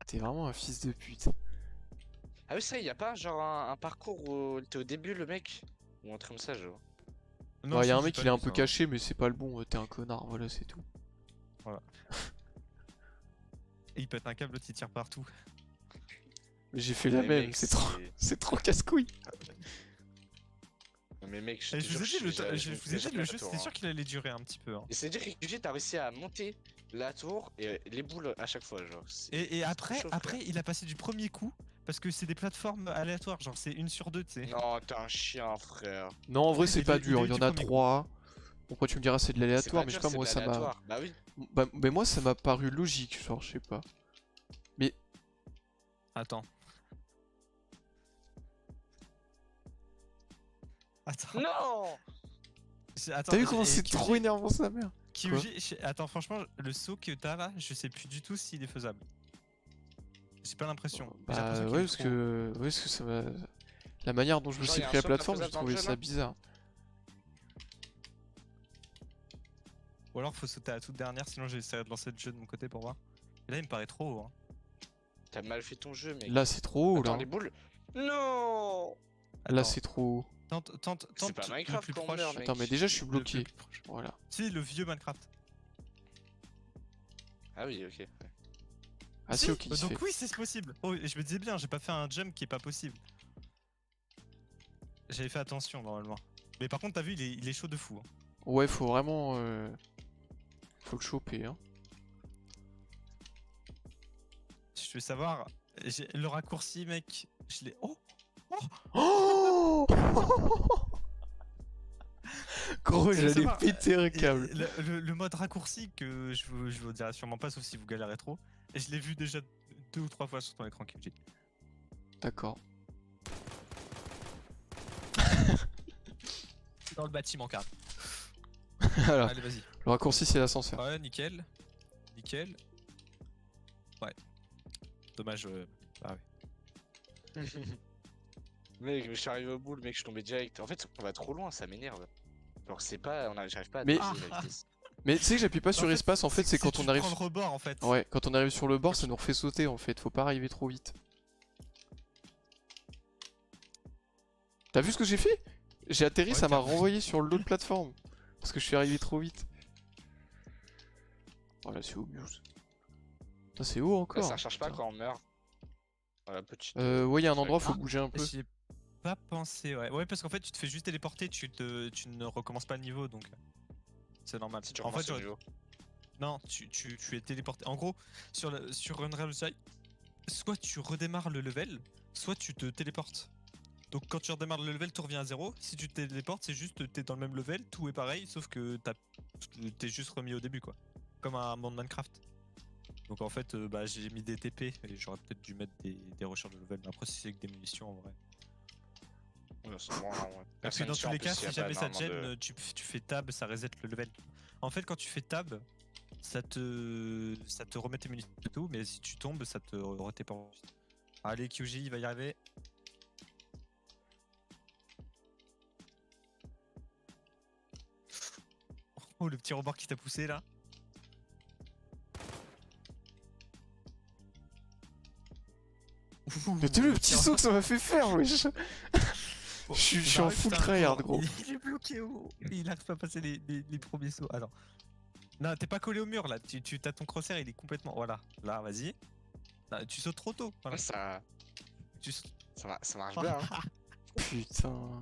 A: T'es vraiment un fils de pute.
C: Ah oui, ça, y a pas genre un parcours où t'es au début, le mec? Ou un truc comme ça, genre.
B: Non,
A: Bah, y a
B: ça,
A: un
B: j'ai
A: mec,
B: pas
A: il est un
B: vu
A: peu
B: ça.
A: caché, mais c'est pas le bon, t'es un connard, voilà, c'est tout.
B: Et il pète un câble, l'autre il tire partout.
A: Mais j'ai fait la
C: Mais
A: même,
C: mec,
A: c'est trop casse-couille.
C: Non, mais mec, je
B: Et
C: te
B: je vous ai
C: jure,
B: dit,
C: j'ai-
B: je
C: j'ai-
B: vous ai
C: j'ai
B: dit, le
C: la
B: jeu,
C: tour,
B: c'était
C: hein.
B: sûr qu'il allait durer un petit peu. Hein.
C: Et c'est-à-dire que t'as réussi à monter la tour et les boules à chaque fois, genre.
B: Et
C: c'est
B: après,
C: trop chaud, frère.
B: il a passé du premier coup parce que c'est des plateformes aléatoires, genre c'est 1 sur 2, tu sais.
C: Non, t'es un chien, frère.
A: Non, en vrai, c'est
B: Il
A: pas
B: a- il a
A: dur,
B: eu
A: il y en
B: du
A: a
B: premier coup.
A: 3. Bon, après, tu me diras, c'est de
C: C'est
A: l'aléatoire,
C: pas
A: mais je
C: dur,
A: sais pas,
C: c'est
A: moi,
C: de
A: ça m'a.
C: l'aléatoire. Bah oui.
A: Bah, mais moi, ça m'a paru logique, genre, je sais pas.
B: Attends. Attends.
C: Non!
B: Attends,
A: T'as vu comment
B: et
A: c'est
B: QG
A: trop énervant, sa mère?
B: QG, attends, franchement, le saut que t'as là, je sais plus du tout s'il est faisable. J'ai pas l'impression. J'ai
A: Bah,
B: l'impression qu'il
A: ouais,
B: est
A: parce
B: trop-
A: que. Ouais, parce que ça m'a. La manière dont je me
C: Genre,
A: suis
C: y a un
A: pris la
C: saut pas
A: plateforme, j'ai
C: faisable dans le
A: trouvé
C: jeu,
A: ça
C: là
A: bizarre.
B: Ou alors faut sauter à la toute dernière, sinon j'essaierai de lancer le jeu de mon côté pour voir. Et là, il me paraît trop haut. Hein.
C: T'as mal fait ton jeu, mec.
A: Là, c'est trop haut,
C: Attends,
A: là.
C: les boules. Non!
A: Là,
B: Attends,
A: c'est trop haut.
B: tente
C: C'est pas
B: le
C: Minecraft
B: plus
C: qu'on
B: proche.
C: meurt, mec.
A: Attends, mais déjà, je suis
B: le
A: bloqué.
B: plus proche.
A: Voilà.
B: Si, le vieux Minecraft.
C: Ah oui, ok.
A: Ah, si, ok, il se
B: Donc
A: fait.
B: oui, c'est possible. Oh, et je me disais bien, j'ai pas fait un jump qui est pas possible. J'avais fait attention normalement. Mais par contre, t'as vu, il est chaud de fou. Hein.
A: Ouais, faut vraiment. Faut le choper, hein.
B: Je veux savoir, le raccourci, mec, je l'ai. Oh!
A: Oh Gros,
B: Tu veux
A: j'allais
B: savoir,
A: péter un
B: Et
A: câble.
B: le mode raccourci que je vous dirai sûrement pas, sauf si vous galérez trop. Et je l'ai vu déjà 2 ou 3 fois sur ton écran QG.
A: D'accord.
B: Dans le bâtiment, car.
A: Alors,
B: Allez, vas-y.
A: le raccourci, c'est l'ascenseur.
B: Ouais, nickel. Nickel. Ouais. Dommage. Ah ouais.
C: Mec, je suis arrivé au bout, le mec, je suis tombé direct. En fait, on va trop loin, ça m'énerve. Genre, c'est pas. J'arrive pas à
A: Mais-
C: dépasser la vitesse.
A: Mais tu sais que j'appuie pas sur
B: En fait,
A: espace, en fait, c'est quand
B: tu
A: on arrive.
B: prends le rebord en fait.
A: Ouais, quand on arrive sur le bord, ça nous refait sauter en fait. Faut pas arriver trop vite. T'as vu ce que j'ai fait? J'ai atterri,
B: Ouais,
A: ça m'a
B: carrément.
A: renvoyé sur l'autre plateforme. Parce que je suis arrivé trop vite. Voilà, c'est haut, Muse. Putain, c'est haut
C: Là,
A: encore.
C: ça recharge pas
A: putain.
C: quand on meurt. Voilà, petite.
A: Ouais, y a un endroit, faut
B: Ah,
A: bouger un peu.
B: J'y ai pas pensé, ouais. Ouais, parce qu'en fait, tu te fais juste téléporter, tu ne recommences pas le niveau donc. C'est normal.
C: Si tu
B: En fait,
C: recommences au
B: j'aurais-
C: niveau.
B: non, tu es téléporté. En gros, sur Unreal Side, soit tu redémarres le level, soit tu te téléportes. Donc quand tu redémarres le level, tout revient à 0. Si tu te téléportes, c'est juste t'es dans le même level, tout est pareil, sauf que t'es juste remis au début quoi. Comme un monde Minecraft. Donc en fait, bah, j'ai mis des TP et j'aurais peut-être dû mettre des recherches de level. Mais après, si c'est que des munitions en vrai.
C: Ouais, c'est bon, non, ouais.
B: Parce que dans tous
C: En
B: les
C: plus,
B: cas,
C: y a
B: si
C: pas
B: jamais ça te
C: énormément
B: gêne, tu fais tab, ça reset le level. En fait, quand tu fais tab, ça te remet tes munitions et tout, mais si tu tombes, ça te reté pas. Allez, QJ, il va y arriver. Oh, le petit rebord qui t'a poussé là.
A: Mais t'as vu le petit saut que ça m'a fait faire, wesh.
B: Bon,
A: Je suis
B: bah
A: en
B: ouais,
A: full
B: putain,
A: tryhard,
B: non,
A: gros.
B: Il est bloqué au. Il arrive pas à passer les premiers sauts. Attends. Non, t'es pas collé au mur là. Tu t'as ton crosshair, il est complètement. Voilà. Là, vas-y. Là, tu sautes trop tôt. Voilà. Tu sautes-
C: ça marche bien. Hein.
A: Putain.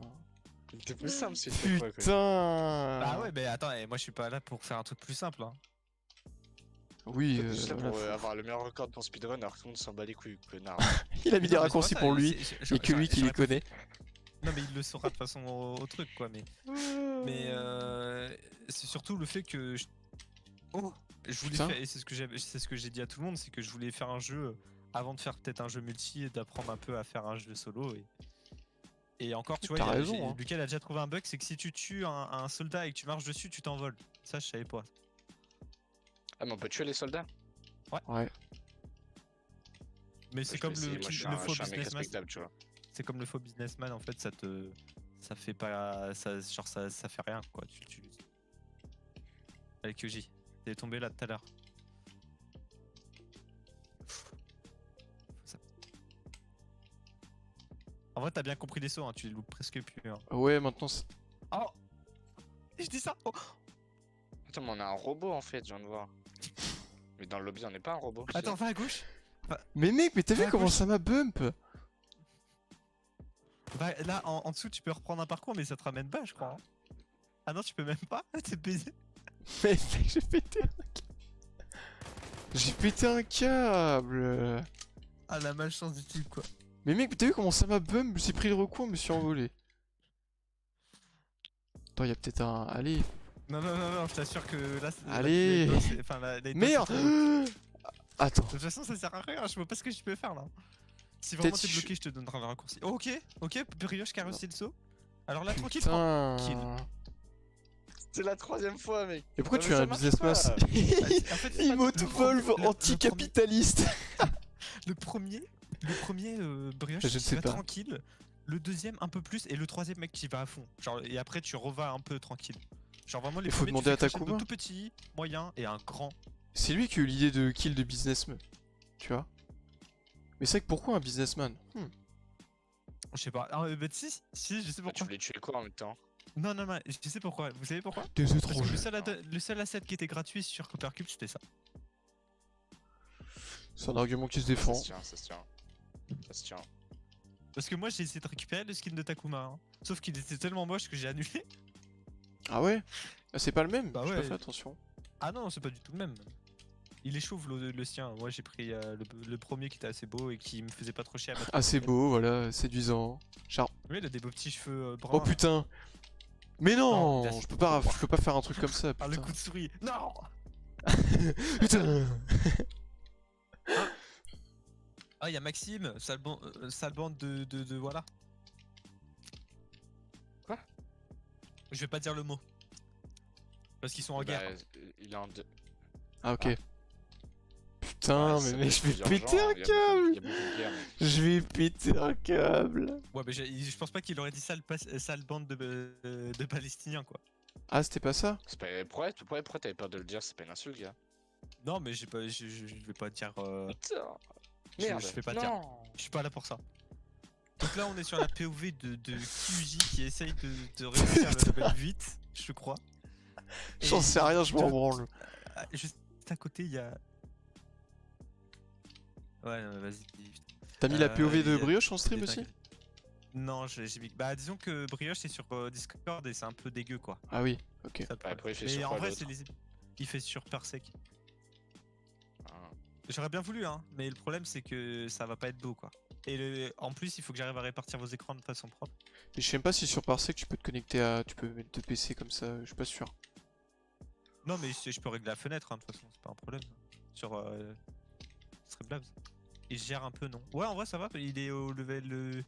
C: T'es plus simple si tu fais quoi, quoi.
A: Putain.
B: Bah ouais, mais attends, moi je suis pas là pour faire un truc plus simple. Hein.
A: Oui,
C: T'es juste là
A: voilà,
C: pour
A: faut-
C: avoir le meilleur record de ton speedrun alors que tout le monde s'en bat les couilles, connard.
A: il a mis
B: Mais
A: des
B: non, mais c'est
A: raccourcis
B: pas
A: pour
B: ça,
A: lui, et que lui qui les
B: j'aurais pas
A: connaît.
B: Non, mais il le saura de façon au truc quoi. Mais c'est surtout le fait que. Oh, je voulais
A: Putain.
B: faire, et c'est ce que j'ai dit à tout le monde, c'est que je voulais faire un jeu avant de faire peut-être un jeu multi et d'apprendre un peu à faire un jeu solo. Et encore, tu vois,
A: T'as raison, hein.
B: Lucas a déjà trouvé un bug, c'est que si tu tues un soldat et que tu marches dessus, tu t'envoles. Ça, je savais pas.
C: Ah, mais on peut tuer les soldats?
A: Ouais.
B: Mais c'est
C: Je
B: comme
C: vais essayer,
B: le
C: moi,
B: faux
C: je suis un mec
B: businessman.
C: respectable, tu vois.
B: C'est comme le faux businessman, en fait, ça fait pas, ça fait rien, quoi. Avec QJ, t'es tombé là tout à l'heure. Ça- En vrai, t'as bien compris les sauts, hein, tu les loupes presque plus. Hein.
A: Ouais, maintenant c'est...
B: Oh, je dis ça. Oh.
C: Attends, mais on a un robot en fait, je viens de voir. Mais dans le lobby, on n'est pas un robot. si.
B: Attends, va à gauche.
A: Mais mec, mais t'as vu
B: À
A: comment
B: gauche.
A: ça m'a bump?
B: Là, en dessous, tu peux reprendre un parcours, mais ça te ramène bas, je crois. hein. Ah non, tu peux même pas. T'es baisé.
A: Mais mec, j'ai pété un câble. J'ai pété un câble.
B: Ah la malchance du type, quoi.
A: Mais mec, t'as vu comment ça m'a bump? J'ai pris le recours, je me suis envolé. Attends, y'a peut-être un... Allez.
B: Non, je t'assure que là,
A: Allez.
B: Enfin, la
A: Merde. Attends.
B: De toute façon, ça sert à rien, je vois pas ce que je peux faire là. Si vraiment
A: Peut-être
B: t'es
A: je-
B: bloqué, je te donnerai un raccourci. Oh, ok, Brioche qui a réussi le saut. Alors là, tranquille,
A: Putain.
B: tranquille.
C: C'est la troisième fois, mec.
A: Et pourquoi
C: Non,
A: tu
C: mais
A: es
C: ça
A: un
C: marche
A: businessman?
C: pas.
B: En fait,
A: Il
B: le
A: m'auto-volve
B: premier-
A: anticapitaliste.
B: Le premier, Brioche,
A: Je ne
B: tu
A: sais
B: vas
A: pas.
B: tranquille. Le deuxième, un peu plus. Et le troisième, mec, qui va à fond. Genre, et après, tu revas un peu tranquille. Genre, vraiment, les
A: Il faut
B: premiers, tu
A: demander
B: fais
A: à
B: crescendo
A: Takuma.
B: tout petit, moyen et un grand.
A: C'est lui qui a eu l'idée de kill de businessman. Tu vois? Mais c'est vrai que pourquoi un businessman?
B: Je sais pas. Ah, bah, si, je sais
C: Bah, tu
B: pourquoi.
C: voulais tuer quoi en même temps?
B: Non, je sais pourquoi. Vous savez pourquoi?
A: Des
B: Parce que
A: étrangers.
B: le seul asset qui était gratuit sur Coppercube, c'était ça.
A: C'est un argument qui se
C: Ça
A: défend.
C: se tient, ça se tient. Ça se tient.
B: Parce que moi, j'ai essayé de récupérer le skin de Takuma. Hein. Sauf qu'il était tellement moche que j'ai annulé.
A: Ah ouais? Ah, c'est pas le même?
B: Bah
A: J'ai
B: ouais.
A: pas fait attention.
B: Ah non, c'est pas du tout le même. Il est chauve le sien. Moi, j'ai pris le premier qui était assez beau et qui me faisait pas trop chier à mettre.
A: Ah, c'est beau, voilà, séduisant. Genre,
B: Oui, il a des beaux petits cheveux bruns.
A: oh putain! Mais
B: Non,
A: non!
B: il a-
A: Je peux pas faire un truc comme ça,
B: Ah, le
A: putain.
B: coup de souris. Non.
A: Putain!
B: Ah, il y a Maxime, sale bande de voilà.
C: Quoi?
B: Je vais pas dire le mot. Parce qu'ils sont en
C: Bah,
B: guerre.
C: il est en deux.
A: Ah, ok.
C: Ah.
A: Putain,
C: Ouais,
A: mais
C: ça
A: mec,
C: doit
A: je
C: être
A: vais
C: plusieurs
A: péter
C: genres,
A: un
C: il y a beaucoup-
A: câble!
C: Il y a beaucoup de guerres, mec.
A: Je vais péter un câble!
B: Ouais, mais je pense pas qu'il aurait dit sale bande de Palestiniens, quoi.
A: Ah, c'était pas ça?
C: C'est pas... Pourquoi t'avais peur de le dire? C'est pas une insulte, gars.
B: Non, mais j'ai pas, je vais pas dire.
C: Putain.
B: Je-
C: Merde.
B: je fais pas dire.
C: non.
B: Je suis pas là pour ça. Donc là, on est sur la POV de QJ qui essaye de réussir le level 8, je crois. Et
A: J'en sais rien, je m'en
B: de-
A: branle.
B: Juste à côté, il y a. Ouais, non, mais vas-y.
A: T'as mis la POV de
B: il y a-
A: Brioche en stream
B: des
A: aussi?
B: dingueries. Non, j'ai mis. Bah, disons que Brioche c'est sur Discord et c'est un peu dégueu, quoi.
A: Ah oui, ok.
B: Ça, le problème.
C: après, il fait
B: Mais
C: sur
B: en
C: quoi,
B: vrai,
C: l'autre
B: il fait sur Parsec.
C: Ah.
B: J'aurais bien voulu, hein, mais le problème c'est que ça va pas être beau, quoi. Et en plus, il faut que j'arrive à répartir vos écrans de façon propre.
A: Et je sais même pas si sur Parsec tu peux te connecter à. Tu peux mettre deux PC comme ça, je suis pas sûr.
B: Non, mais je peux régler la fenêtre, hein, de toute façon, c'est pas un problème. Sur Ce serait blabs. Il gère un peu, non? Ouais, en vrai, ça va. Il est au level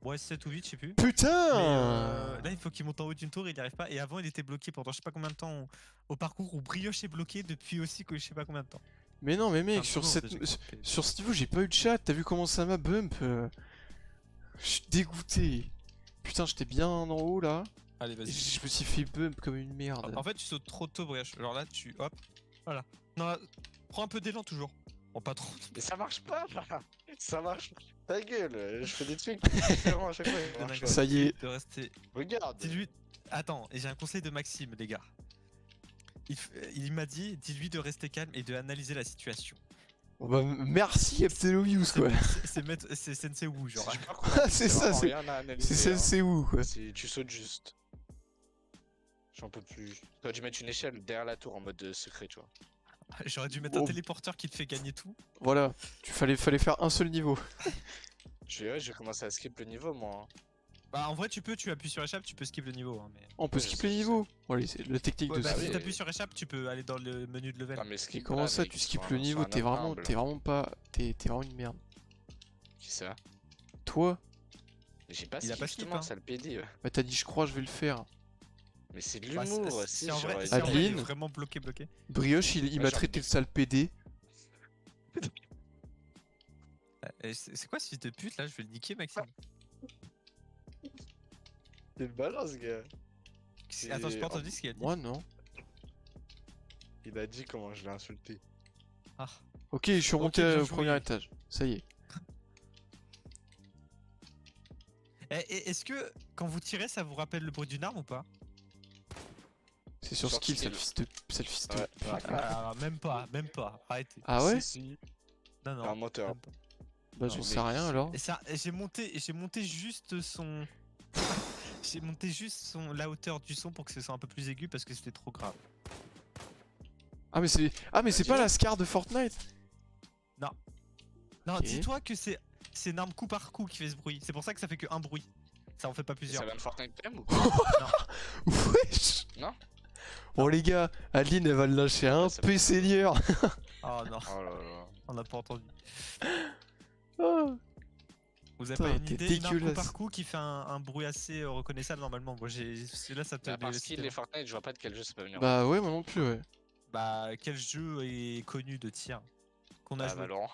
B: ouais, 7 ou 8, je sais plus.
A: Putain!
B: Mais là, il faut qu'il monte en haut d'une tour, il n'y arrive pas. Et avant, il était bloqué pendant je sais pas combien de temps au parcours où Brioche est bloqué depuis aussi que je sais pas combien de temps.
A: Mais non, mais mec,
B: Un
A: sur,
B: peu,
A: cette,
B: j'ai compris.
A: sur ce niveau, j'ai pas eu de chat. T'as vu comment ça m'a bump? Je suis dégoûté. Putain, j'étais bien en haut là.
B: Allez,
A: Et
B: vas-y.
A: je me suis fait bump comme une merde.
B: En fait, tu sautes trop tôt, Brioche. Genre là, tu. Hop. Voilà. Non, là, prends un peu d'élan toujours. Bon, pas trop.
C: Mais ça marche pas, là. Ça marche pas. Ta gueule, je fais des trucs différents à chaque fois. ça marche pas.
A: Ça y est.
B: De rester.
C: Regarde.
B: Dis-lui. Attends, et j'ai un conseil de Maxime, les gars. Il m'a dit, dis-lui de rester calme et de analyser la situation.
A: Bon bah, merci Aptelovius quoi.
B: C'est Sensei Wu, genre.
C: C'est du parcours,
A: C'est ça,
C: vraiment
A: c'est-
C: rien à analyser,
A: C'est
C: hein.
A: c'est où quoi.
C: Tu sautes juste. J'en peux plus. T'aurais dû mettre une échelle derrière la tour en mode secret, tu vois.
B: J'aurais dû mettre un
A: Oh.
B: téléporteur qui te fait gagner tout.
A: Voilà, fallait faire un seul niveau.
C: Ouais, je vais commencer à skip le niveau, moi. Hein.
B: Bah, en vrai, tu appuies sur échappe, tu peux skip le niveau. Hein, mais...
A: On peut
C: Ouais,
A: skip
C: je
A: les
C: sais.
A: niveaux. Bon, allez, c'est la technique
B: Ouais,
A: de
B: bah,
C: ça.
B: si
C: Oui.
B: t'appuies sur échappe, tu peux aller dans le menu de level.
C: Non, mais
A: Et
C: skip
A: comment
C: là,
A: ça,
C: mec,
A: tu skippes
C: sois
A: le
C: un-
A: niveau?
C: sois un homme humble.
A: T'es vraiment pas. T'es vraiment une merde.
C: Qui ça?
A: Toi,
C: Mais j'ai pas
B: Il a
C: skip,
B: pas skip,
C: justement,
B: hein.
C: ça le PD.
A: bah t'as dit je crois, je vais le faire.
C: Mais c'est de
B: Bah,
C: l'humour,
B: si
C: si,
B: en vrai,
C: j'aurais
B: si en vrai, il est
A: Adeline.
B: vraiment bloqué.
A: Brioche, il
C: Ouais,
A: m'a
C: j'en
A: traité
C: ai-
A: de sale PD.
B: C'est quoi ce fils de pute là? Je vais le niquer, Maxime.
C: C'est le balance, gars.
B: Attends, je
C: Et
B: peux entendre ce qu'il a dit.
A: Moi non.
C: Il a dit comment je l'ai insulté.
B: Ah.
A: Ok, je suis remonté
B: bien
A: au
B: joué.
A: premier étage. Ça y est.
B: Est-ce que quand vous tirez, ça vous rappelle le bruit d'une arme ou pas?
A: C'est sur
C: Sur
A: skill,
C: skill.
A: sale fils de
C: Ouais.
A: pute.
B: Ah, même pas. Arrêtez.
A: Ah ouais?
C: Si, si.
B: Non,
C: T'as un
B: non.
C: moteur.
B: même pas.
A: Bah
B: Non,
A: j'en
C: mais
A: sais rien
C: c'est-
A: alors.
B: Et ça, j'ai monté juste son. J'ai monté juste la hauteur du son pour que ce soit un peu plus aigu parce que c'était trop grave.
A: Ah mais c'est
C: tu
A: pas
C: vois
A: la Scar de Fortnite.
B: Non,
A: Ok.
B: dis-toi que c'est une arme coup par coup qui fait ce bruit. C'est pour ça que ça fait que un bruit. Ça en fait pas
C: Et
B: plusieurs.
C: ça vient de Fortnite Prime ou
A: Wesh.
C: Non.
A: Bon les gars, Adeline elle va le lâcher un
C: Ça
A: peu seigneur.
B: Oh non,
C: Oh là là.
B: on n'a pas entendu.
A: Oh.
B: Vous avez
A: Putain,
B: pas une
A: t'es
B: idée une arme coup
A: dégueulasse.
B: par coup qui fait un bruit assez reconnaissable normalement. Moi là ça te
C: À part
B: le
C: skill
B: cite,
C: et
B: hein.
C: Fortnite, je vois pas de quel jeu ça peut venir.
A: Bah ouais moi non plus ouais.
B: Bah quel jeu est connu de tir qu'on a
C: Ah,
B: joué?
C: Valorant.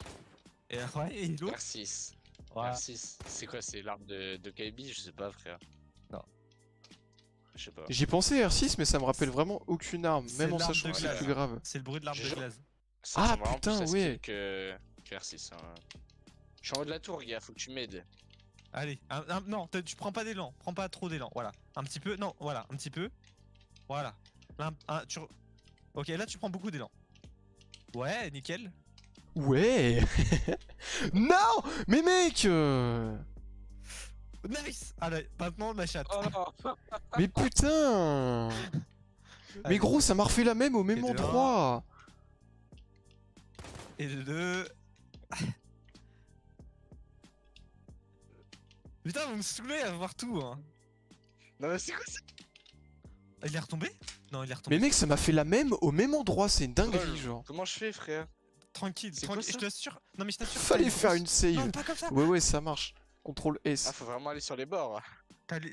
B: Et ouais, et l'autre?
C: R6.
B: Ouais.
C: R6. C'est quoi? C'est l'arme de KB? Je sais pas, frère.
B: Non.
C: Je sais pas.
A: J'ai pensé R6 mais ça me rappelle vraiment aucune arme,
B: C'est
A: même en
B: l'arme
A: sachant
B: de
A: que c'est
C: glace.
A: plus grave.
B: C'est le bruit de l'arme
C: J'ai
B: de
C: joué-
B: glace.
C: Ça
A: Ah,
C: ressemble vraiment
A: putain,
C: plus à
A: ouais.
C: skill que R6. Hein. Je suis en haut de la tour, gars, faut que tu m'aides.
B: Allez, non, tu prends pas d'élan, prends pas trop d'élan, voilà. Un petit peu, non, voilà, un petit peu. Voilà. Là, ok, là tu prends beaucoup d'élan. Ouais, nickel.
A: Ouais. Non mais mec
B: Nice. Allez, maintenant ma chatte.
C: Oh non.
A: Mais putain. Mais
B: Allez.
A: gros ça m'a refait la même au même
B: Et de un.
A: endroit.
B: Et de deux. Putain, vous me saoulez à voir tout, hein.
C: Non, mais c'est quoi ça?
B: Il est retombé? Non, il est retombé.
A: Mais mec ça m'a fait la même au même endroit, c'est une dinguerie
C: Troll.
A: genre.
C: Comment je fais, frère?
B: Tranquille,
C: C'est quoi
B: tranquille. Je
C: ça
B: t'assure. Non, mais je t'assure.
A: Fallait
B: t'as
A: faire
B: grosse-
A: une save.
B: Non, pas comme ça.
A: Ouais ça marche. CTRL S.
C: Ah, faut vraiment aller sur les bords.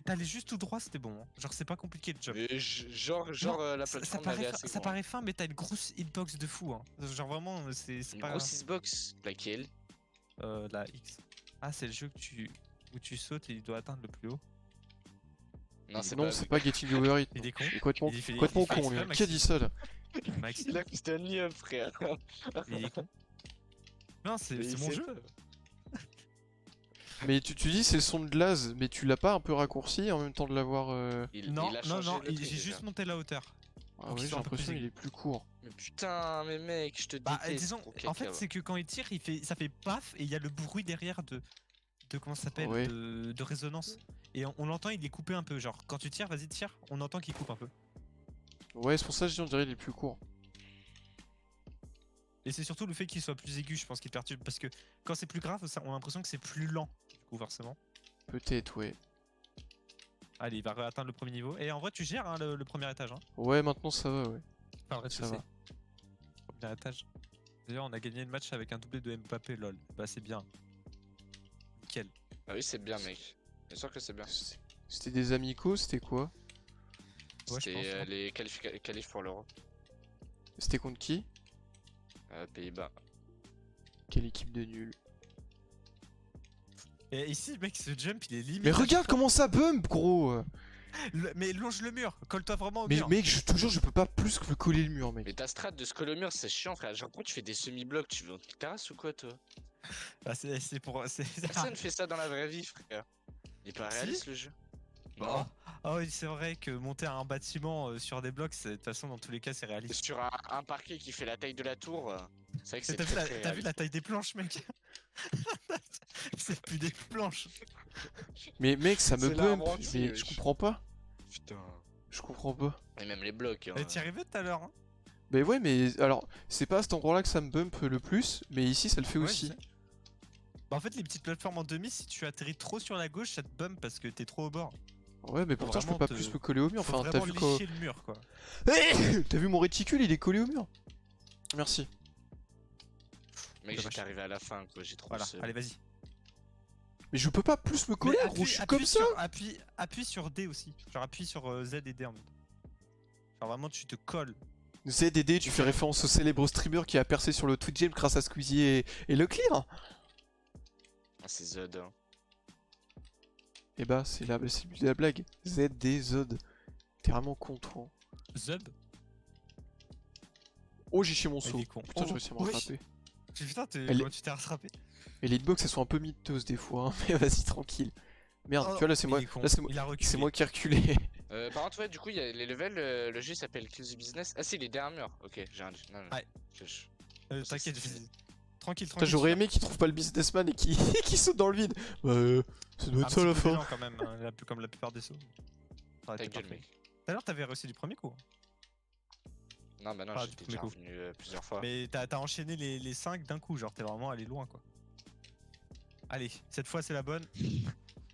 B: T'allais juste tout droit, c'était bon. Hein. Genre, c'est pas compliqué le job.
C: Mais genre
B: Non,
C: la
B: ça
C: plateforme elle
B: paraît,
C: est
B: fin,
C: assez
B: ça
C: grande.
B: paraît fin, mais t'as une grosse hitbox de fou. Hein. Genre vraiment, c'est
C: Une
B: pas.
C: grosse Xbox. Laquelle?
B: La X. Ah, c'est le jeu où tu sautes et il doit atteindre le plus haut.
C: Non, c'est
A: Non
C: pas.
A: c'est pas Getting Over It.
B: Il est con.
A: Il est complètement,
B: Il fait-
A: complètement
B: il fait
A: con lui.
B: exprès,
A: Qui a dit ça là?
B: Maxime,
C: Il a c'était un lieu, frère.
B: il est con. Non, c'est
C: Mais il
B: mon
C: sait
B: jeu.
C: pas.
A: Mais tu dis c'est le son de glace, mais tu l'as pas un peu raccourci en même temps de l'avoir.
B: Non,
C: il a
B: non,
C: changé
B: non,
C: le
B: j'ai
C: truc,
B: juste
C: déjà.
B: monté la hauteur.
A: Ah
B: Pour qu'il
A: ouais j'ai
B: soit un peu plus
A: l'impression qu'il
B: aigu.
A: est plus court.
C: Mais putain, mais mec, je te
B: Bah,
C: déteste.
B: disons,
C: gros
B: en fait,
C: caca,
B: c'est que quand il tire, ça fait paf et il y a le bruit derrière de comment ça s'appelle,
A: Ouais.
B: de résonance. Et on l'entend, il est coupé un peu. Genre, quand tu tires, vas-y, tire, on entend qu'il coupe un peu.
A: Ouais c'est pour ça que je dis on dirait il est plus court.
B: Et c'est surtout le fait qu'il soit plus aigu, je pense, qui perturbe. Parce que quand c'est plus grave, on a l'impression que c'est plus lent, du coup, forcément.
A: Peut-être ouais.
B: Allez, il va atteindre le premier niveau. Et en vrai, tu gères hein, le premier étage. Hein.
A: Ouais maintenant ça va ouais.
B: Enfin, le
A: Ça
B: rez-de-chaussée.
A: va.
B: Premier étage. D'ailleurs, on a gagné le match avec un doublé de Mbappé, lol. Bah, c'est bien. Nickel.
C: Ah oui, c'est bien, mec. Bien sûr que c'est bien.
A: C'était des amicaux, c'était quoi?
B: Ouais, je
C: C'était
B: pense, hein.
C: les qualifs pour l'Euro.
A: C'était contre qui?
C: Pays-Bas.
A: Quelle équipe de nuls.
B: Et ici, mec, ce jump, il est limite.
A: Mais
B: à
A: regarde
B: chaque fois.
A: comment ça bump, gros!
B: Mais longe le mur, colle-toi vraiment au
A: Mais
B: mur.
A: mec, je te jure, je peux pas plus que coller le mur,
C: Mais
A: mec.
C: ta strat de scroll au mur, c'est chiant, frère. Genre, pourquoi tu fais des semi-blocs? Tu veux une terrasse ou quoi, toi?
B: Bah, c'est pour.
C: Personne fait ça dans la vraie vie, frère. Il est pas
B: Si.
C: réaliste le jeu.
B: Oh.
C: Non.
B: Ah oui, c'est vrai que monter un bâtiment sur des blocs, de toute façon, dans tous les cas, c'est réaliste.
C: Sur un parquet qui fait la taille de la tour, c'est vrai que
B: Mais
C: c'est
B: t'as vu,
C: très très
B: t'as vu la
C: réaliste.
B: taille des planches, mec? C'est plus des planches.
A: Mais mec, ça me
C: C'est l'arbre
A: bump.
C: entier,
A: Mais
C: wesh.
A: je comprends pas.
C: Putain.
A: Je comprends pas.
C: Et même les blocs. Hein.
B: T'y arrivais tout à l'heure, hein?
A: Mais ouais, mais alors, c'est pas à cet endroit-là que ça me bump le plus, mais ici ça le fait
B: Ouais,
A: aussi.
B: je sais. Bah, en fait, les petites plateformes en demi, si tu atterris trop sur la gauche, ça te bump parce que t'es trop au bord.
A: Ouais, mais pourtant je peux
B: vraiment
A: pas
B: te-
A: plus me coller au mur.
B: Faut
A: Enfin, t'as
B: vraiment
A: vu quoi?
B: lécher le mur, quoi.
A: T'as vu mon réticule, il est collé au mur. Merci.
C: Mec,
B: Dommage.
C: j'étais arrivé à la fin, quoi. J'ai trop
B: Voilà,
C: seum.
B: allez, vas-y.
A: Mais je peux pas plus me coller, gros, je suis comme ça.
B: Appuie sur D aussi. Genre appuie sur Z et D en même temps. Genre vraiment, tu te colles.
A: ZDD, tu fais référence au célèbre streamer qui a percé sur le Twitch Game grâce à Squeezie et Leclerc.
C: Ah, c'est Zod. Hein.
A: Et bah, c'est la blague. ZD, Zod. T'es vraiment con, toi.
B: Zub.
A: Oh, j'ai chié mon
B: Il
A: saut.
B: est con.
A: Putain, j'ai
B: Oh,
A: réussi à me
B: wesh.
A: rattraper.
B: Putain,
A: Elle
B: comment tu t'es rattrapé?
A: Et les hitbox, elles sont un peu miteuses des fois, hein, mais vas-y, tranquille. Merde,
B: Oh,
A: tu vois, là, c'est moi,
B: il est con.
A: là, c'est moi,
B: Il a reculé.
A: c'est moi qui ai reculé.
C: Par contre, ouais, du coup, il y a les levels. Le jeu s'appelle Kill the Business. Ah, si, il est derrière mur. Ok, j'ai un. Non, non.
B: Ouais. T'inquiète,
C: c'est-
B: tranquille,
A: Putain,
B: tranquille.
A: j'aurais aimé qu'ils trouvent pas le businessman et qui qui saute dans le vide. Bah, ça doit
B: Un
A: être ça
B: petit
A: la
B: peu
A: fin.
B: violent quand même, hein, comme la plupart des sauts. Ça aurait
C: Ta
B: été
C: gueule,
B: parfait.
C: mec.
B: Tout à l'heure, t'avais réussi du premier coup.
C: Non, bah non,
B: Ah,
C: j'étais
B: du
C: déjà
B: premier coup.
C: revenu plusieurs fois.
B: Mais t'as enchaîné les 5 d'un coup, genre t'es vraiment allé loin quoi. Allez, cette fois c'est la bonne.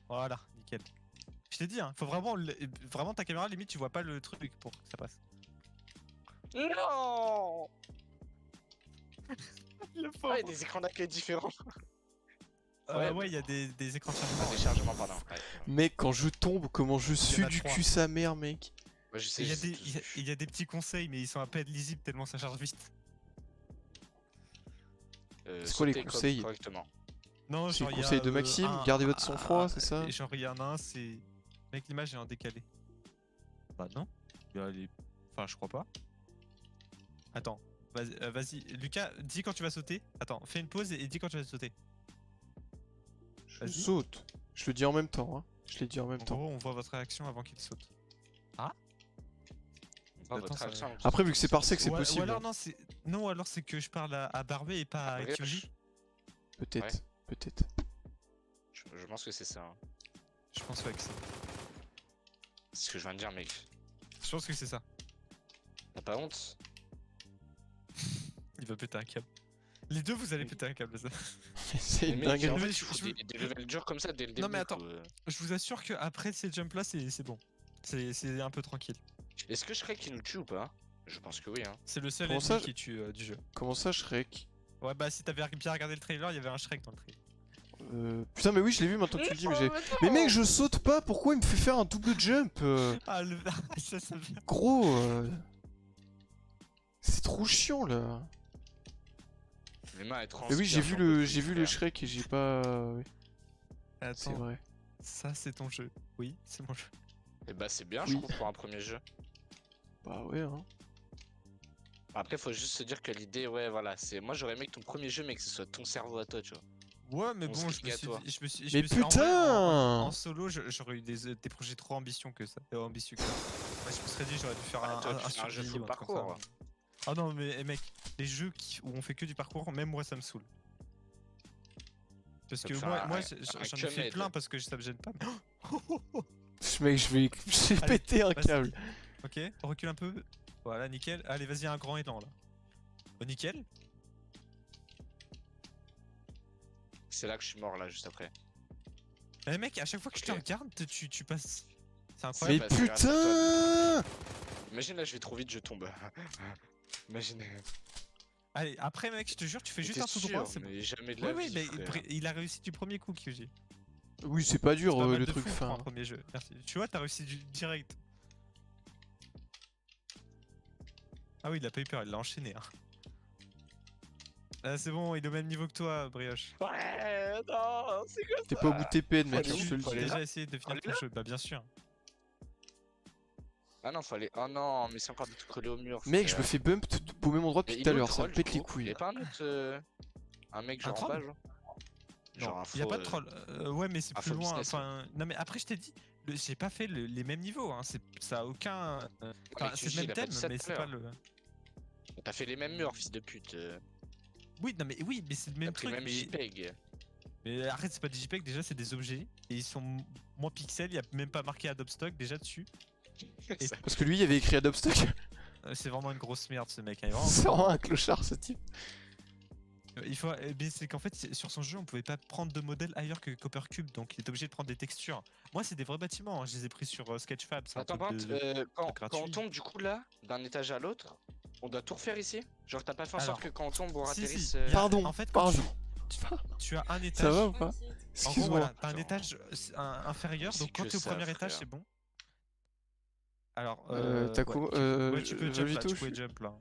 B: Voilà, nickel. Je t'ai dit, hein, faut vraiment ta caméra, limite tu vois pas le truc pour que ça passe.
C: Non.
B: Le
C: Ah, il y a des écrans d'accueil différents.
B: Ouais, il y a des écrans de
C: Ah,
B: chargement.
C: des chargements, pardon. Ouais.
A: Mec, quand je tombe, comment je sue
B: a
A: du
B: 3.
A: cul sa mère, mec.
C: Ouais, je sais,
B: Il y, a
C: je sais
B: des-
C: tous
B: il y a-
C: vus.
B: il y a des petits conseils, mais ils sont à peine lisibles tellement ça charge vite.
A: C'est quoi les
C: Sautez
A: conseils
C: correctement.
B: Non,
A: C'est
B: genre
A: le
B: il y a,
A: conseil de Maxime, gardez votre sang-froid, c'est ça?
B: Genre il y en a un, c'est. Mec, l'image est en décalé. Bah non. Enfin, je crois pas. Attends, vas-y, Lucas, dis quand tu vas sauter. Attends, fais une pause et dis quand tu vas sauter.
A: Je
B: Vas-y.
A: saute. Je le dis en même temps, hein. Je l'ai dit en même
B: En
A: temps.
B: gros, on voit votre réaction avant qu'il saute.
C: Pas
B: Attends,
C: votre
B: ça-
C: action.
A: Après, vu que c'est par sec, c'est
B: Ou
A: possible.
B: alors
A: hein.
B: non, alors c'est que je parle à Barbé et pas à
C: Bref,
B: Kyoji.
A: Peut-être, peut-être.
C: je pense que c'est ça. Hein.
B: Je pense pas que c'est.
C: C'est ce que je viens de dire, mec.
B: Je pense que c'est ça.
C: T'as pas honte?
B: Il va péter un câble. Les deux, vous allez péter un câble. Ça.
A: C'est une
C: Mais mec, en
A: dinguerie.
C: fait,
B: Mais
C: tu fous
B: je-
C: des levels durs comme ça dès le début.
B: Non, mais attends.
C: quoi.
B: Je vous assure que après ces jumps là, c'est bon. C'est un peu tranquille.
C: Est-ce que Shrek il nous tue ou pas? Je pense que oui. Hein.
B: C'est le seul
A: Comment
B: ennemi
A: ça,
B: qui tue du jeu.
A: Comment ça, Shrek?
B: Ouais, bah si t'avais bien regardé le trailer, il y avait un Shrek dans le trailer.
A: Putain, mais oui, je l'ai vu maintenant que tu le dis, mais j'ai. Mais mec, je saute pas, pourquoi il me fait faire un double jump
B: Ah, le. ça vient.
A: Gros, c'est trop chiant là.
C: Mes mains elles
A: Mais oui, j'ai vu le
C: Shrek.
A: Shrek et j'ai pas. Ouais, c'est
B: Attends,
A: vrai.
B: ça c'est ton jeu. Oui, c'est mon jeu.
C: Et bah c'est bien,
A: Oui.
C: je trouve, pour un premier jeu.
A: Bah ouais, hein.
C: Après, faut juste se dire que l'idée, ouais, voilà, c'est. Moi j'aurais aimé que ton premier jeu, mec, que ce soit ton cerveau à toi, tu vois.
B: Ouais, mais
C: On
B: bon,
C: se
B: je me suis
C: toi.
B: dit- je me suis- je
A: Mais
B: me suis- en vrai,
A: putain
B: en solo, j'aurais eu des projets trop ambitieux que ça. Ambitieux que ça. Ouais, je me serais dit, j'aurais dû faire
C: Ah, toi, tu fais un
B: survie
C: jeu
B: ou
C: full
B: un truc comme
C: parcours.
B: ça. Ah non, mais mec, les jeux où on fait que du parcours, même moi ça me saoule. Parce
C: Ça
B: que
C: te fait
B: moi,
C: un-
B: moi
C: un
B: j'en ai fait
C: Cumhead.
B: plein parce que ça me gêne pas.
A: Mec, je vais
B: Allez,
A: péter un
B: vas-y.
A: câble.
B: Ok, on recule un peu. Voilà, nickel. Allez, vas-y, un grand élan là. Oh, nickel.
C: C'est là que je suis mort, là, juste après.
B: Eh mec, à chaque fois que je te
C: Ok.
B: regarde, tu passes. C'est
A: Mais
B: incroyable.
C: bah, c'est grâce à
A: putain
C: Imagine là, je vais trop vite, je tombe. Imagine.
B: Allez, après, mec, je te jure, tu fais
C: Mais
B: juste
C: t'es
B: un tout droit,
C: sûr,
B: c'est bon.
C: mais jamais de
B: Oui,
C: la
B: oui,
C: vie,
B: mais
C: frère.
B: il a réussi du premier coup, QG.
A: Oui, c'est pas dur
B: C'est pas mal
A: le
B: de
A: truc
B: fou pour un
A: fin.
B: premier jeu. Merci. Tu vois, t'as réussi direct. Ah oui, il a pas eu peur, il l'a enchaîné. Hein. Ah, c'est bon, il est au même niveau que toi, Brioche.
C: Ouais, non, c'est quoi
A: T'es pas au bout de tes peines, mec,
C: Fallait où
A: je te le
C: Faut
A: dis.
C: aller
B: Déjà
C: là
B: essayé de finir
C: Allez
B: ton
C: là
B: jeu, bah bien sûr.
C: Ah non, fallait. Oh non, mais c'est encore des trucs collés au mur.
A: Mec, je me
C: frère.
A: fais bump au même endroit
C: Mais
A: depuis
C: il
A: tout
C: est
A: à
C: où le
A: l'heure, ça me
C: troll, du
A: pète les
C: coup
A: couilles.
C: Y'a pas un autre. Un mec genre en
B: troll
C: bas, genre
B: Non,
C: Genre un
B: y a
C: faux,
B: pas de troll. Ouais, mais c'est
C: un
B: plus
C: faux
B: loin.
C: business, ouais.
B: Enfin, non, mais après, je t'ai dit, j'ai pas fait les mêmes niveaux. Hein. Ça a aucun. Enfin,
C: mais
B: c'est
C: QG,
B: le
C: il
B: même
C: a pas
B: thème,
C: dit ça
B: mais
C: tout à
B: c'est pas
C: l'heure.
B: le.
C: T'as fait les mêmes murs, fils de pute.
B: Oui, non, mais oui, mais c'est le
C: T'as
B: même
C: pris
B: truc.
C: même JPEG.
B: Mais arrête, c'est pas des JPEG, déjà, c'est des objets. Et ils sont moins pixels, y a même pas marqué Adobe Stock déjà dessus. Et-
C: Ça-
A: Parce que lui, il avait écrit Adobe Stock.
B: C'est vraiment une grosse merde ce mec. Hein. Il est vraiment-
A: C'est vraiment un clochard ce type.
B: Il faut, mais c'est qu'en fait, sur son jeu, on pouvait pas prendre de modèle ailleurs que Coppercube, donc il est obligé de prendre des textures. Moi, c'est des vrais bâtiments, hein, je les ai pris sur Sketchfab. C'est un
C: Attends,
B: truc
C: par contre, quand on
B: gratuit.
C: tombe du coup là, d'un étage à l'autre, on doit tout refaire ici? Genre, t'as pas fait en sorte
B: Alors,
C: que quand on tombe, on
B: si,
C: atterrisse.
B: si,
A: Pardon,
B: en fait, quand
A: pardon.
B: tu as un étage.
A: Ça va ou pas?
B: En gros,
A: Excuse-moi.
B: voilà, t'as un
C: Genre,
B: étage inférieur,
C: c'est
B: donc quand
C: que
B: t'es au
C: ça,
B: premier étage,
C: frère.
B: c'est bon. Alors,
A: T'as
B: ouais,
A: quoi
B: ouais, tu peux jump là,
A: Vito,
B: tu peux jump là.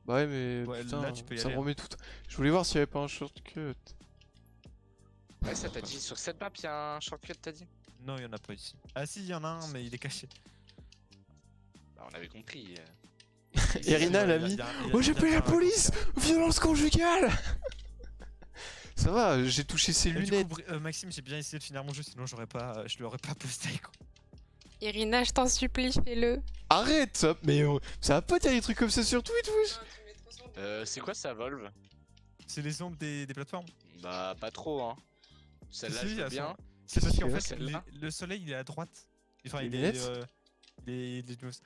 A: Bah ouais, mais
B: Ouais,
A: putain,
B: là, tu peux y
A: ça
B: aller,
A: me
B: hein.
A: remet tout. Je voulais voir s'il y avait pas un shortcut.
C: Ouais, ça t'a dit sur cette map, y'a un shortcut, t'as dit?
B: Non, il y en a pas ici. Ah si, il y en a un, mais il est caché.
C: Bah, on avait compris.
A: Irina,
B: Ouais,
A: l'a
B: il y a-
A: mis.
B: il y a- il y a-
A: Oh, j'ai
B: il y a
A: pris la
B: bien un
A: police!
B: raccourci.
A: Violence conjugale! Ça va, j'ai touché ses
B: Et du
A: lunettes.
B: coup, Maxime, j'ai bien essayé de finir mon jeu, sinon j'aurais pas, je l'aurais pas posté. Quoi.
D: Irina, je t'en supplie, fais-le.
A: Arrête ça! Mais ça va pas dire des trucs comme ça sur Twitch, wesh!
C: C'est quoi ça, Volve?
B: C'est les ombres des plateformes.
C: Bah, pas trop, hein. Celle-là,
B: Si,
C: je veux
B: elles
C: bien.
B: sont- C'est parce
A: Qu'est-ce
B: qu'en
A: qu'il y a,
B: fait,
C: celle-là
B: le soleil il est à droite. Enfin,
A: Les
B: il est.
A: lunettes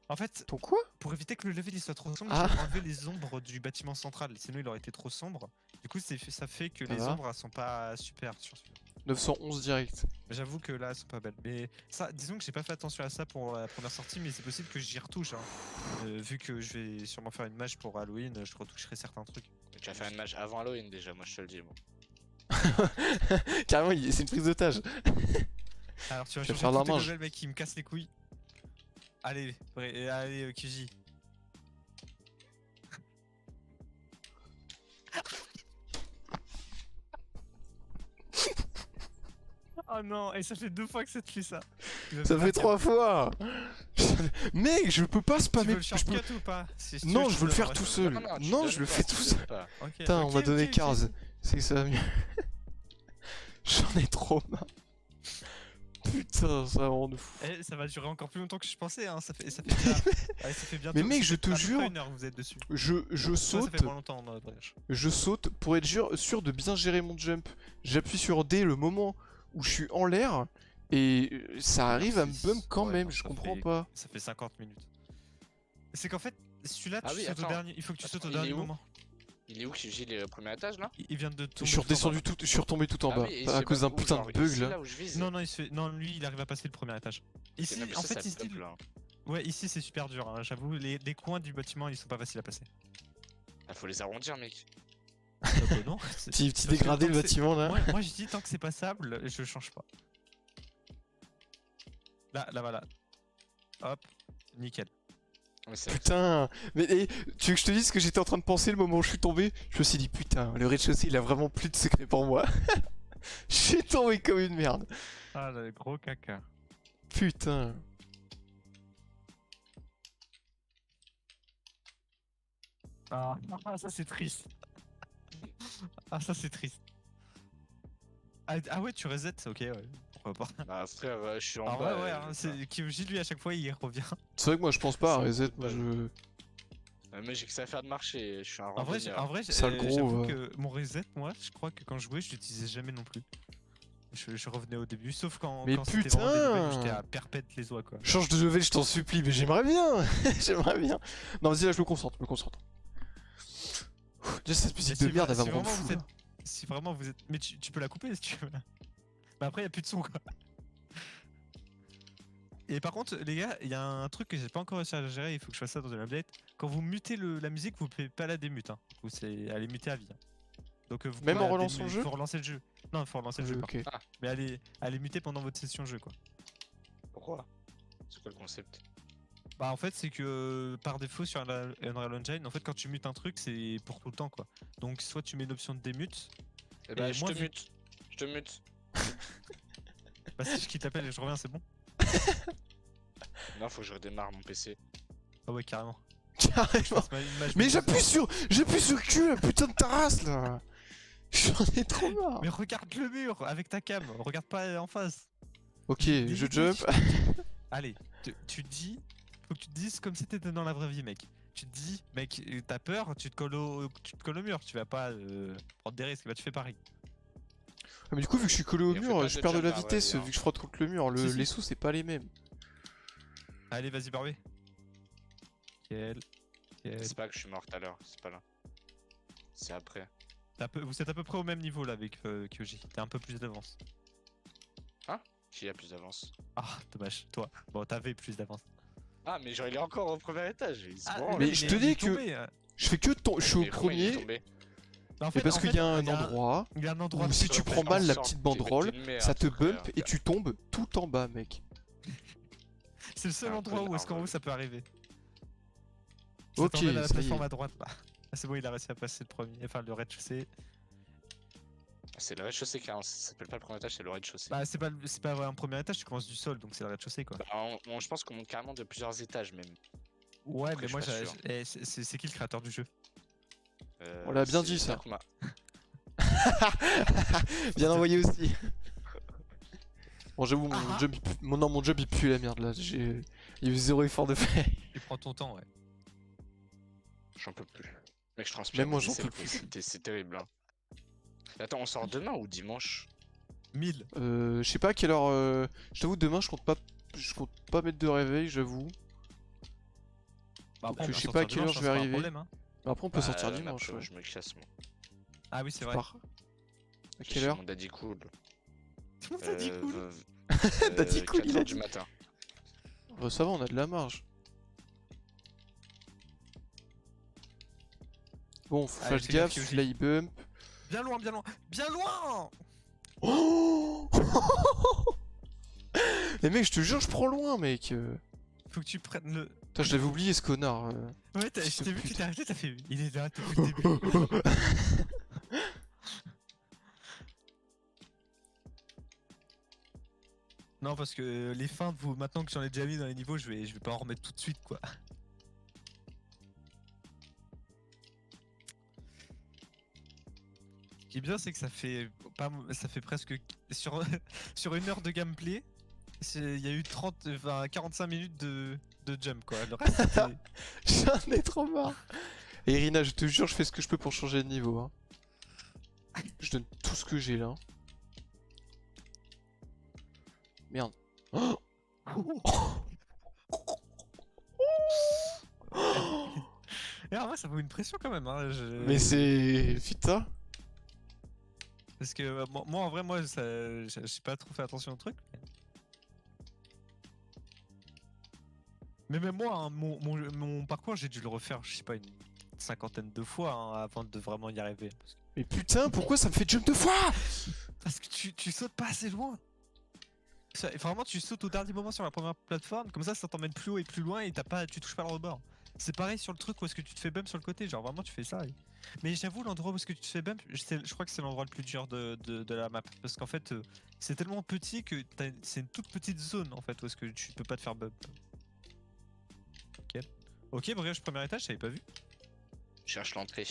B: En fait,
A: Ton quoi?
B: pour éviter que le level il soit trop sombre,
A: Ah.
B: j'ai enlevé les ombres du bâtiment central. Sinon, il aurait été trop sombre. Du coup, ça fait que
A: Ça
B: les
A: va
B: ombres elles sont pas super sur celui-là.
A: 911 direct.
B: Mais j'avoue que là, elles sont pas belles. Mais ça, disons que j'ai pas fait attention à ça pour la première sortie, mais c'est possible que j'y retouche. Hein. Vu que je vais sûrement faire une mage pour Halloween, je retoucherai certains trucs.
C: Tu vas faire une match avant Halloween déjà, moi je te le dis. Bon.
A: Carrément, c'est une prise d'otage.
B: Alors tu vas
A: Je vais
B: changer
A: faire
B: tous
A: la
B: tes
A: mange.
B: levels, mec, qui me casse les couilles. Allez, allez, QJ. Oh non, et ça fait 2 fois que ça te fait ça. Tu vas
A: Ça
B: faire
A: fait
B: la
A: 3 fois! Mec, je peux pas
B: Tu veux
A: spammer.
B: le
A: Je peux...
B: shortcut ou pas? Si tu
A: Non,
B: je
A: je
B: te
A: veux le faire
B: donne,
A: tout
B: ouais,
A: seul.
C: tu
A: Non,
C: donnes
A: je le
C: pas,
A: fais
C: tu
A: tout
C: donnes
A: seul.
C: pas.
B: Ok,
A: Putain, on
B: ok,
A: m'a donné
B: ok, ok.
A: 15. C'est que ça va mieux. J'en ai trop marre. Putain, ça rend de fou.
B: Eh, ça va durer encore plus longtemps que je pensais, hein. Ça fait déjà. Allez, ça fait bientôt.
A: Mais mec,
B: ça
A: je
B: fait
A: te
B: à peu près
A: jure,
B: 1 heure que vous êtes dessus.
A: je
B: Toi, ça
A: saute.
B: fait moins longtemps, Brioche.
A: Je saute pour être sûr de bien gérer mon jump. J'appuie sur D le moment où je suis en l'air et ça arrive à me
B: Merci.
A: bump quand
B: Ouais,
A: même,
B: non,
A: je
B: ça
A: comprends
B: fait-
A: pas.
B: Ça fait 50 minutes. C'est qu'en fait, celui-là,
C: Ah
B: tu
C: oui,
B: sautes au
C: attends.
B: dernier. Il faut que tu sautes au
C: Attends, il est
B: dernier
C: où
B: moment.
C: Il est où que Gilles est au premier étage là?
B: Il vient de
A: Je
B: tomber.
A: suis redescendu tout, je suis retombé tout en
C: Ah
A: bas
C: oui, et
A: à
C: c'est
A: cause
C: pas
A: d'un
C: où,
A: putain
C: genre,
A: de bug
C: ici,
A: là.
C: où je vise.
B: Non, non, non, lui, il arrive à passer le premier étage. Ici,
C: C'est même
B: en
C: ça,
B: fait,
C: ça
B: ici,
C: bug, là.
B: ouais, ici c'est super dur. Hein. J'avoue, les coins du bâtiment, ils sont pas faciles à passer.
C: Ah, faut les arrondir, mec.
B: Bah, non.
A: Petit
B: parce que
A: dégradé
B: tant
A: le
B: que c'est-
A: bâtiment là.
B: Moi, je dis tant que c'est passable, je change pas. Là, voilà. Hop, nickel.
C: Mais c'est
A: Putain, mais tu veux que je te dise ce que j'étais en train de penser le moment où je suis tombé? Je me suis dit putain, le rez-de-chaussée il a vraiment plus de secret pour moi. Je suis tombé comme une merde.
B: Ah, le gros caca.
A: Putain.
B: Ah, ça c'est triste. Ah, ça c'est triste. Ah ouais, tu reset, ok, ouais. Pourquoi pas.
C: Bah, frère, je suis en
B: Ah
C: bas.
B: ouais, hein, c'est Kyuji lui à chaque fois il revient.
A: C'est vrai que moi je pense pas à
C: C'est un
A: reset,
C: coup de
A: moi je...
C: Mais j'ai que ça à faire de marcher, je suis un
B: En vrai,
C: randonneur.
A: Ça, le gros,
B: j'avoue que mon reset, moi, je crois que quand je jouais, je l'utilisais jamais non plus. Je revenais au début, sauf quand,
A: Mais
B: quand c'était vraiment des levels où
A: putain
B: j'étais à perpète les oies quoi.
A: Change de level, je t'en supplie, mais j'aimerais bien. J'aimerais bien. Non, vas-y, là, je me concentre, Ouh, déjà, cette musique de
B: si
A: merde, elle va
B: si
A: me rendre
B: vraiment
A: fou.
B: vous êtes-
A: là.
B: Si vraiment vous êtes. Mais tu peux la couper si tu veux. Mais après, y a plus de son quoi. Et par contre, les gars, il y a un truc que j'ai pas encore réussi à gérer, il faut que je fasse ça dans une update. Quand vous mutez la musique, vous pouvez pas la démute. Hein. Elle est mutée à vie. Hein. Donc vous
A: Même
B: pouvez
A: en
B: la
A: relançant le jeu
B: faut relancer le jeu. Non, il faut relancer le jeu. par
A: Ok.
B: contre. Mais elle est mutée pendant votre session jeu quoi.
C: Pourquoi? C'est quoi le concept?
B: Bah en fait c'est que par défaut sur Unreal Engine, en fait quand tu mutes un truc c'est pour tout le temps quoi. Donc soit tu mets une option de démute,
C: Eh bah, je
B: moi,
C: te
B: vu-
C: mute. Je te mute.
B: bah si je quitte l'appel et je reviens c'est bon.
C: Non, faut que je redémarre mon PC.
B: Ah ouais carrément.
A: Carrément. Mais j'appuie sur Q, la putain de ta race là. J'en ai trop marre.
B: Mais regarde le mur avec ta cam, regarde pas en face.
A: Ok,
B: Dis-
A: je
B: dis-
A: jump.
B: Allez, tu te dis, faut que tu te dises comme si t'étais dans la vraie vie, mec. Tu te dis, mec, t'as peur, tu te colles au mur, tu vas pas prendre des risques, bah tu fais pareil.
A: Ah, mais du coup, vu que je suis collé au
C: Et on fait
A: mur,
C: pas
A: je
C: de
A: perds de
C: jump
A: la
C: dans la vraie
A: vitesse
C: vie, hein.
A: vu que je frotte contre le mur.
B: Si, si.
A: Les sauts, c'est pas les mêmes.
B: Allez, vas-y, Barbie. Nickel. Nickel.
C: C'est pas que je suis mort tout à l'heure, c'est pas là. C'est après.
B: Vous êtes à peu près au même niveau là avec Kyoji. T'as un peu plus d'avance.
C: Qui a plus d'avance?
B: Ah, dommage, toi. Bon, t'avais plus d'avance.
C: Ah, mais genre, il est encore au premier étage. Il se branle.
A: mais
B: il
A: je
B: est-
A: te
B: il
A: dis
B: est
A: que-
B: tombé, hein.
A: Je fais que je suis au
C: Mais comment il est
A: premier.
C: tombé?
B: Bah, en
A: Et parce
B: en
A: qu'il
B: fait,
A: y a un
B: il y a
A: endroit
B: Il y a un endroit.
A: où si tu prends mal la petite banderole,
C: T'es une merde,
A: ça te
C: frère.
A: bump et tu tombes tout en bas, mec.
B: C'est le seul
C: Un
B: endroit où
C: connard,
B: est-ce qu'en haut
C: ouais.
B: ça peut arriver.
A: Ok,
B: t'emmène à la
A: ça y est.
B: plateforme à droite là. Ah, c'est bon, il a réussi à passer le premier, enfin le rez-de-chaussée.
C: C'est le rez-de-chaussée qui a. Ça s'appelle pas le premier étage, c'est le rez-de-chaussée.
B: Bah c'est pas un premier étage, tu commences du sol donc c'est le rez-de-chaussée quoi.
C: Bah, je pense qu'on monte carrément de plusieurs étages même.
B: Ouais,
C: Après,
B: mais
C: je
B: moi
C: suis pas sûr.
B: c'est qui le créateur du jeu?
A: On l'a bien
C: c'est
A: dit, ça.
C: Takuma.
A: Bien envoyé aussi. Bon, j'avoue, mon
B: Ah.
A: job, mon job il pue la merde là. Il y a eu zéro effort de fait.
B: Tu prends ton temps, ouais.
C: J'en peux plus. Mec, je transpire.
A: Même moi,
C: mais
A: j'en
C: c'est
A: peux
C: le-
A: plus.
C: C'est terrible. Hein. Attends, on sort demain ou dimanche?
B: 1000.
A: Je sais pas à quelle heure. Je t'avoue, demain, je compte pas mettre de réveil, j'avoue.
B: Bah,
A: Donc,
B: on
A: je
B: va
A: sais
B: sortir
A: pas à quelle heure
B: dimanche,
A: je
B: ça
A: vais
B: sera un
A: arriver.
B: problème, hein.
A: Après, on peut sortir
C: Bah,
A: dimanche.
C: après,
A: Ouais.
C: je me casse moi.
B: Ah oui, c'est
A: Tu
B: vrai.
A: pars. À
C: Je
A: quelle
C: suis
A: heure
C: Mon daddy cool.
B: Tout le monde t'a dit cool.
A: Daddy cool,
C: 4
A: il a
C: heures
A: dit.
C: du matin.
A: Ça va, on a de la marge. Bon, faut
B: Allez,
A: flash
B: fais gaffe,
A: gaffe,
B: Yoshi.
A: fly bump.
B: Bien loin, bien loin. Bien loin.
A: Oh Mais mec, je te jure, je prends loin, mec.
B: Faut que tu prennes le.
A: Putain, je l'avais oublié ce connard.
B: Ouais, je
A: Fils de
B: t'ai vu que tu
A: pute.
B: t'es arrêté, t'as fait. Il est là depuis le début. Non, parce que les feintes, maintenant que j'en ai déjà mis dans les niveaux, je vais pas en remettre tout de suite quoi. Ce qui est bien, c'est que ça fait presque sur sur une heure de gameplay, il y a eu 45 minutes de jump quoi. Le reste, c'était-
A: J'en ai trop marre. Et Irina, je te jure, je fais ce que je peux pour changer de niveau. Hein. Je donne tout ce que j'ai là. Merde. Oh
B: Et en vrai, ça vaut une pression quand même. Hein,
A: Mais c'est. Putain.
B: Parce que moi en vrai, j'ai pas trop fait attention au truc. Mais même moi, hein, mon parcours, j'ai dû le refaire, je sais pas, une cinquantaine de fois hein, avant de vraiment y arriver.
A: Mais putain, pourquoi ça me fait jump deux fois?
B: Parce que tu sautes pas assez loin. Vraiment, tu sautes au dernier moment sur la première plateforme, comme ça t'emmène plus haut et plus loin et tu touches pas le rebord. C'est pareil sur le truc où est-ce que tu te fais bump sur le côté, genre vraiment tu fais ça. Mais j'avoue, l'endroit où est-ce que tu te fais bump, je crois que c'est l'endroit le plus dur de la map. Parce qu'en fait, c'est tellement petit que c'est une toute petite zone en fait où est-ce que tu peux pas te faire bump. Ok. Ok, bref, premier étage, j'avais pas vu.
C: Je cherche l'entrée.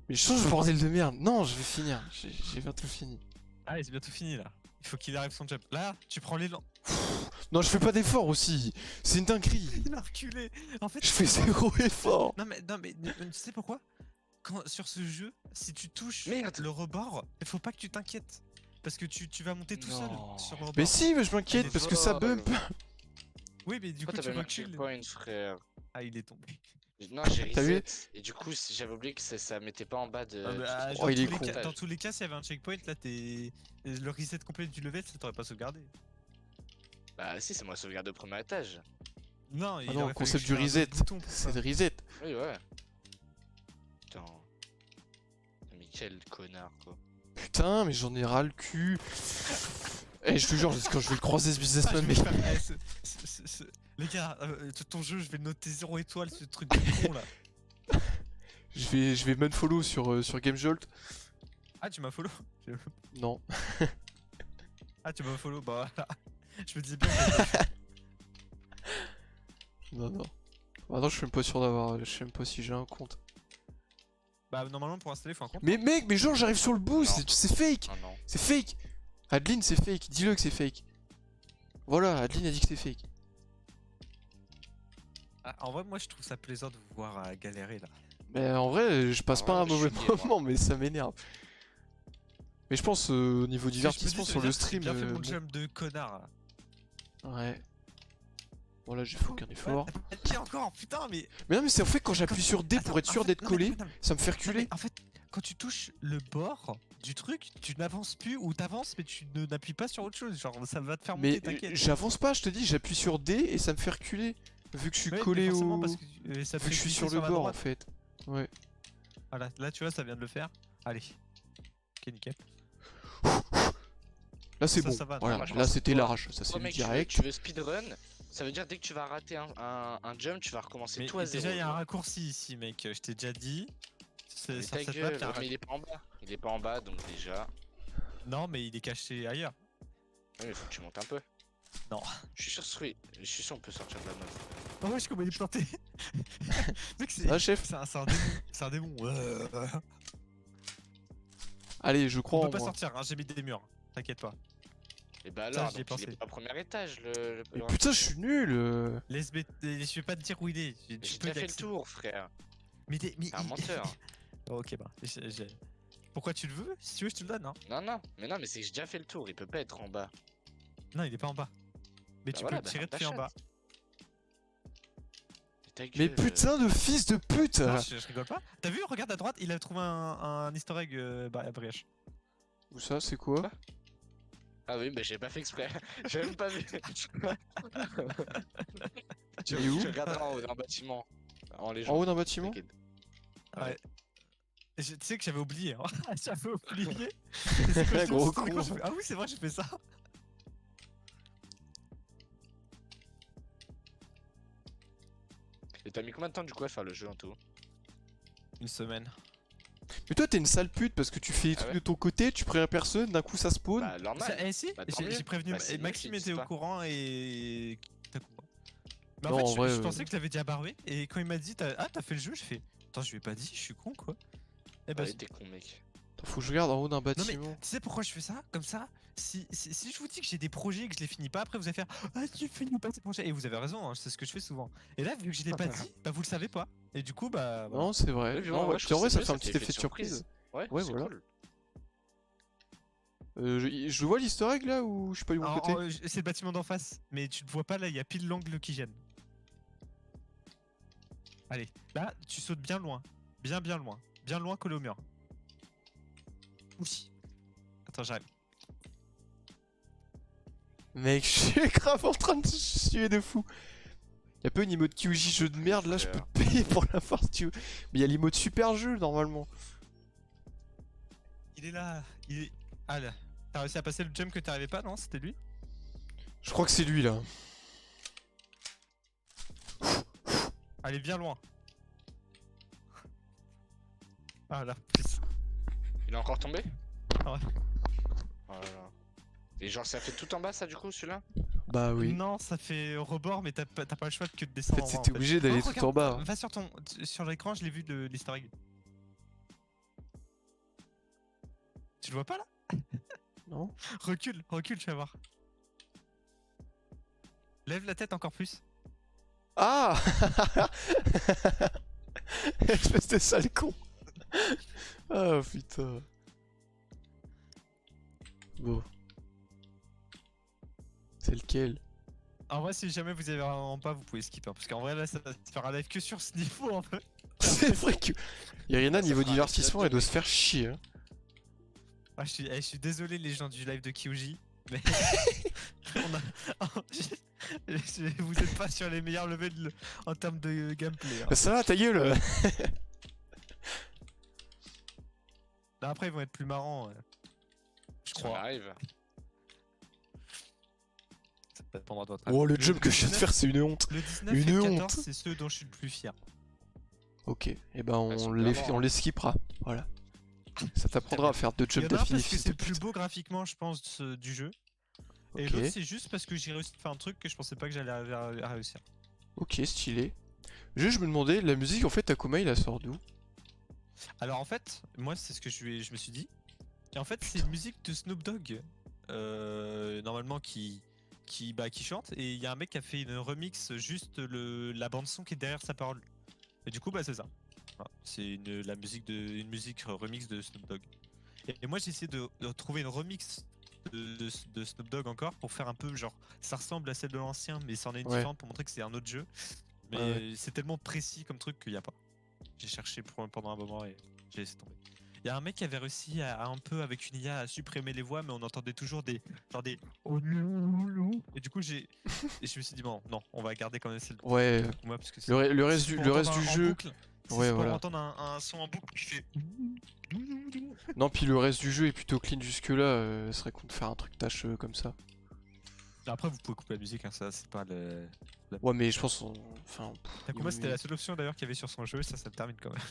A: Mais change bordel de merde. Non, je vais finir. J'ai bientôt fini.
B: Ah, c'est bientôt fini là. Il faut qu'il arrive son jump. Là, tu prends l'élan.
A: Non, je fais pas d'effort aussi. C'est une dinguerie.
B: Il a reculé. En fait,
A: Je fais zéro effort.
B: Non mais tu sais pourquoi? Sur ce jeu, si tu touches
C: Merde.
B: le rebord, il faut pas que tu t'inquiètes. Parce que tu vas monter tout seul
C: Non.
B: sur le rebord.
A: Mais si, mais je m'inquiète
B: Allez,
A: parce que ça
C: vol.
A: bump.
B: Oui, mais du coup
C: Pourquoi
B: tu
C: t'avais marqué
B: recules.
C: point, frère?
B: Ah, il est tombé.
C: Non, j'ai
A: T'as vu?
C: reset. Et du coup, j'avais oublié que ça mettait pas en bas de.
B: Ah, bah,
A: Oh, il est con.
B: dans tous les cas, s'il y avait un checkpoint, là, le reset complet du level, ça t'aurait pas sauvegardé.
C: Bah, si, c'est moi sauvegarde au premier étage.
B: Non,
A: Ah
B: il
A: non,
B: aurait
A: le
B: fallu
A: concept
B: que
A: du
B: je fasse un
A: reset,
B: autre bouton pour
A: c'est
B: ça.
A: de reset.
C: Oui, ouais. Putain. Mais quel connard, quoi.
A: Putain, mais j'en ai ras le cul. Eh, je te jure, quand je vais le croiser ce
B: Ah,
A: businessman,
B: je
A: mais.
B: vais faire- Les gars, ton jeu, je vais le noter 0 étoile, ce truc de con là.
A: Je vais follow sur GameJolt.
B: Ah, tu m'as follow?
A: Non.
B: Ah, tu m'as follow, bah voilà. Je me disais bien. que-
A: Non, non. Ah non, je suis même pas sûr d'avoir. Je sais même pas si j'ai un compte.
B: Bah, normalement, pour installer, faut un compte.
A: Mais mec, mais genre, j'arrive sur le bout,
C: Non.
A: c'est fake!
C: Oh non.
A: C'est fake! Adeline, c'est fake, dis-le que c'est fake. Voilà, Adeline a dit que c'est fake.
B: Ah, en vrai, moi, je trouve ça plaisant de vous voir galérer là.
A: Mais en vrai, je passe
C: Ah
A: pas
C: ouais,
A: un
C: je suis
A: mauvais
C: lié, moi.
A: moment, mais ça m'énerve. Mais je pense au niveau
B: Parce que je me
A: divertissement
B: dis,
A: sur
B: ça veut
A: le
B: dire que j'ai
A: stream.
B: bien fait mon
A: bon.
B: jump de connard là.
A: Ouais. Bon là j'ai fait aucun effort.
B: Qui encore? Putain, mais.
A: Mais non mais c'est en fait quand j'appuie
B: Quand-
A: sur D
B: Attends,
A: pour être
B: en
A: sûr
B: fait-
A: d'être
B: non, mais-
A: collé,
B: non, mais-
A: ça me fait
B: non, mais
A: reculer.
B: en fait, quand tu touches le bord du truc, tu n'avances plus ou t'avances, mais tu ne n'appuies pas sur autre chose. Genre, ça va te faire
A: Mais
B: monter, t'inquiète.
A: j'avance pas, je te dis, j'appuie sur D et ça me fait reculer. Vu que je suis
B: Ouais, mais
A: collé
B: forcément,
A: au...
B: parce que ça
A: Vu
B: fait
A: que je suis
B: glisser
A: sur le
B: la
A: bord en
B: droite.
A: fait. Ouais.
B: Voilà, là tu vois, ça vient de le faire. Allez. Ok, nickel.
A: Là c'est
B: Ça,
A: bon.
B: ça va, non,
A: Voilà,
C: moi, je
A: là
C: pense
A: c'était
C: que toi-
A: large, ça c'est
C: Toi,
A: le
C: mec,
A: direct.
C: tu veux speedrun, ça veut dire dès que tu vas rater un jump, tu vas recommencer
B: Mais
C: tout à zéro.
B: déjà, il y a un
C: genre.
B: raccourci ici, mec. Je t'ai déjà dit.
C: Mais
B: Sur
C: ta
B: cette
C: gueule,
B: map, il y a un
C: mais il est pas en bas. Il est pas en bas, donc déjà.
B: Non, mais il est caché ailleurs.
C: Oui, mais faut que tu montes un peu.
B: Non.
C: Je suis sûr, oui. Je suis sûr, on peut sortir de la map.
B: Oh, wesh, comment il est planté. Mec,
A: Ça va, chef?
B: c'est un démon. C'est un démon.
A: Allez, je crois
B: On
A: en
B: peut pas
A: moi.
B: sortir, hein, j'ai mis des murs. T'inquiète pas.
C: Et bah
B: Ça,
C: alors,
B: j'y ai
C: donc, il
B: pensé.
C: est pas au premier étage,
A: Mais putain, je suis nul.
B: Je vais pas te dire où il est.
C: J'ai
B: Tu
C: déjà
B: peux
C: fait le
B: l'accès.
C: tour, frère.
B: Mais
C: T'es un menteur.
B: Oh, ok, bah. Pourquoi tu le veux? Si tu veux, je te le donne, hein.
C: Non, mais c'est que j'ai déjà fait le tour. Il peut pas être en bas.
B: Non, il est pas en bas. Mais
C: Bah
B: tu
C: voilà,
B: peux
C: bah
B: le tirer
C: ferme ta
B: depuis en bas.
C: Ta
A: Mais
C: gueule,
A: putain de fils de pute.
B: Non, je rigole pas. T'as vu, regarde à droite, il a trouvé un easter egg à brèche.
A: Où ça, c'est quoi?
C: Ah oui, bah j'ai pas fait exprès. J'ai même pas vu.
A: Il est où?
C: Tu regarderas en haut d'un bâtiment. En
A: En
C: légende.
A: haut d'un bâtiment?
C: t'inquiète.
B: Ouais. Tu sais que j'avais oublié, hein. J'avais oublié. Et c'est quand je
A: Gros
B: tourne sur l'écran,
A: con.
B: j'ai fait, ah oui, c'est vrai, j'ai fait ça.
C: Et t'as mis combien de temps du coup à faire le jeu en tout?
B: Une semaine.
A: Mais toi t'es une sale pute parce que tu fais les
C: Ah
A: trucs
C: ouais
A: de ton côté, tu préviens personne, d'un coup ça spawn.
C: Bah normal.
B: Eh si,
C: Bah, tant mieux.
B: j'ai prévenu,
C: Bah, c'est mieux
B: Maxime
C: qu'ils
B: était
C: disent
B: au
C: pas.
B: courant et... Takuma. Mais en
A: Non,
B: fait,
A: en vrai,
B: je pensais que je l'avais déjà barré, et quand il m'a dit, t'as fait le jeu, je fais, attends, je lui ai pas dit, je suis con quoi. Eh bah,
C: Ouais, t'es con, mec.
A: Attends, faut que je regarde en haut d'un
B: non mais,
A: bâtiment.
B: tu sais pourquoi je fais ça? Comme ça, si je vous dis que j'ai des projets et que je les finis pas, après vous allez faire, ah tu finis pas tes projets, et vous avez raison, hein, c'est ce que je fais souvent. Et là, vu que je l'ai pas dit, bah vous le savez pas. Et du coup, bah... voilà.
A: Non, c'est vrai.
C: Oui, puis
A: Non,
C: moi,
A: ouais,
C: je
A: puis en
C: trouve
A: vrai,
C: que
A: ça
C: c'est
A: fait un
C: mieux,
A: petit effet de surprise.
C: Ouais,
A: Ouais,
C: c'est
A: voilà.
C: cool.
A: Je vois l'easter egg là ou je suis pas du bon côté?
B: C'est le bâtiment d'en face, mais tu le vois pas là, il y a pile l'angle qui gêne. Allez, là, tu sautes bien loin. Bien loin. Bien loin collé au mur. Ouch. Attends, j'arrive.
A: Mec, je suis grave en train de suer de fou. Y'a pas une emote QJ jeu de merde là, je peux te payer pour la force tu veux. Mais y'a l'emote super jeu normalement.
B: Il est là. Il est... Ah là. T'as réussi à passer le jump que t'arrivais pas, non? C'était lui?
A: Je crois que c'est lui là.
B: Allez, bien loin. Ah là, plus.
C: Il est encore tombé?
B: Ouais.
C: Oh là là. Et genre, ça fait tout en bas ça du coup celui-là?
A: Bah oui.
B: Non, ça fait au rebord, mais t'as pas le choix que de
A: En
B: descendre.
A: fait,
B: en bas,
A: c'était obligé d'aller
B: Oh,
A: tout
B: regarde,
A: en bas.
B: Va sur l'écran, je l'ai vu de l'easter egg. Tu le vois pas là?
A: Non?
B: Recule, tu vas voir. Lève la tête encore plus.
A: Ah! Espèce de sale con. Ah putain. Bon. C'est lequel?
B: En vrai, si jamais vous avez vraiment pas, vous pouvez skip. Hein, parce qu'en vrai, là, ça va se faire un live que sur ce niveau en fait.
A: C'est vrai que Irina,
C: Ça
A: niveau
C: fera un
A: divertissement,
C: épisode
A: elle doit
C: de
A: se faire chier. Hein.
B: Ah, je suis désolé, les gens du live de Kyuji. Mais. Vous êtes pas sur les meilleurs levels en termes de gameplay. Hein.
A: Bah, ça va, ta gueule.
B: Là, après, ils vont être plus marrants. Je
C: Ça
B: crois.
C: arrive.
B: Ça dépendra de votre
A: Oh, le
B: avis.
A: jump que je viens de
B: 19,
A: faire, c'est une honte.
B: Le 19
A: Une
B: et le
A: honte.
B: 14, c'est ceux dont je suis le plus fier.
A: Ok, et ben
C: Elles sont
A: on
C: bien
A: les skippera. Voilà. Ça t'apprendra à faire deux
B: Il y
A: jumps
B: en a un
A: d'affilée,
B: parce que
A: fils
B: c'est
A: de
B: le plus
A: pute.
B: beau graphiquement, je pense, du jeu. Et
A: Ok,
B: l'autre, c'est juste parce que j'ai réussi à faire un truc que je pensais pas que j'allais arriver à réussir.
A: ok, stylé. Juste, je me demandais, la musique, en fait, Takuma, il la sort d'où?
B: Alors en fait, moi, c'est ce que je me suis dit. Et en fait, c'est une musique de Snoop Dogg, normalement qui chante. Et il y a un mec qui a fait une remix, juste la bande son qui est derrière sa parole. Et du coup, bah c'est ça. Voilà. C'est une musique remix de Snoop Dogg. Et moi, j'ai essayé de trouver une remix de Snoop Dogg encore pour faire un peu genre ça ressemble à celle de l'ancien, mais ça en est une
A: Ouais.
B: différente pour montrer que c'est un autre jeu. Mais
A: Ouais.
B: c'est tellement précis comme truc qu'il n'y a pas. J'ai cherché pendant un moment et j'ai laissé tomber. Il y a un mec qui avait réussi à un peu avec une IA à supprimer les voix, mais on entendait toujours des et du coup je me suis dit bon non, on va garder quand même celle de
A: Ouais,
B: moi parce que
A: le reste
B: si
A: du,
B: c'est
A: le
B: pour
A: reste
B: entendre
A: du
B: en
A: jeu.
B: boucle, si
A: Ouais,
B: c'est pour
A: voilà.
B: entendre un son en boucle qui fait
A: Non, puis le reste du jeu est plutôt clean jusque-là. Ce serait con de faire un truc tâche comme ça.
B: après vous pouvez couper la musique, hein, ça c'est pas le.
A: Ouais, mais je pense. Enfin,
B: Takuma
A: il-
B: c'était la seule option d'ailleurs qu'il y avait sur son jeu, ça le termine quand même.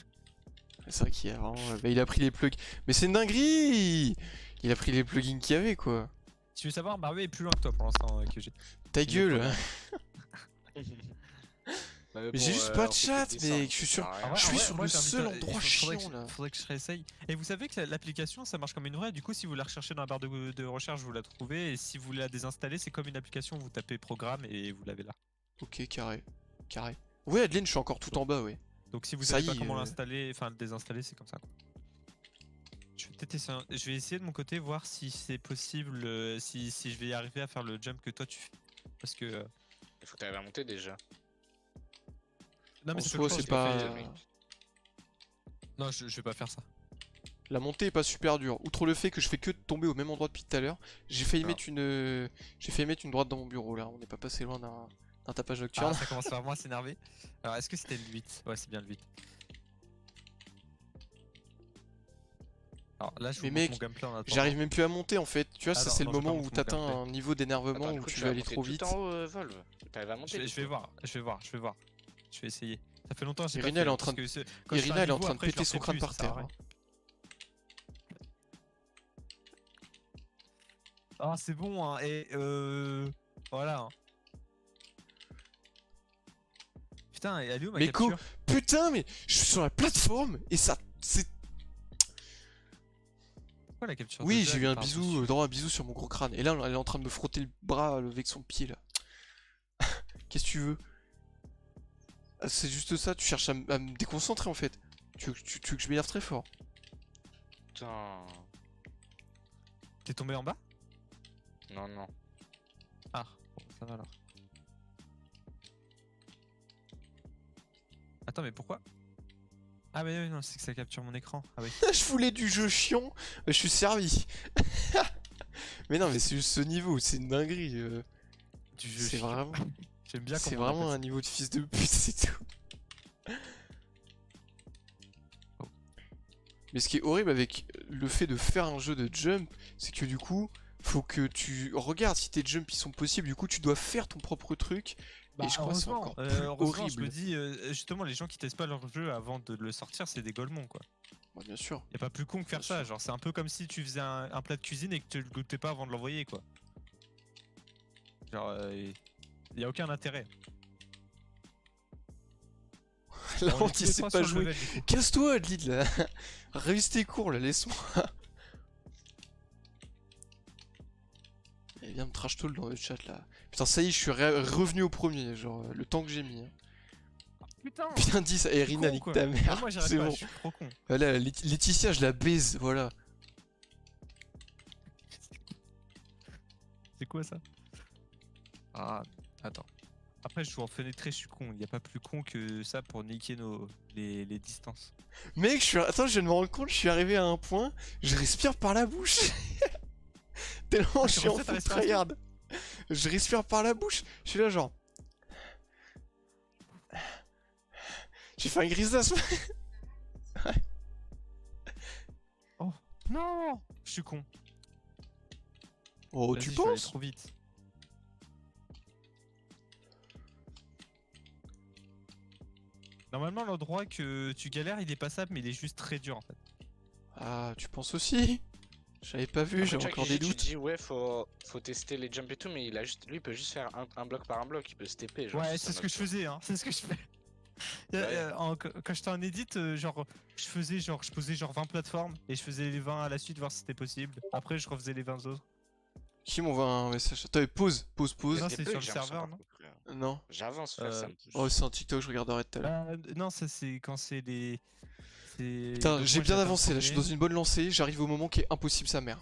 A: c'est vrai qu'il a vraiment. Bah, il a pris les plugs. Mais c'est une dinguerie! Il a pris les plugins qu'il y avait, quoi.
B: Tu veux savoir, Barbie est plus loin que toi pour l'instant que j'ai.
A: Ta
B: Il y a
A: gueule!
B: pas
A: Mais j'ai juste pas de chat, mec, je suis sûr.
B: Ah ouais,
A: Je
B: en
A: suis
B: vrai,
A: sur
B: moi,
A: le
B: j'invite
A: seul
B: à-
A: endroit
B: faudrait
A: chiant, là.
B: Faudrait que je réessaye. Et vous savez que l'application ça marche comme une vraie. Du coup, si vous la recherchez dans la barre de recherche, vous la trouvez. Et si vous la désinstallez, c'est comme une application. Vous tapez programme et vous l'avez là.
A: Ok, carré. Carré. Ouais, Adeline, je suis encore tout en bas, ouais.
B: Donc si vous
A: Ça
B: savez
A: y
B: pas
A: est,
B: comment l'installer, enfin le désinstaller, c'est comme ça. Quoi. Je vais essayer de mon côté voir si c'est possible, si je vais y arriver à faire le jump que toi tu fais. Parce que
C: Il faut que t'arrives à monter déjà.
B: non mais
A: En
B: c'est
A: soi, c'est pas.
B: Non, je vais pas faire ça.
A: La montée est pas super dure. Outre le fait que je fais que de tomber au même endroit depuis tout à l'heure, j'ai failli
C: Ah.
A: mettre une. J'ai failli mettre une droite dans mon bureau là. On n'est pas passé loin d'un tapage
B: Ah,
A: nocturne.
B: ça commence vraiment à s'énerver. Alors est-ce que c'était le 8? Ouais, c'est bien le 8. Alors là, je vous
A: Mais
B: montre
A: mec,
B: mon gameplay en attendant.
A: J'arrive même plus à monter en fait. Tu vois,
B: Ah
A: ça
B: non,
A: c'est
B: non,
A: le
B: je vais pas
A: moment où
B: montrer mon
A: t'atteins
B: gameplay.
A: un niveau d'énervement
C: Attends, du
A: où
C: coup,
A: tu
C: vas
A: vas aller
C: monter
A: trop
C: tout
A: vite.
C: en haut, Volve. T'arrives à monter.
B: Je
C: du
B: vais
C: coup.
B: voir. Je vais essayer. Ça fait longtemps que j'ai pas
A: Irina,
B: fait,
A: elle est en
B: parce
A: train de-
B: que quand je fais
A: Irina,
B: un
A: elle est en
B: niveau,
A: train de
B: après, je
A: péter
B: le
A: son
B: refais
A: crâne
B: plus,
A: par
B: ça sert à
A: terre.
B: rien.
A: Hein.
B: Ah, c'est bon, hein. Et voilà. Hein. Putain, et elle est où ma
A: Mais
B: capture?
A: Putain, mais je suis sur la plateforme et ça. C'est.
B: Pourquoi la capture
A: Oui,
B: de jeu,
A: j'ai
B: elle
A: eu
B: est
A: un
B: pas
A: bisou,
B: dessus
A: droit un bisou sur mon gros crâne. Et là, elle est en train de me frotter le bras avec son pied là. Qu'est-ce que tu veux? Ah, c'est juste ça, tu cherches à me déconcentrer en fait. Tu veux que je m'énerve très fort.
C: Putain.
B: T'es tombé en bas?
C: Non, non.
B: Ah, bon, ça va alors. Attends, mais pourquoi? Ah, mais non, c'est que ça capture mon écran. Ah oui.
A: Je voulais du jeu chiant, je suis servi. Mais non, mais c'est juste ce niveau, c'est une dinguerie.
B: Du jeu
A: C'est
B: chiant.
A: vraiment,
B: J'aime bien
A: c'est
B: comment on
A: vraiment
B: appelle
A: un niveau de fils de pute, c'est tout. Mais ce qui est horrible avec le fait de faire un jeu de jump, c'est que du coup, faut que tu regardes si tes jumps ils sont possibles. Du coup, tu dois faire ton propre truc.
B: Bah,
A: et je crois que c'est
B: heureusement,
A: encore plus
B: heureusement, je me
A: horrible.
B: dis, justement, les gens qui testent pas leur jeu avant de le sortir, c'est des golemons, quoi.
A: Ouais, bien sûr.
B: Y a pas plus con que faire
A: Bien
B: ça,
A: sûr.
B: genre c'est un peu comme si tu faisais un plat de cuisine et que tu le goûtais pas avant de l'envoyer, quoi. Genre, y a aucun intérêt.
A: La
B: On est
A: honte,
B: tous
A: il
B: les
A: sait
B: trois
A: pas
B: sur le
A: jouer.
B: level, du coup.
A: Casse-toi, Adlid, là. Révise tes cours, là, laisse-moi. Et viens me trash talk dans le chat, là. Putain, ça y est, je suis revenu au premier, genre, le temps que j'ai mis. Hein.
B: Putain!
A: Bien dit ça, Erina,
B: con,
A: nique
B: quoi.
A: ta
B: Ah,
A: mère.
B: moi j'arrive
A: C'est
B: pas,
A: bon.
B: je suis trop con.
A: Voilà, Laetitia, je la baise, voilà.
B: C'est quoi ça? Ah, Attends. Après, je joue en fenêtré, je suis con. Il n'y a pas plus con que ça pour niquer les distances.
A: Mec, attends, je viens de me rendre compte, je suis arrivé à un point, je respire par la bouche. Tellement je
B: tu
A: suis en
B: refais ta
A: full
B: respiration
A: tryhard. Je respire par la bouche. Je suis là genre. J'ai fait un grise d'asthme.
B: Non, je suis con.
A: Oh,
B: Vas-y,
A: tu
B: je vais aller
A: penses?
B: trop vite. Normalement, l'endroit que tu galères, il est passable, mais il est juste très dur en fait.
A: Ah, tu penses aussi? J'avais pas vu, j'ai
C: Après, tu vois,
A: encore des
C: tu
A: doutes.
C: dis, ouais, faut tester les jumps et tout, mais lui, il peut juste faire un bloc par un bloc, il peut se TP. Genre,
B: Ouais,
C: ça
B: c'est ce que je
C: marche.
B: faisais, hein. C'est ce que je fais.
C: Ouais.
B: Quand j'étais en edit, genre, je posais genre 20 plateformes et je faisais les 20 à la suite, voir si c'était possible. Après, je refaisais les 20 autres.
A: Qui m'envoie un message? Attends, pause.
B: Non,
C: Des
B: c'est
C: bugs,
B: sur le
C: j'ai l'impression,
B: serveur,
C: par
B: non?
C: contre, frère.
A: Non.
C: J'avance, frère, ça me pousse.
A: Oh, c'est un TikTok, je regarderai tout à l'heure.
B: Non, ça c'est quand c'est les.
A: Putain,
B: donc
A: j'ai
B: moi,
A: bien
B: j'atteins
A: avancé
B: le
A: là, je suis dans
B: premier.
A: une bonne lancée, j'arrive au moment qui est impossible sa mère.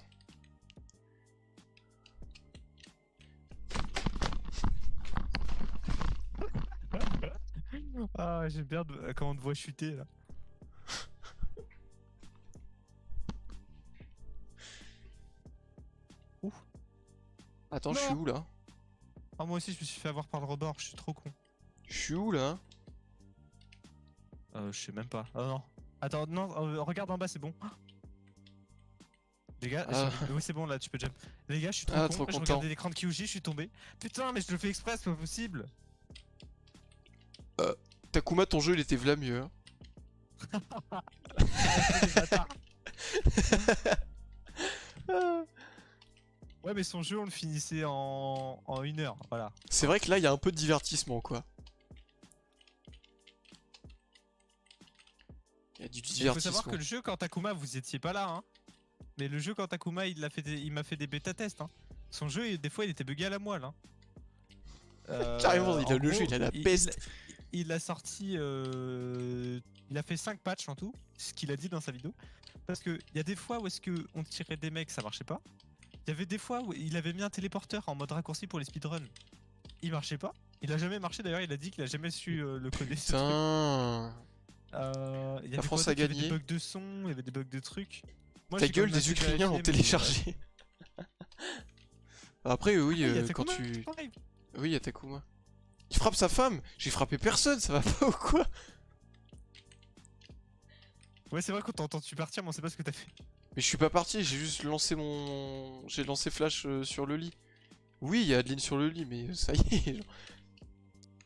B: Ah, j'aime bien comment on te voit chuter là.
A: Attends, je suis
B: Non.
A: où là?
B: Ah, moi aussi, je me suis fait avoir par le rebord, je suis trop con.
A: Je suis où là?
B: Je sais même pas. Oh non. Attends, non, regarde en bas, c'est bon. Les gars,
A: Ah.
B: oui, c'est bon là, tu peux jump. Les gars, je suis trop
A: Ah,
B: con.
A: trop
B: Je
A: content.
B: regardais l'écran de Kyuji, je suis tombé. Putain, mais je le fais exprès, c'est pas possible.
A: Takuma, ton jeu il était v'là mieux. Hein.
B: Les bâtards. Ouais, mais son jeu, on le finissait en 1 heure, voilà.
A: C'est vrai que là il y a un peu de divertissement quoi. Il y a du
B: Il faut
A: divertissement.
B: savoir que le jeu, quand Takuma, vous étiez pas là, hein. Mais le jeu, quand Takuma, il m'a fait des bêta tests, hein. Son jeu, des fois, il était bugué à la moelle, hein.
A: Carrément, il a
B: en
A: le jeu,
B: gros,
A: il a la peste.
B: Il a sorti. Il a fait 5 patchs en tout, ce qu'il a dit dans sa vidéo. Parce que il y a des fois où est-ce que on tirait des mecs, ça marchait pas. Il y avait des fois où il avait mis un téléporteur en mode raccourci pour les speedruns. Il marchait pas. Il a jamais marché d'ailleurs, il a dit qu'il a jamais su le coder ce truc.
A: Putain.
B: Il y
A: La
B: avait
A: France
B: quoi
A: a
B: d'autre? Il y avait
A: gagné.
B: des bugs de son, il y avait des bugs de trucs. Moi,
A: Ta
B: j'ai quand
A: gueule,
B: même
A: des
B: assez
A: Ukrainiens l'ont
B: vérifié, mais,
A: téléchargé. Après, oui,
B: il y a
A: quand
B: Takuma,
A: tu.
B: c'est pareil.
A: Oui, il y a Takuma. Il frappe sa femme. J'ai frappé personne, ça va pas ou quoi?
B: Ouais, c'est vrai qu'on t'a entendu partir, mais on sait pas ce que t'as fait.
A: Mais je suis pas parti, j'ai juste lancé mon. J'ai lancé Flash sur le lit. Oui, il y a Adeline sur le lit, mais ça y est. Genre.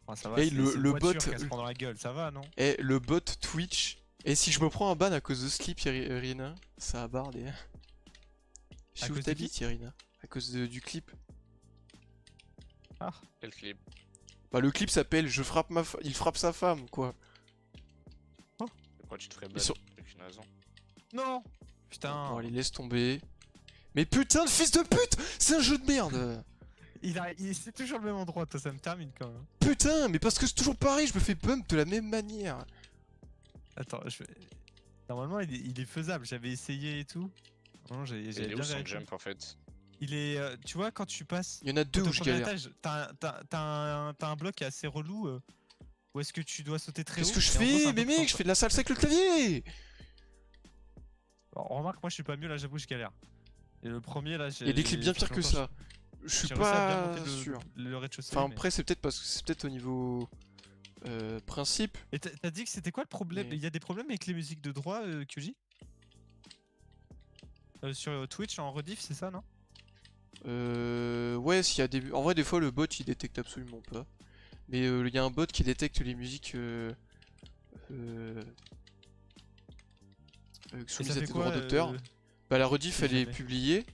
B: Ah, ça va,
A: Hey,
B: c'est
A: le
B: une voiture
A: bot-
B: qui se prend dans la gueule, ça va, non?
A: Eh, le bot Twitch. Et si je me prends un ban à cause de Sleep, Irina, ça a bardé. Je sais
B: À
A: où
B: cause de qui
A: t'habites, Irina. À cause du clip.
B: Ah,
C: Quel clip?
A: Bah, le clip s'appelle Je frappe il frappe sa femme, quoi.
C: Pourquoi tu te ferais ban?
A: sur-
C: Aucune raison.
B: non! Putain!
A: Bon, allez, laisse tomber. Mais putain de fils de pute! C'est un jeu de merde!
B: C'est toujours le même endroit, toi, ça me termine quand même.
A: Putain, mais parce que c'est toujours pareil, je me fais bump de la même manière.
B: Attends, normalement, il est faisable, j'avais essayé et tout. Non,
C: Il
B: j'avais
C: est où
B: bien
C: son
B: vérifié.
C: jump en fait?
B: Il est. Tu vois, quand tu passes.
A: Il y en a deux
B: au
A: où je
B: premier
A: galère.
B: étage, t'as un bloc qui est assez relou. Où est-ce que tu dois sauter très haut?
A: Qu'est-ce que je
B: et en gros, c'est
A: fais?
B: un
A: Mais
B: peu
A: mec,
B: pour
A: je
B: ça.
A: fais de la salsa avec le clavier!
B: Alors, remarque, moi je suis pas mieux là, j'avoue, je galère. Et le premier là, j'ai.
A: Il y a des clips bien pires que ça. Je suis pas
B: J'ai
A: sûr.
B: le rez-de-chaussée.
A: Enfin,
B: mais-
A: après, c'est peut-être parce que c'est peut-être au niveau principe.
B: Et t'as dit que c'était quoi le problème?
A: Mais-
B: Il y a des problèmes avec les musiques de droit, QJ? Sur Twitch en rediff, c'est ça, non?
A: Ouais, s'il y a des. En vrai, des fois, le bot il détecte absolument pas. Mais il y a un bot qui détecte les musiques
B: Et
A: soumises
B: ça
A: à
B: fait
A: des
B: quoi,
A: droits d'auteur. Bah, la rediff
B: si
A: elle est
B: jamais
A: publiée.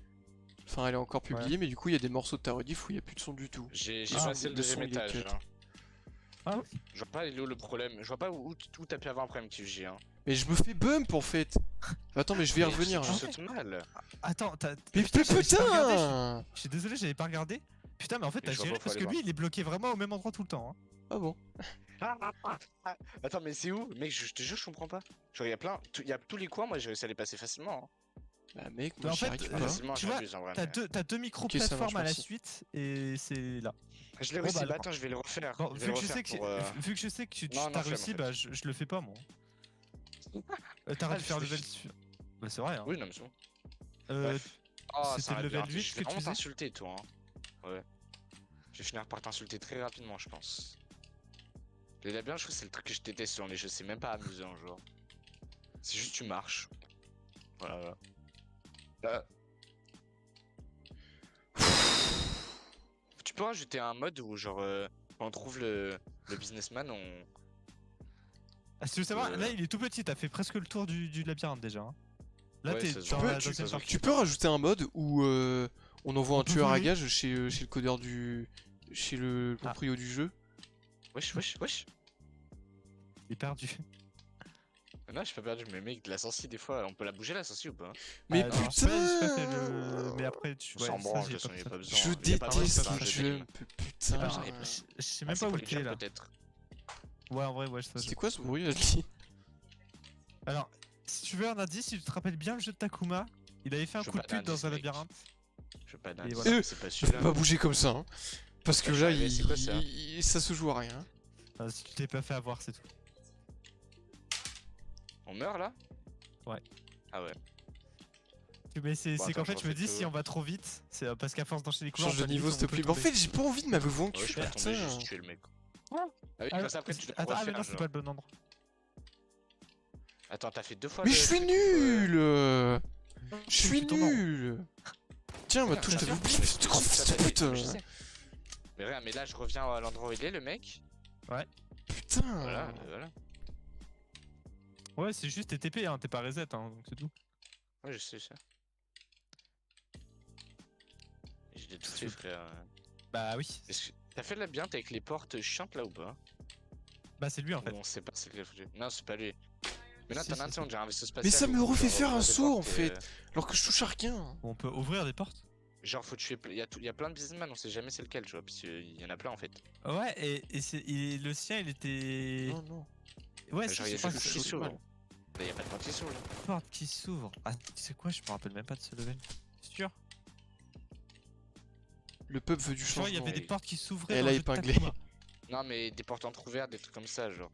A: Enfin, elle est encore publiée,
B: Ouais.
A: mais du coup, il y a des morceaux de ta rediff où il n'y a plus de son du tout.
C: J'ai
B: Ah,
C: passé le
A: le son,
C: deuxième
A: il est
C: étage.
A: cut.
C: Hein.
B: Ah ouais?
C: Je vois pas il est où le problème. Je vois pas où t'as pu avoir un problème QG. Hein.
A: Mais je me fais bump en fait! Attends, mais je vais y
C: Mais
A: revenir.
C: Tu
A: hein.
C: sautes mal.
B: Attends,
A: Mais
B: j'avais pas regardé,
A: putain!
B: je suis désolé, j'avais pas regardé. Putain, mais en fait,
C: Mais
B: t'as
C: je vois
B: géré
C: pas, faut
B: parce que
C: aller
B: lui, il est bloqué vraiment au même endroit tout le temps. Hein.
A: Ah bon?
C: Attends, mais c'est où? Mec, je te jure, je comprends pas. Genre, il y a plein. Il y a tous les coins, moi j'ai réussi à les passer facilement. Hein.
A: Bah mec,
B: Mais
A: moi
B: en
A: j'y
B: fait,
A: arrive
C: Ah,
A: pas.
C: facilement,
B: tu vois,
C: j'abuse en vrai.
B: t'as
C: mais-
B: deux
A: Ok, ça marche,
B: micro-plateformes à la
A: merci.
B: suite et c'est là.
C: Je l'ai
B: Bon,
C: réussi,
B: bah,
C: bah
B: alors.
C: attends, je vais le refaire.
B: Bon,
C: Je vais le refaire pour,
B: vu que je sais que tu
C: Non, non,
B: t'as
C: flemme,
B: réussi,
C: en fait.
B: bah je le fais pas moi. T'arrêtes
C: Ah,
B: de faire
C: je
B: level
C: fais-
B: sur. Bah c'est vrai hein.
C: Oui, non, mais c'est bon.
B: Euh,
C: Bref. Oh,
B: c'était
C: c'est un
B: le level
C: labyrinthe.
B: 8
C: Je
B: que
C: vais
B: tu
C: vraiment
B: faisais
C: t'insulter, toi. Hein. Ouais. Je vais finir par t'insulter très rapidement, je pense. Les labyrinthes, je trouve que c'est le truc que je déteste sur les jeux. C'est même pas amusant, genre. C'est juste tu marches. Voilà, voilà. Tu peux rajouter un mode où, genre, quand on trouve le businessman, on.
B: Ah, si tu veux savoir,
C: Euh.
B: là il est tout petit, t'as fait presque le tour du labyrinthe déjà. Hein. Là
C: Ouais,
B: t'es
C: ça se
B: dans
C: voit.
B: la
C: Tu peux-
B: deuxième
C: tu-
B: partie.
A: Tu peux rajouter un mode où on envoie
B: On
A: un
B: peut
A: tueur à
B: voler.
A: gage chez le codeur du. Chez le
B: Ah.
A: proprio du jeu.
C: Wesh, wesh, wesh.
B: Il est perdu.
C: Non, je suis pas perdu, mais mec, la sortie, des fois, on peut la bouger la sortie ou pas?
A: Mais
B: Alors,
A: putain,
B: j'ai pas fait le. Mais après tu.
C: On s'en
B: Ouais,
C: branle,
B: ça
C: de
B: j'ai
C: toute façon,
B: pas
C: y a
B: fait
C: pas
B: ça.
C: besoin.
A: je
C: Y a pas
A: déteste
C: besoin,
A: ce
C: je
A: jeu.
C: dénime.
A: Putain.
B: Alors,
C: besoin,
B: je sais
C: Ah,
B: même
C: c'est
B: pas
C: pour
B: où
C: les
B: t'es
C: jumps,
B: là.
C: peut-être.
B: Ouais en vrai ouais ça.
A: C'était quoi ce bruit là Lee
B: Alors, si tu veux un indice, si tu te rappelles bien le jeu de Takuma, il avait fait un
C: Je veux
B: coup de
C: pas
B: pute dans
C: d'indice,
B: un
C: mec.
B: labyrinthe.
C: Je veux pas
B: Et
C: d'indice,
B: voilà.
C: c'est pas
A: Je peux
C: celui-là.
A: pas bouger comme ça. Hein. Parce que
C: Ouais, je
A: là,
C: suis arrivé, c'est quoi, ça
A: ça se joue à rien.
B: Si tu t'es pas fait avoir, c'est tout.
C: On meurt là?
B: Ouais.
C: Ah ouais.
B: Mais c'est
C: Bon,
B: qu'en
C: attends,
B: fait,
C: je
B: je me
C: refais
B: dis,
C: tout.
B: si on va trop vite, c'est parce qu'à force d'enchaîner les couloirs,
A: Change de
B: on va
A: niveau
B: vite,
A: s'il te
B: on peut
A: plaît. Mais en
B: tomber.
A: fait, j'ai pas envie de m'avouer
C: Ouais, je
A: vaincu.
C: suis pas tombé, j'ai juste
A: Putain.
C: tué le mec.
B: Ouais.
C: Ah oui,
B: Ah,
C: comme ça après tu dois
B: attends, ah, mais
C: refaire,
B: non, c'est
C: genre.
B: pas le bon endroit.
C: Attends, t'as fait 2 fois
A: Mais
C: le
A: je suis
C: truc,
A: nul. Je suis
B: Tu tombes en rond.
A: nul. Tiens, bah
C: Merde,
A: touche,
C: ça
A: t'avais
C: va,
A: oublié.
C: mais
A: Tu te
C: ça,
A: grand
C: ça,
A: fils
C: ça,
A: de pute.
C: je sais. Mais regarde, mais là je reviens à l'endroit où il est, le mec.
A: Putain.
C: Voilà, voilà.
B: Ouais, c'est juste t'es TP, hein, t'es pas reset, hein, donc c'est tout.
C: Ouais, je sais ça. J'ai des tout fait, frère.
B: Bah oui,
C: Est-ce que t'as fait le labyrinthe avec les portes chiantes là ou pas?
B: bah c'est lui en fait.
C: Ou on sait pas c'est quel foutu. Non, c'est pas lui. Mais là,
B: Si,
C: t'en
B: si,
C: as un, tu sais,
B: si.
C: on dirait un vaisseau spatial.
A: Mais ça
C: où
A: me
C: faut
A: refait
C: genre
A: faire un
C: ouvrir des
A: saut,
C: portes
A: en
C: et,
A: fait. Alors que je touche à rien.
B: On peut ouvrir des portes.
C: Genre, faut tuer. Il y a plein de businessmen, on sait jamais c'est lequel, tu vois. Parce qu'il y en a plein en fait.
B: Ouais, le sien il était.
A: Non, non.
B: Ouais,
C: Genre,
B: si,
C: il y a
B: je crois
C: des
B: que
C: portes
B: c'est
C: qui s'ouvrent. Là, y a pas de porte qui s'ouvre là.
B: une porte qui s'ouvre. Ah, tu sais quoi, je me rappelle même pas de ce level. C'est sûr.
A: Le peuple veut du
B: Tu vois, il y
A: changement.
B: avait des portes qui s'ouvraient.
A: Elle
B: dans
A: a
B: le jeu de
A: épinglé.
B: Takuma.
C: Non, mais des portes entrouvertes, des trucs comme ça, genre.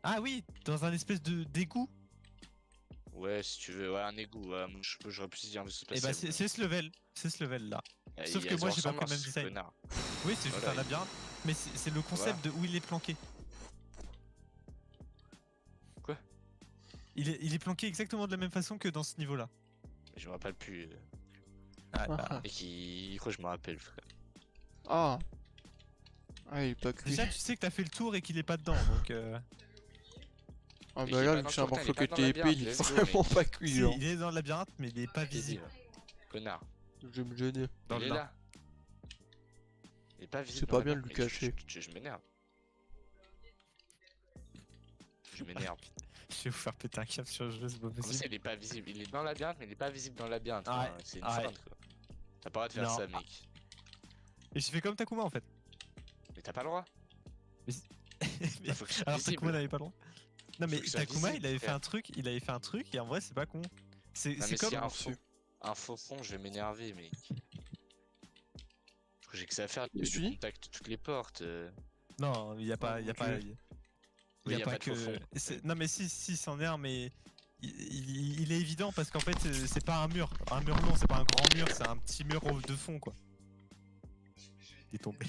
B: Ah oui, dans un espèce de d'égout.
C: Ouais, si tu veux, ouais, un égout. Ouais, moi, j'aurais plus dit un vaisseau
B: Et
C: spatial.
B: bah c'est ce level. C'est ce level là.
C: ouais.
B: sauf
C: Il y
B: que
C: a
B: moi,
C: zéro
B: j'ai pas pris le
C: ressemblance,
B: même design.
C: connard.
B: Oui, c'est juste
C: Voilà,
B: un labyrinthe. Mais c'est le concept de où il est planqué.
C: Quoi?
B: Il est planqué exactement de la même façon que dans ce niveau là.
C: Je me rappelle plus.
B: Ah, bah,
A: Ah,
C: Et qui. Quoi, je me rappelle, frère.
A: ah. Ah, il est pas cuit.
B: déjà, tu sais que t'as fait le tour et qu'il est pas dedans donc.
A: Ah,
C: Mais
A: bah
C: il est
A: là,
C: pas
A: vu
C: dans
A: que j'ai
C: le
A: un
C: tour,
A: morceau
C: il est pas
A: qui
C: dans
A: était
C: le
A: épais, il est
C: labyrinthe, let's go,
A: vraiment
C: mec.
A: pas cuit,
B: Si,
A: genre.
B: il est dans le labyrinthe mais il est pas visible.
C: Connard.
A: Je me gêne.
B: Dans
C: Il
B: le
C: est
B: là.
C: là. Il est pas visible.
A: C'est
C: dans
A: pas
C: la
A: bien
C: map,
A: de lui
C: mais
A: cacher.
C: Je m'énerve. Je m'énerve.
B: Je vais vous faire péter un câble sur le jeu, c'est pas
C: Comment ça,
B: possible.
C: il est pas visible? Il est dans le labyrinthe, mais il est pas visible dans le labyrinthe.
B: Ouais,
C: quoi. C'est une
B: ouais.
C: feinte, quoi. T'as pas le droit de faire
B: Non.
C: ça, mec.
B: Et j'ai fait comme Takuma en fait.
C: Mais t'as pas le droit.
B: Mais-
C: Bah, faut que je sois
B: Alors
C: visible.
B: Takuma n'avait pas le droit. Non mais
C: Faut que ce soit
B: Takuma
C: visible,
B: il avait fait
C: frère.
B: un truc et en vrai c'est pas con. C'est
C: Non, mais
B: comme
C: s'il y a un faux fond, je vais m'énerver, mec. J'ai que ça à faire de
A: Qu'est-ce que tu dis
C: contact toutes les portes.
B: Non, il y a pas
A: Oh,
B: y a
A: mon
B: pas
A: Dieu.
B: il y a
C: Oui,
B: pas
C: de faux fond.
B: que non mais si c'en est un mais il est évident parce qu'en fait c'est pas un mur non, c'est pas un grand mur, c'est un petit mur de fond quoi. Il est tombé.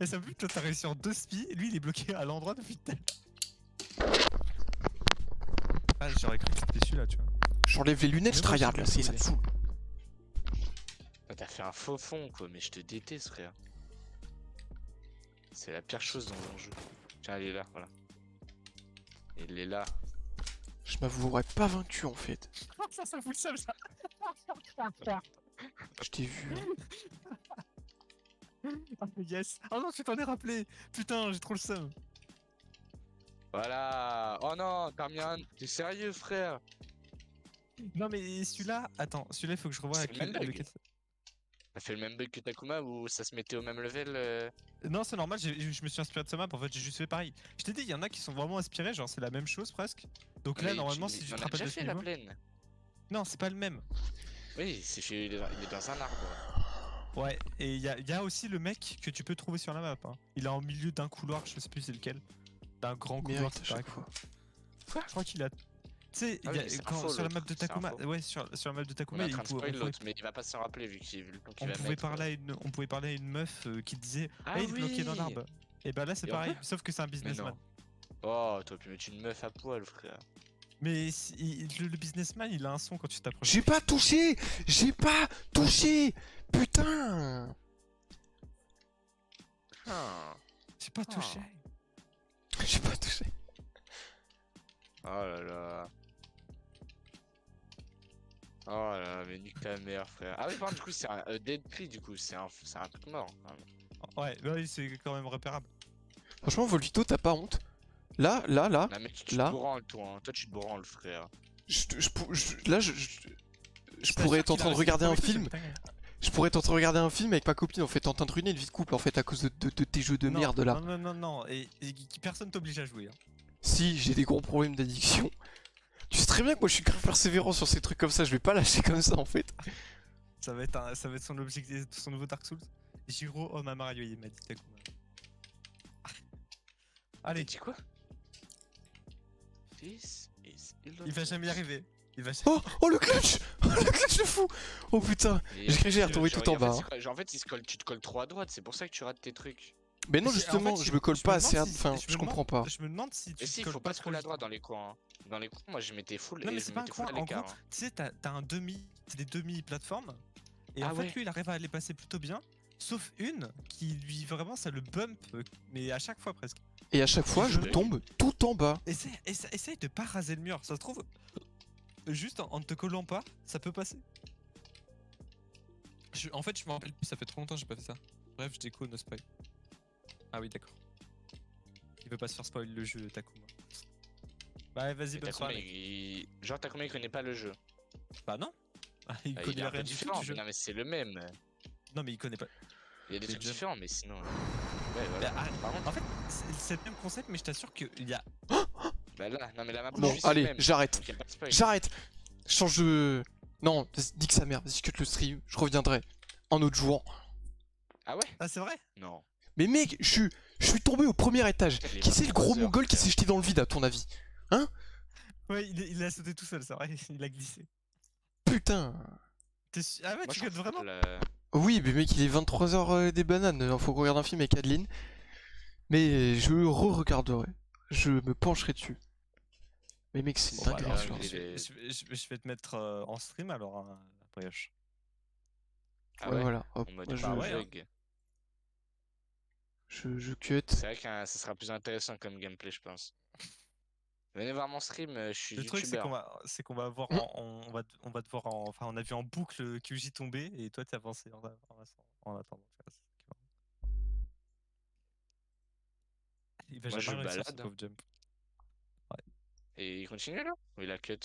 B: Et ça me plaît que toi t'as réussi en 2 spies, lui il est bloqué à l'endroit depuis tout à l'heure. Ah j'aurais cru que c'était celui-là tu vois.
A: J'enlève les lunettes,
B: Mais
A: je
B: moi,
A: tryhard
B: j'ai
A: là,
B: bien
A: ça me
B: trouvé.
A: fout.
C: Ah, t'as fait un faux fond, quoi, mais je te déteste, frère. C'est la pire chose dans un jeu. Tiens, il est là, voilà. Il est là.
A: Je m'avouerais pas vaincu en fait.
B: Ça fout le seum ça.
A: Je t'ai vu.
B: Ah, yes. Oh non tu t'en es rappelé. Putain j'ai trop le seum.
C: Voilà. Oh non, Darmian, t'es sérieux, frère?
B: Non mais celui-là, attends, celui-là il faut que je revoie
C: C'est
B: à
C: le même bug.
B: lequel c'est.
C: T'as fait le même bug que Takuma où ça se mettait au même level
B: Non c'est normal, je me suis inspiré de sa map, en fait j'ai juste fait pareil. Je t'ai dit, il y en a qui sont vraiment inspirés, genre c'est la même chose presque. Donc là
C: Mais
B: normalement
C: tu-
B: si
C: mais
B: tu
C: on
B: te
C: a
B: rappelles
C: déjà
B: de ce
C: fait la
B: niveau...
C: plaine.
B: Non, c'est pas le même.
C: Oui, il est dans un arbre.
B: Ouais, et y a aussi le mec que tu peux trouver sur la map. Hein. Il est en milieu d'un couloir, je sais plus c'est lequel. D'un grand couloir
A: Mérite à
B: qui paraît
A: chaque fois.
B: Je crois qu'il a. Tu sais,
C: Ah
B: il y a-
C: oui, c'est
B: quand,
C: info,
B: sur la
C: l'autre,
B: map de
C: c'est
B: Takuma,
C: info.
B: ouais, sur la map de
C: On est
B: Takuma,
C: en train de spoil l'autre, mais il va pas s'en rappeler vu le temps qu'il
B: on
C: va
B: pouvait
C: mettre.
B: parler à une meuf qui disait
C: Ah
B: hey, il est bloqué dans
C: oui.
B: l'arbre. Et bah là c'est
C: Et en
B: pareil,
C: vrai
B: sauf que c'est un
C: Mais
B: businessman.
C: non. Oh, t'aurais pu mettre une meuf à poil, frère.
B: Mais le businessman il a un son quand tu t'approches.
A: J'ai pas touché! J'ai pas touché! Putain!
C: Ah.
B: J'ai pas touché.
A: J'ai pas touché.
C: Oh là là. Oh là là, mais nique ta mère, frère. Ah oui, par contre, du coup, c'est un dead tree, du coup, c'est un truc mort. Quand même.
B: Ouais, bah oui, c'est quand même repérable.
A: Franchement, Volito, t'as pas honte? Là,
C: Non, mais tu
A: là.
C: te branles, toi, hein. Toi, tu te branles, frère.
A: Je pourrais être en train de regarder un film. Je pourrais être en train de regarder un film avec ma copine, en fait, en train de ruiner une vie de couple, en fait, à cause de tes jeux de merde là.
B: Non, et personne t'oblige à jouer. Hein.
A: Si, j'ai des gros problèmes d'addiction. Tu sais très bien que moi je suis grave persévérant sur ces trucs comme ça, je vais pas lâcher comme ça en fait.
B: Ça va être son objectif, son nouveau Dark Souls. Jiro homme à Mario, il m'a dit Takuma. Allez,
C: Tu dis quoi? This is
B: il va jamais y arriver. Il va jamais...
A: Oh le clutch! Oh le clutch de fou! Oh putain! J'ai cru que j'allais retomber tout en bas.
C: En fait, tu te colles trop à droite, c'est pour ça que tu rates tes trucs.
A: Mais non,
B: En fait,
A: justement, je me colle pas assez. Enfin, je
B: me
A: comprends pas.
B: Je me demande si tu
C: Mais si,
B: te colles
C: faut pas se
B: trop
C: coller à
B: vite.
C: droite dans les coins. Hein. Dans les coins, moi je mettais full
B: Non
C: et
B: mais
C: je
B: c'est
C: me
B: pas un
C: mettais
B: coin,
C: full à
B: en gros,
C: l'écart. Hein.
B: tu sais, t'as un demi, c'est des demi-plateformes. Et
C: Ah
B: en
C: ouais.
B: fait, lui, il arrive à les passer plutôt bien. Sauf une qui, lui, vraiment, ça le bump, mais à chaque fois presque.
A: Et à chaque fois, je
C: Oui.
A: tombe tout en bas.
B: Essaye de pas raser le mur, ça se trouve. Juste en ne te collant pas, ça peut passer. En fait, je me rappelle plus, ça fait trop longtemps que j'ai pas fait ça. Bref, je déco no spoil. Ah oui, d'accord. Il veut pas se faire spoil le jeu, Takuma. Bah, vas-y,
C: Mais
B: bonne
C: Takuma,
B: soirée.
C: genre Takuma il connaît pas le jeu.
B: Bah, non. Ah, il
C: Il est
B: connaît
C: un peu
B: rien du tout
C: différent,
B: du jeu.
C: mais non mais c'est le même.
B: Non, mais il connaît pas.
C: Il y a des
B: Mais
C: trucs
B: Jump.
C: différents, mais sinon. Ouais, voilà.
B: Bah,
C: Par contre,
B: en fait, c'est le même concept, mais je t'assure qu'il y a.
C: bah là, non mais la map
A: Bon,
C: c'est le
A: allez,
C: même,
A: j'arrête.
C: donc y a pas de spoil.
A: J'arrête! Change de. Non, dis que sa mère, vas-y, cut le stream, je reviendrai. En autre jour.
C: Ah ouais?
B: Ah, c'est vrai?
C: Non.
A: Mais mec, je suis tombé au premier étage.
C: Il est
A: Qui c'est le gros
C: 23 heures,
A: mongol qui
C: frère.
A: s'est jeté dans le vide à ton avis?
B: Ouais, il a sauté tout seul, c'est vrai, il a glissé.
A: Putain!
B: Ah ouais,
C: Moi,
B: tu
C: je
B: gueutes vraiment?
A: Oui, mais mec, il est 23h des bananes, faut qu'on regarde un film avec Adeline. Mais je re-regarderai. Je me pencherai dessus. Mais mec, c'est une
B: Bon, bah,
A: dinguerie
B: alors,
A: ce soir.
B: je vais te mettre en stream alors, hein, Brioche.
C: Ah
A: Ouais,
C: ouais?
A: voilà, hop,
C: On m'a
A: moi,
C: dit
A: je,
C: pas
B: ouais, hein.
C: bug.
A: je cut.
C: C'est vrai que ça sera plus intéressant comme gameplay, je pense. Venez voir mon stream, je suis
B: Le truc, c'est
C: youtubeur.
B: qu'on va voir on va te voir en. Enfin, on a vu en boucle QJ tomber et toi t'es avancé en attendant. Il va
C: Moi, je
B: jamais réussir ce
C: balade.
B: pauvre jump.
C: Et il continue là? Ou il a cut?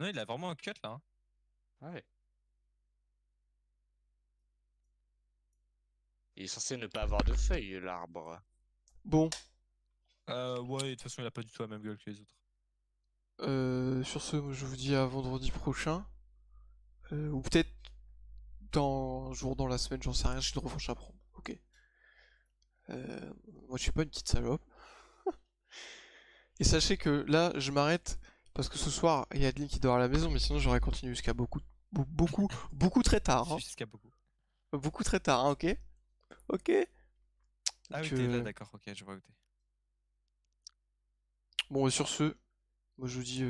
B: Non, il a vraiment un cut là. Hein.
C: Ah ouais. Il est censé ne pas avoir de feuilles, l'arbre.
A: Bon,
B: Ouais, de toute façon, il a pas du tout la même gueule que les autres.
A: sur ce, moi, je vous dis à vendredi prochain. Ou peut-être dans un jour dans la semaine, j'en sais rien, j'ai une revanche à prendre. Ok. Moi, je suis pas une petite salope. Et sachez que là, je m'arrête parce que ce soir, il y a Adeline qui dort à la maison, mais sinon, j'aurais continué jusqu'à beaucoup très tard. Hein.
B: Jusqu'à beaucoup.
A: Beaucoup très tard, hein, ok? Ok?
B: Ah oui,
A: Donc,
B: t'es là, d'accord, ok, je vois où t'es.
A: Bon, et sur ce, moi je vous dis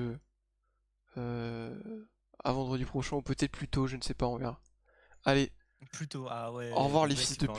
A: à vendredi prochain, ou peut-être plus tôt, je ne sais pas, on verra. Allez,
B: Plutôt, ah ouais.
A: au revoir
B: le
A: les
B: mec,
A: fils
B: il
A: de
B: va en